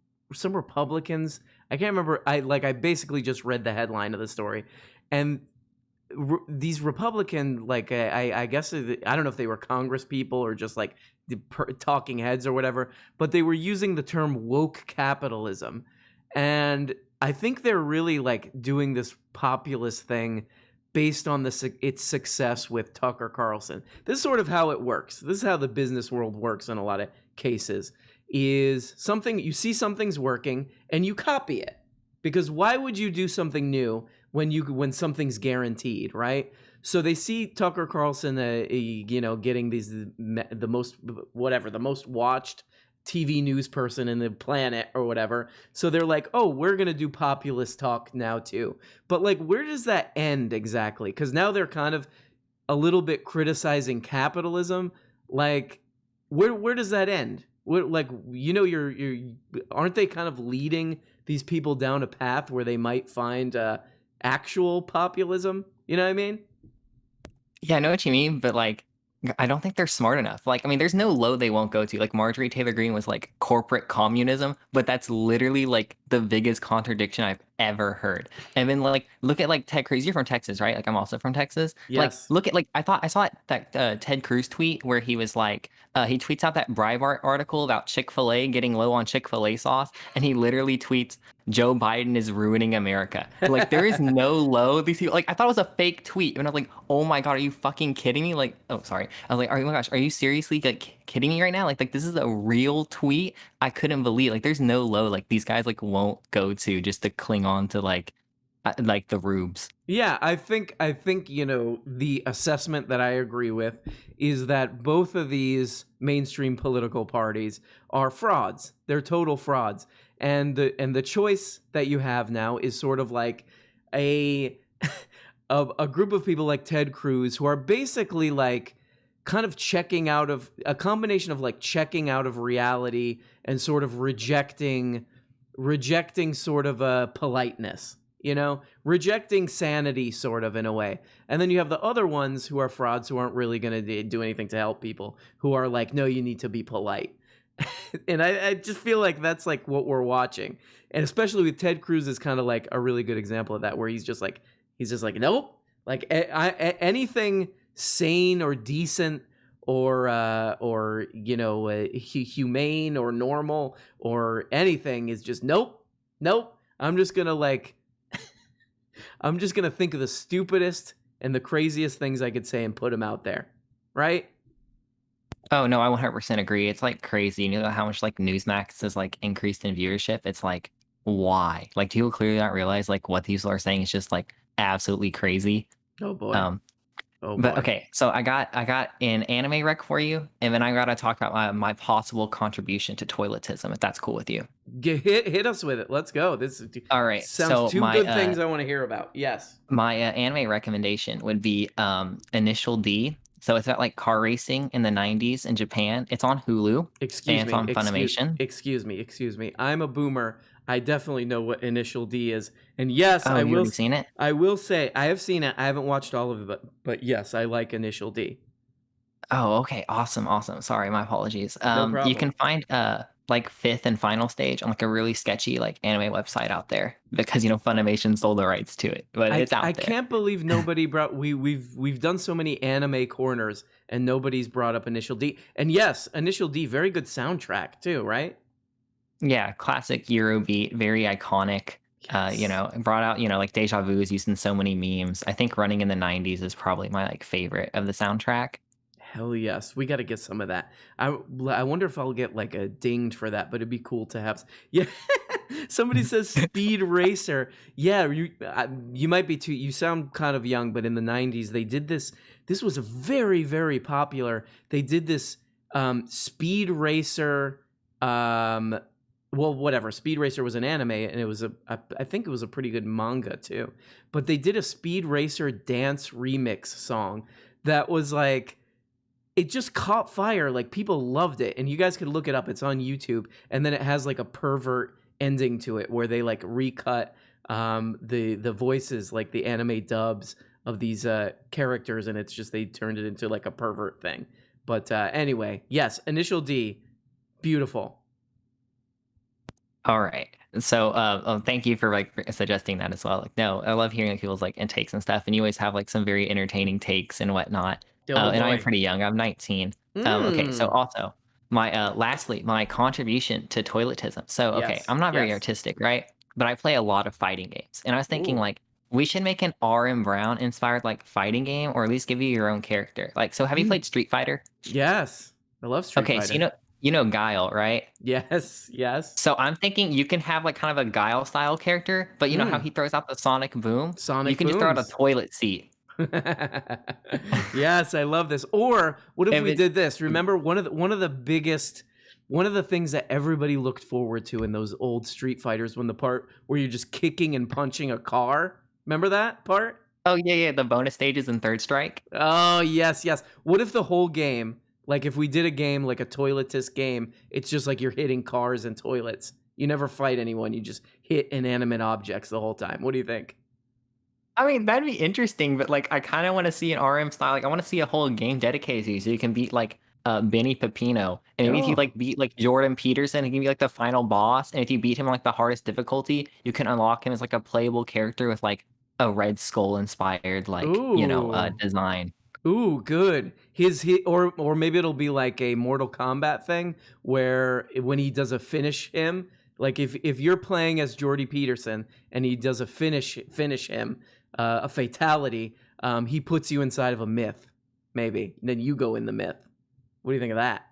Republicans. I can't remember. I basically just read the headline of the story, and these Republican I guess I don't know if they were Congress people or just like the talking heads or whatever, but they were using the term woke capitalism. And I think they're really like doing this populist thing based on its success with Tucker Carlson. This is sort of how it works. This is how the business world works in a lot of cases. Is something you see something's working and you copy it. Because why would you do something new when something's guaranteed, right? So they see Tucker Carlson getting the most watched TV news person in the planet or whatever. So they're like, oh, we're going to do populist talk now too. But like, where does that end exactly? Because now they're kind of a little bit criticizing capitalism. Like, where does that end? Aren't they kind of leading these people down a path where they might find actual populism? You know what I mean? Yeah, I know what you mean, but like, I don't think they're smart enough. Like, I mean, there's no low they won't go to. Like, Marjorie Taylor Greene was like corporate communism, but that's literally like the biggest contradiction I've ever heard. And then like, look at like Ted Cruz. You're from Texas, right? Like, I'm also from Texas. Yes. Like, look at like I saw that Ted Cruz tweet where he was like, he tweets out that Breitbart article about Chick-fil-A getting low on Chick-fil-A sauce, and he literally tweets, Joe Biden is ruining America. Like, there is no low. These people, like, I thought it was a fake tweet, and I was like, oh my god, are you fucking kidding me? Like, oh sorry, I was like, oh my gosh, are you seriously like kidding me right now? Like this is a real tweet. I couldn't believe, like, there's no low like these guys like won't go to just to cling on to like the rubes. Yeah, I think the assessment that I agree with is that both of these mainstream political parties are frauds. They're total frauds. And the choice that you have now is sort of like a group of people like Ted Cruz who are basically like kind of checking out of a combination of like checking out of reality and sort of rejecting sort of a politeness, rejecting sanity sort of in a way. And then you have the other ones who are frauds who aren't really going to do anything to help people, who are like, no, you need to be polite. And I just feel like that's like what we're watching. And especially with Ted Cruz is kind of like a really good example of that, where he's just like, nope, like anything sane or decent or humane or normal or anything is just nope. I'm just gonna I'm just gonna think of the stupidest and the craziest things I could say and put them out there, right? Oh no, I 100% agree. It's like crazy. You know how much like Newsmax is like increased in viewership? It's like, why? Like, do people clearly not realize like what these people are saying is just like absolutely crazy? Oh boy. But okay, so I got an anime rec for you, and then I gotta talk about my possible contribution to toiletism, if that's cool with you. Hit us with it. Let's go. This is All right. sounds so two good things I want to hear about. Yes. My anime recommendation would be Initial D. So it's about like car racing in the 90s in Japan. It's on Hulu. Excuse and me. It's on Funimation. Excuse me. I'm a boomer. I definitely know what Initial D is. And yes, I will. Have seen it? I will say I have seen it. I haven't watched all of it, but yes, I like Initial D. Oh, okay. Awesome. Sorry, my apologies. No problem. You can find like fifth and final stage on like a really sketchy like anime website out there because Funimation sold the rights to it, but it's out I there. can't believe nobody brought. We've done so many anime corners and nobody's brought up Initial D. And yes, Initial D, very good soundtrack too, right? Yeah, classic Eurobeat, very iconic. Brought out, like Deja Vu is used in so many memes. I think Running in the 90s is probably my like favorite of the soundtrack. Hell yes, we got to get some of that. I wonder if I'll get like a dinged for that, but it'd be cool to have. Yeah, somebody says Speed Racer. Yeah, you might be too. You sound kind of young, but in the 90s they did this. This was a very, very popular. They did this Speed Racer. Well, whatever. Speed Racer was an anime, and it was I think it was a pretty good manga too. But they did a Speed Racer dance remix song that was like, it just caught fire. Like people loved it, and you guys could look it up. It's on YouTube, and then it has like a pervert ending to it where they like recut the voices, like the anime dubs of these characters, and it's just they turned it into like a pervert thing. But anyway, yes, Initial D, beautiful. All right. So thank you for like suggesting that as well. Like, no, I love hearing like, people's like intakes and stuff, and you always have like some very entertaining takes and whatnot. And I'm pretty young. I'm 19. Okay. So also lastly, my contribution to toiletism. So okay, Yes, I'm not very yes. artistic, right? But I play a lot of fighting games, and I was thinking like we should make an R.M. Brown inspired like fighting game, or at least give you your own character. Like, so have you played Street Fighter? Yes, I love Street Fighter. Okay, so you know Guile, right? Yes. So I'm thinking you can have like kind of a Guile style character, but you know how he throws out the sonic boom? You can just throw out a toilet seat. Yes, I love this. Or what if we did this? Remember one of the things that everybody looked forward to in those old Street Fighters, when the part where you're just kicking and punching a car. Remember that part? Oh yeah, the bonus stages in Third Strike. Oh yes. What if the whole game, like if we did a game like a toiletist game, it's just like you're hitting cars and toilets. You never fight anyone. You just hit inanimate objects the whole time. What do you think? I mean, that'd be interesting, but like I kind of want to see an RM style. Like I want to see a whole game dedicated to you, so you can beat like Benny Pepino, and maybe if you like beat like Jordan Peterson, he can be like the final boss. And if you beat him on like the hardest difficulty, you can unlock him as like a playable character with like a Red Skull inspired like design. Ooh, good. Or maybe it'll be like a Mortal Kombat thing where when he does a finish him, like if you're playing as Jordy Peterson and he does a finish him, a fatality, he puts you inside of a myth, maybe. And then you go in the myth. What do you think of that?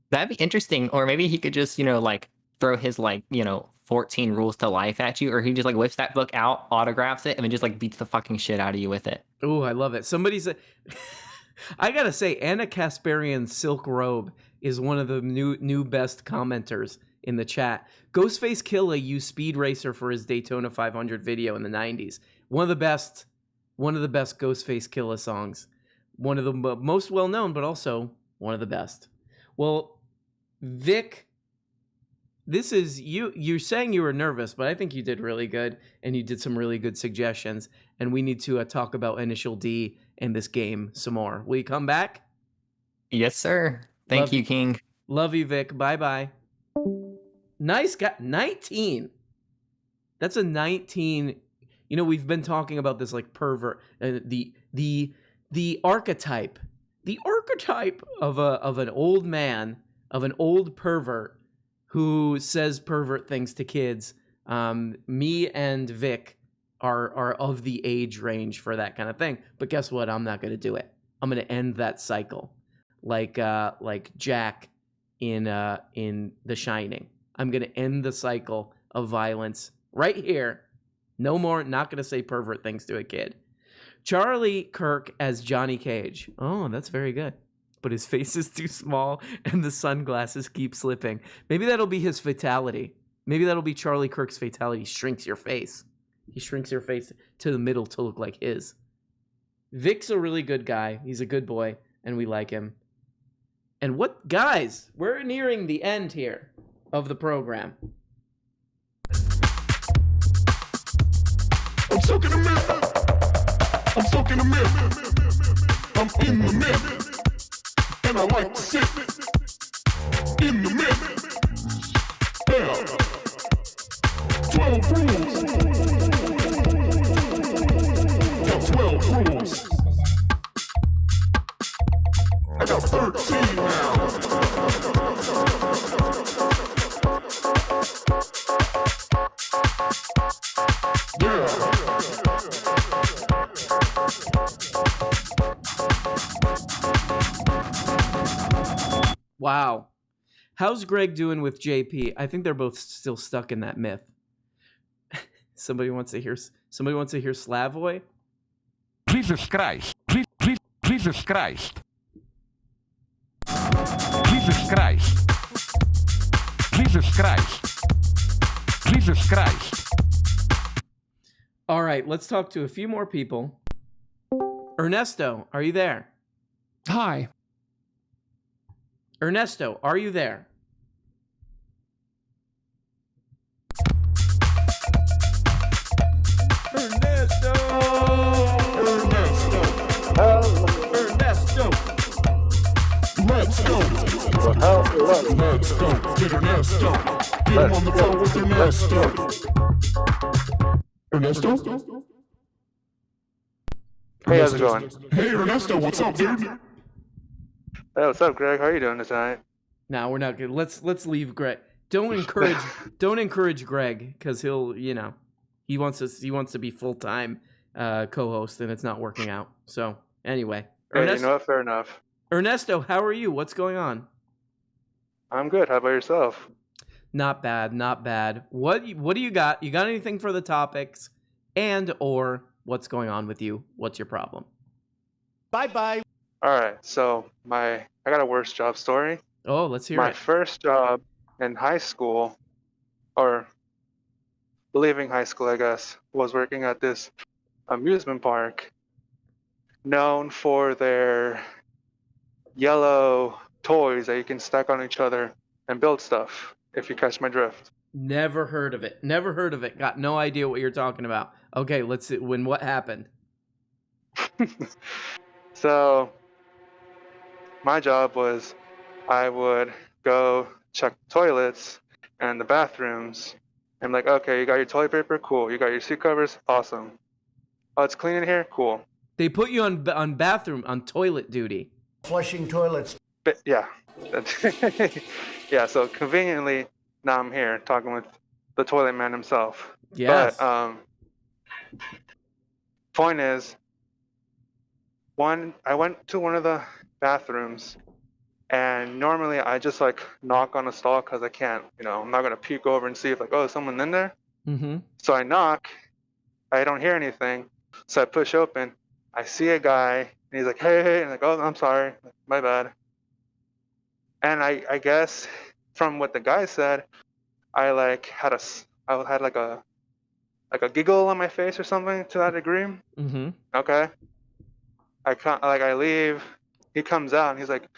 That'd be interesting. Or maybe he could just, like throw his 14 rules to life at you, or he just like whips that book out, autographs it, and then just like beats the fucking shit out of you with it. Ooh, I love it. Somebody said, I gotta say, Anna Kasparian's Silk Robe is one of the new best commenters in the chat. Ghostface Killah used Speed Racer for his Daytona 500 video in the 90s. One of the best Ghostface Killah songs. One of the most well-known, but also one of the best. Well, Vic, this is you. You're saying you were nervous, but I think you did really good, and you did some really good suggestions. And we need to talk about Initial D and this game some more. Will you come back? Yes, sir. Thank you, King. Love you, Vic. Bye. Nice guy. 19. That's a 19. We've been talking about this like pervert, the archetype. the archetype of an old man, of an old pervert who says pervert things to kids. Me and Vic are of the age range for that kind of thing. But guess what? I'm not going to do it. I'm going to end that cycle, like Jack in The Shining. I'm going to end the cycle of violence right here. No more. Not going to say pervert things to a kid. Charlie Kirk as Johnny Cage. Oh, that's very good. But his face is too small and the sunglasses keep slipping. Maybe that'll be his fatality. Maybe that'll be Charlie Kirk's fatality. He shrinks your face. He shrinks your face to the middle to look like his. Vic's a really good guy. He's a good boy, and we like him. And what, guys, we're nearing the end here of the program. I'm stuck in the mirror. I'm stuck in the mirror. I'm in the mirror. And I like to sit in the mirror. Yeah. 12 rules. Got 12 rules. I got 13 now. Yeah. Wow. How's Greg doing with JP? I think they're both still stuck in that myth. Somebody wants to hear Slavoy? Jesus Christ. Jesus Christ. Jesus Christ. Jesus Christ. Jesus Christ. All right, let's talk to a few more people. Ernesto, are you there? Hi. Ernesto, are you there? Ernesto! Ernesto! Ernesto! Let's go! Let's go! Get Ernesto! Get him on the phone with Ernesto! Ernesto? Hey, how's it going? Hey, Ernesto, what's up, dude? Hey, what's up, Greg? How are you doing tonight? No, we're not good. Let's leave Greg. Don't encourage Greg, because he'll, he wants to be full-time co-host, and it's not working out. So anyway, Hey, you know what? Fair enough. Ernesto, how are you? What's going on? I'm good. How about yourself? Not bad, not bad. What do you got? You got anything for the topics, and or what's going on with you? What's your problem? Bye. All right. So I got a worst job story. Oh, let's hear My it. first job in high school, or leaving high school, I guess, was working at this amusement park known for their yellow toys that you can stack on each other and build stuff, if you catch my drift. Never heard of it. Got no idea what you're talking about. Okay, let's see. What happened? So my job was I would go check the toilets and the bathrooms. I'm like, okay, you got your toilet paper? Cool. You got your seat covers? Awesome. Oh, it's clean in here? Cool. They put you on toilet duty. Flushing toilets. But yeah. Yeah, so conveniently, now I'm here talking with the toilet man himself. Yes. But point is, I went to one of the bathrooms, and normally I just knock on a stall because I can't, I'm not gonna peek over and see if is someone in there. Mm-hmm. So I knock, I don't hear anything, so I push open. I see a guy, and he's like, hey, and oh, I'm sorry, my bad. And I guess from what the guy said, I had a giggle on my face or something to that degree. Mm-hmm. Okay. I leave. He comes out and he's like,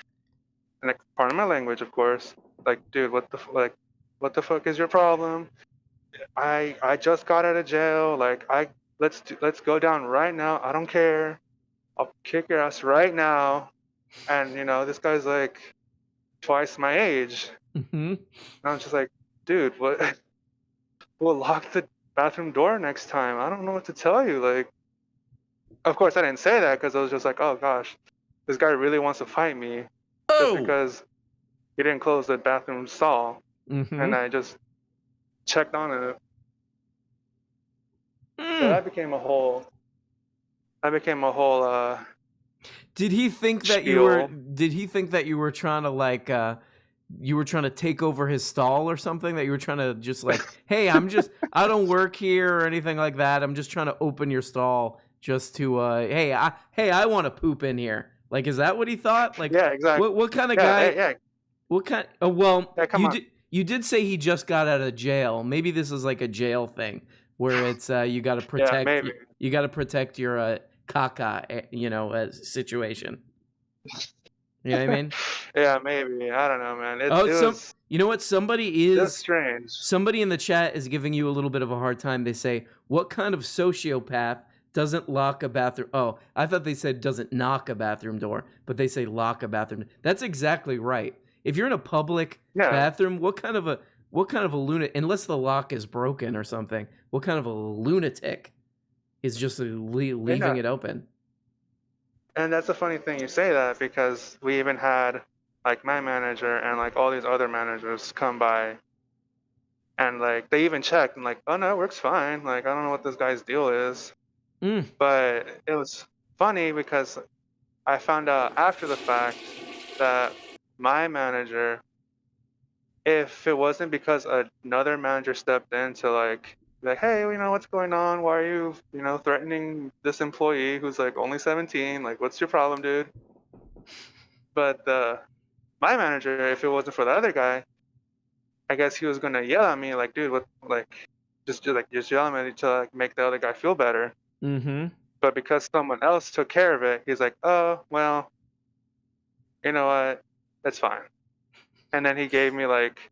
and pardon my language, of course. Dude, what the fuck is your problem? I just got out of jail. Let's go down right now. I don't care. I'll kick your ass right now. And this guy's twice my age. Mm-hmm. And I'm just like, dude, what? We'll lock the bathroom door next time. I don't know what to tell you. Of course I didn't say that because I was just like, oh gosh, this guy really wants to fight me just because he didn't close the bathroom stall, and I just checked on it. So that became a whole. Did he think that you were? Did he think that you were trying to like? You were trying to take over his stall or something? That you were trying to just like, hey, I don't work here or anything like that. I'm just trying to open your stall just to, hey, I want to poop in here. Like, is that what he thought? Like, yeah, exactly. What kind of guy? Yeah. What kind? You did say he just got out of jail. Maybe this is like a jail thing where it's you got to protect. maybe. You got to protect your caca, situation. You know what I mean? Yeah, maybe. I don't know, man. You know what? That's strange. Somebody in the chat is giving you a little bit of a hard time. They say, "What kind of sociopath doesn't lock a bathroom?" Oh, I thought they said doesn't knock a bathroom door, but they say lock a bathroom. That's exactly right. If you're in a public bathroom, what kind of a lunatic? Unless the lock is broken or something, what kind of a lunatic is just leaving it open? And that's a funny thing you say that, because we even had like my manager and like all these other managers come by, and like they even checked and like, oh no, it works fine. Like, I don't know what this guy's deal is. But it was funny because I found out after the fact that my manager, if it wasn't because another manager stepped in to like, hey, what's going on? Why are you, threatening this employee who's like only 17? Like, what's your problem, dude? But my manager, if it wasn't for the other guy, I guess he was gonna yell at me like, dude, what, like, just yell at me to like make the other guy feel better. But because someone else took care of it, he's like, oh, well, you know what? That's fine. And then he gave me like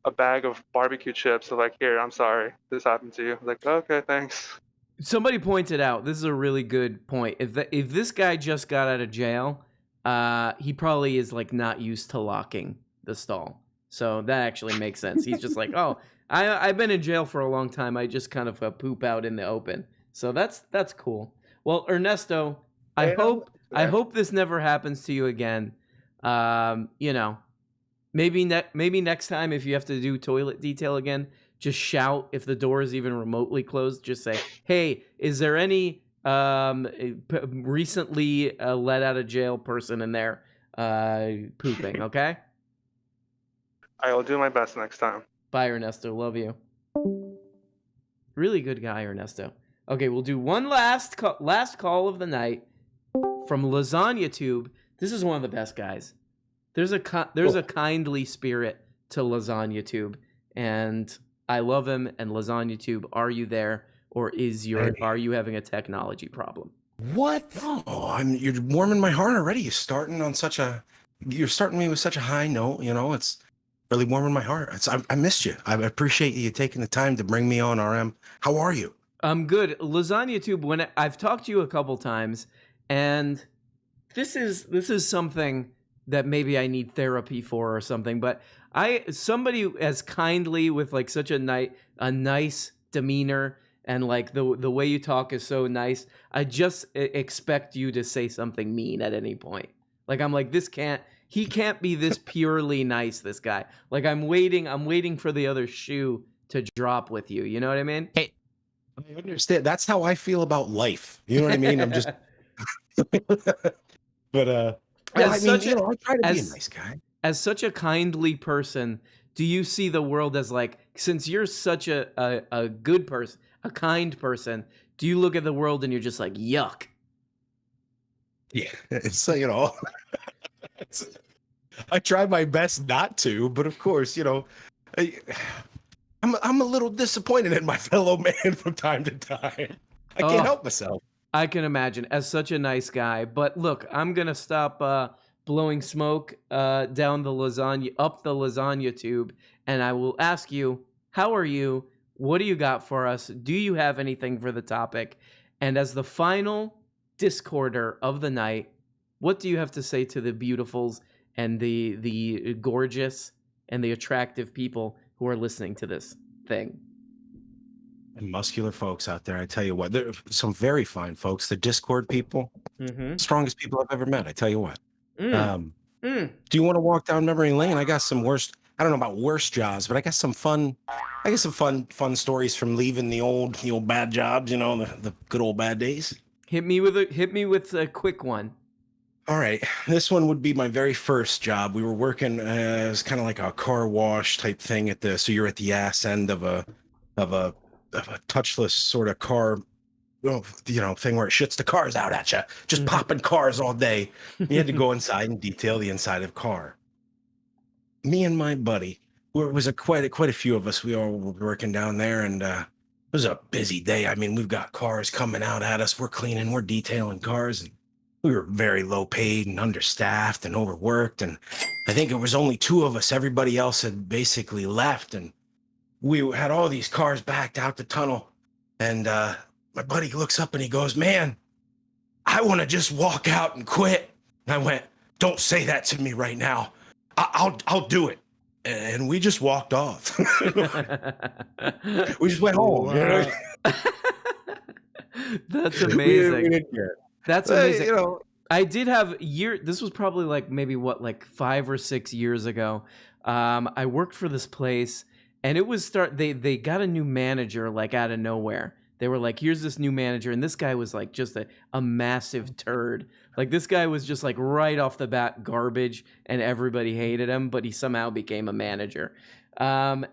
a bag of barbecue chips. So like, here, I'm sorry this happened to you. I was like, okay, thanks. Somebody pointed out, this is a really good point. If this guy just got out of jail, he probably is like not used to locking the stall. So that actually makes sense. He's just like, oh, I've been in jail for a long time. I just kind of poop out in the open. So that's cool. Well, Ernesto, I hope this never happens to you again. Maybe next time if you have to do toilet detail again, just shout if the door is even remotely closed. Just say, "Hey, is there any recently let out of jail person in there pooping?" Okay. I will do my best next time. Bye, Ernesto. Love you. Really good guy, Ernesto. Okay, we'll do one last call of the night from Lasagna Tube. This is one of the best guys. There's a kindly spirit to Lasagna Tube, and I love him. And Lasagna Tube, are you there, or are you having a technology problem? What? Oh, you're warming my heart already. You're starting me with such a high note. It's really warming my heart. I missed you. I appreciate you taking the time to bring me on, RM. How are you? I'm good. Lasagna Tube, when I've talked to you a couple times, and this is something that maybe I need therapy for or something, but somebody as kindly with like such a nice demeanor, and like the way you talk is so nice. I just expect you to say something mean at any point. Like, I'm like, he can't be this purely nice, this guy. Like, I'm waiting for the other shoe to drop with you. You know what I mean? Hey, I understand. That's how I feel about life. You know what I mean? I'm just, but I try to be a nice guy. As such a kindly person, do you see the world as like, since you're such a good person, a kind person, do you look at the world and you're just like, yuck? Yeah, it's I try my best not to, but of course, I'm a little disappointed in my fellow man from time to time. I can't help myself. I can imagine, as such a nice guy. But look, I'm gonna stop blowing smoke up the lasagna tube, and I will ask you, how are you? What do you got for us? Do you have anything for the topic? And as the final discorder of the night, what do you have to say to the beautifuls and the gorgeous and the attractive people who are listening to this thing? And muscular folks out there, I tell you what, there are some very fine folks. The Discord people, Strongest people I've ever met. I tell you what. Mm. Do you want to walk down memory lane? I got some worst. I don't know about worst jobs, but I got some fun. I got some fun stories from leaving the old bad jobs. You know, the good old bad days. Hit me with a quick one. All right, this one would be my very first job. We were working as kind of like a car wash type thing so you're at the ass end of a touchless sort of car, thing where it shits the cars out at you, just popping cars all day. You had to go inside and detail the inside of a car. Me and my buddy, it was quite a few of us. We all were working down there, and it was a busy day. I mean, we've got cars coming out at us. We're cleaning, we're detailing cars, and we were very low paid and understaffed and overworked. And I think it was only 2 of us. Everybody else had basically left. And we had all these cars backed out the tunnel. And my buddy looks up and he goes, "Man, I want to just walk out and quit." And I went, "Don't say that to me right now. I'll do it." And we just walked off. We just went home. You know? That's amazing. We didn't care. That's amazing. I did have this was probably like maybe 5 or 6 years ago. I worked for this place, and it was they got a new manager like out of nowhere. They were like, "Here's this new manager," and this guy was like just a massive turd. Like this guy was just like right off the bat garbage, and everybody hated him, but he somehow became a manager. And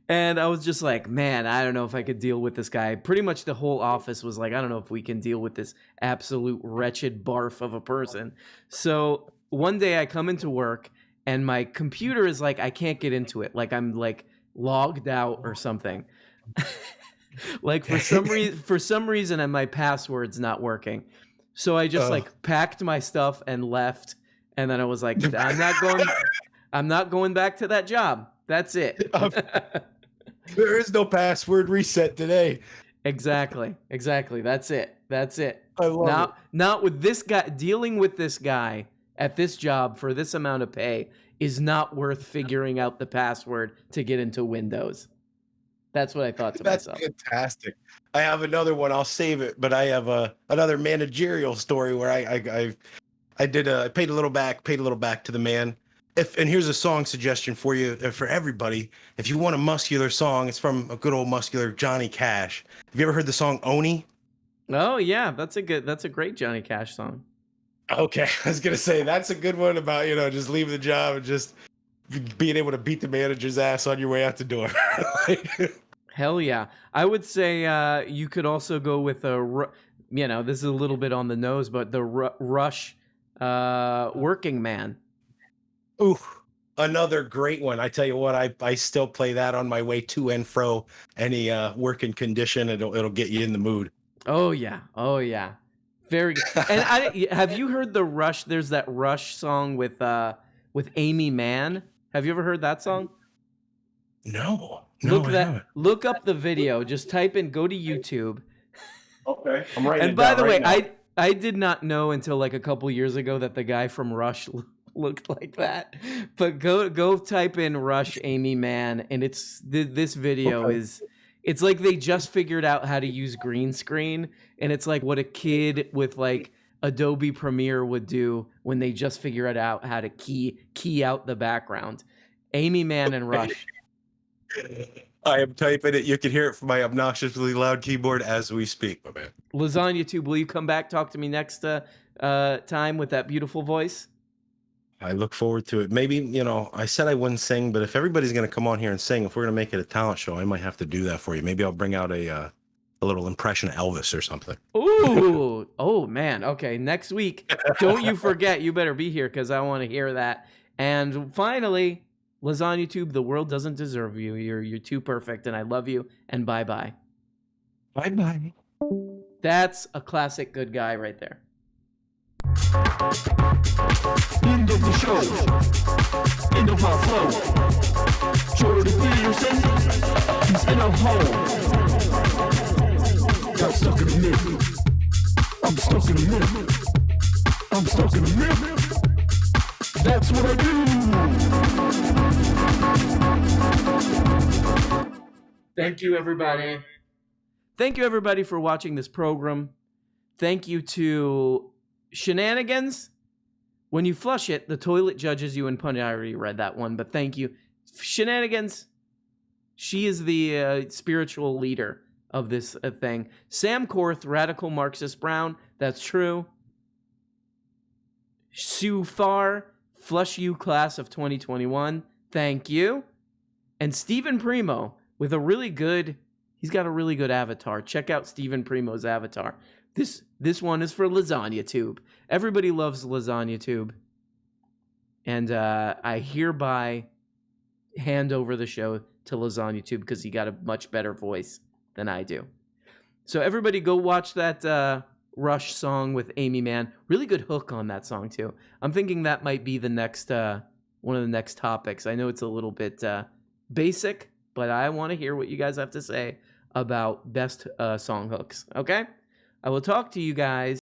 I was just like, man, I don't know if I could deal with this guy. Pretty much the whole office was like, I don't know if we can deal with this absolute wretched barf of a person. So one day I come into work and my computer is like, I can't get into it. Like I'm like logged out or something. Like for some reason, and my password's not working. So I just like packed my stuff and left. And then I was like, I'm not going back to that job. That's it. There is no password reset today. Exactly. That's it. I love it. Not with this guy. Dealing with this guy at this job for this amount of pay is not worth figuring out the password to get into Windows. That's what I thought to myself. That's fantastic. I have another one. I'll save it, but I have another managerial story where I paid a little back to the man. And here's a song suggestion for you, for everybody. If you want a muscular song, it's from a good old muscular Johnny Cash. Have you ever heard the song Oni? Oh yeah, that's a great Johnny Cash song. Okay, I was gonna say that's a good one about just leaving the job and just being able to beat the manager's ass on your way out the door. Hell yeah. I would say you could also go with this is a little bit on the nose, but the Rush Working Man. Ooh, another great one. I tell you what, I still play that on my way to and fro any working condition. It'll get you in the mood. Oh yeah. Very good. And have you heard the Rush? There's that Rush song with Amy Mann. Have you ever heard that song? No. Look up the video. Just type in, go to YouTube. Okay. I'm writing And it by down the way, right now. I did not know until like a couple years ago that the guy from Rush looked like that. But go type in Rush Amy Mann, and this video is, it's like they just figured out how to use green screen, and it's like what a kid with like Adobe Premiere would do when they just figure it out how to key out the background. Amy Mann and Rush. I am typing it. You can hear it from my obnoxiously loud keyboard as we speak, my man. Lasagna Tube, will you come back, talk to me next time with that beautiful voice? I look forward to it. Maybe, I said I wouldn't sing, but if everybody's going to come on here and sing, if we're going to make it a talent show, I might have to do that for you. Maybe I'll bring out a little impression of Elvis or something. Ooh, oh man. Okay, next week. Don't you forget, you better be here because I want to hear that. And finally, Lasagna Tube, the world doesn't deserve you. You're too perfect, and I love you. And bye-bye. Bye-bye. That's a classic good guy right there. End of the show. End of our flow. Jordan Peterson. He's in a hole. Got stuck in a middle. I'm stuck in a middle. I'm stuck in a middle. That's what I do. Thank you, everybody. Thank you, everybody, for watching this program. Thank you to Shenanigans. When you flush it, the toilet judges you and punch. I already read that one, but thank you. Shenanigans. She is the spiritual leader of this thing. Sam Korth, Radical Marxist Brown. That's true. Sue Farr, Flush You Class of 2021. Thank you. And Stephen Primo with he's got a really good avatar. Check out Stephen Primo's avatar. This one is for Lasagna Tube. Everybody loves Lasagna Tube. And I hereby hand over the show to Lasagna Tube because he got a much better voice than I do. So everybody go watch that Rush song with Amy Mann. Really good hook on that song too. I'm thinking that might be the next one of the next topics. I know it's a little bit basic, but I want to hear what you guys have to say about best song hooks. Okay? I will talk to you guys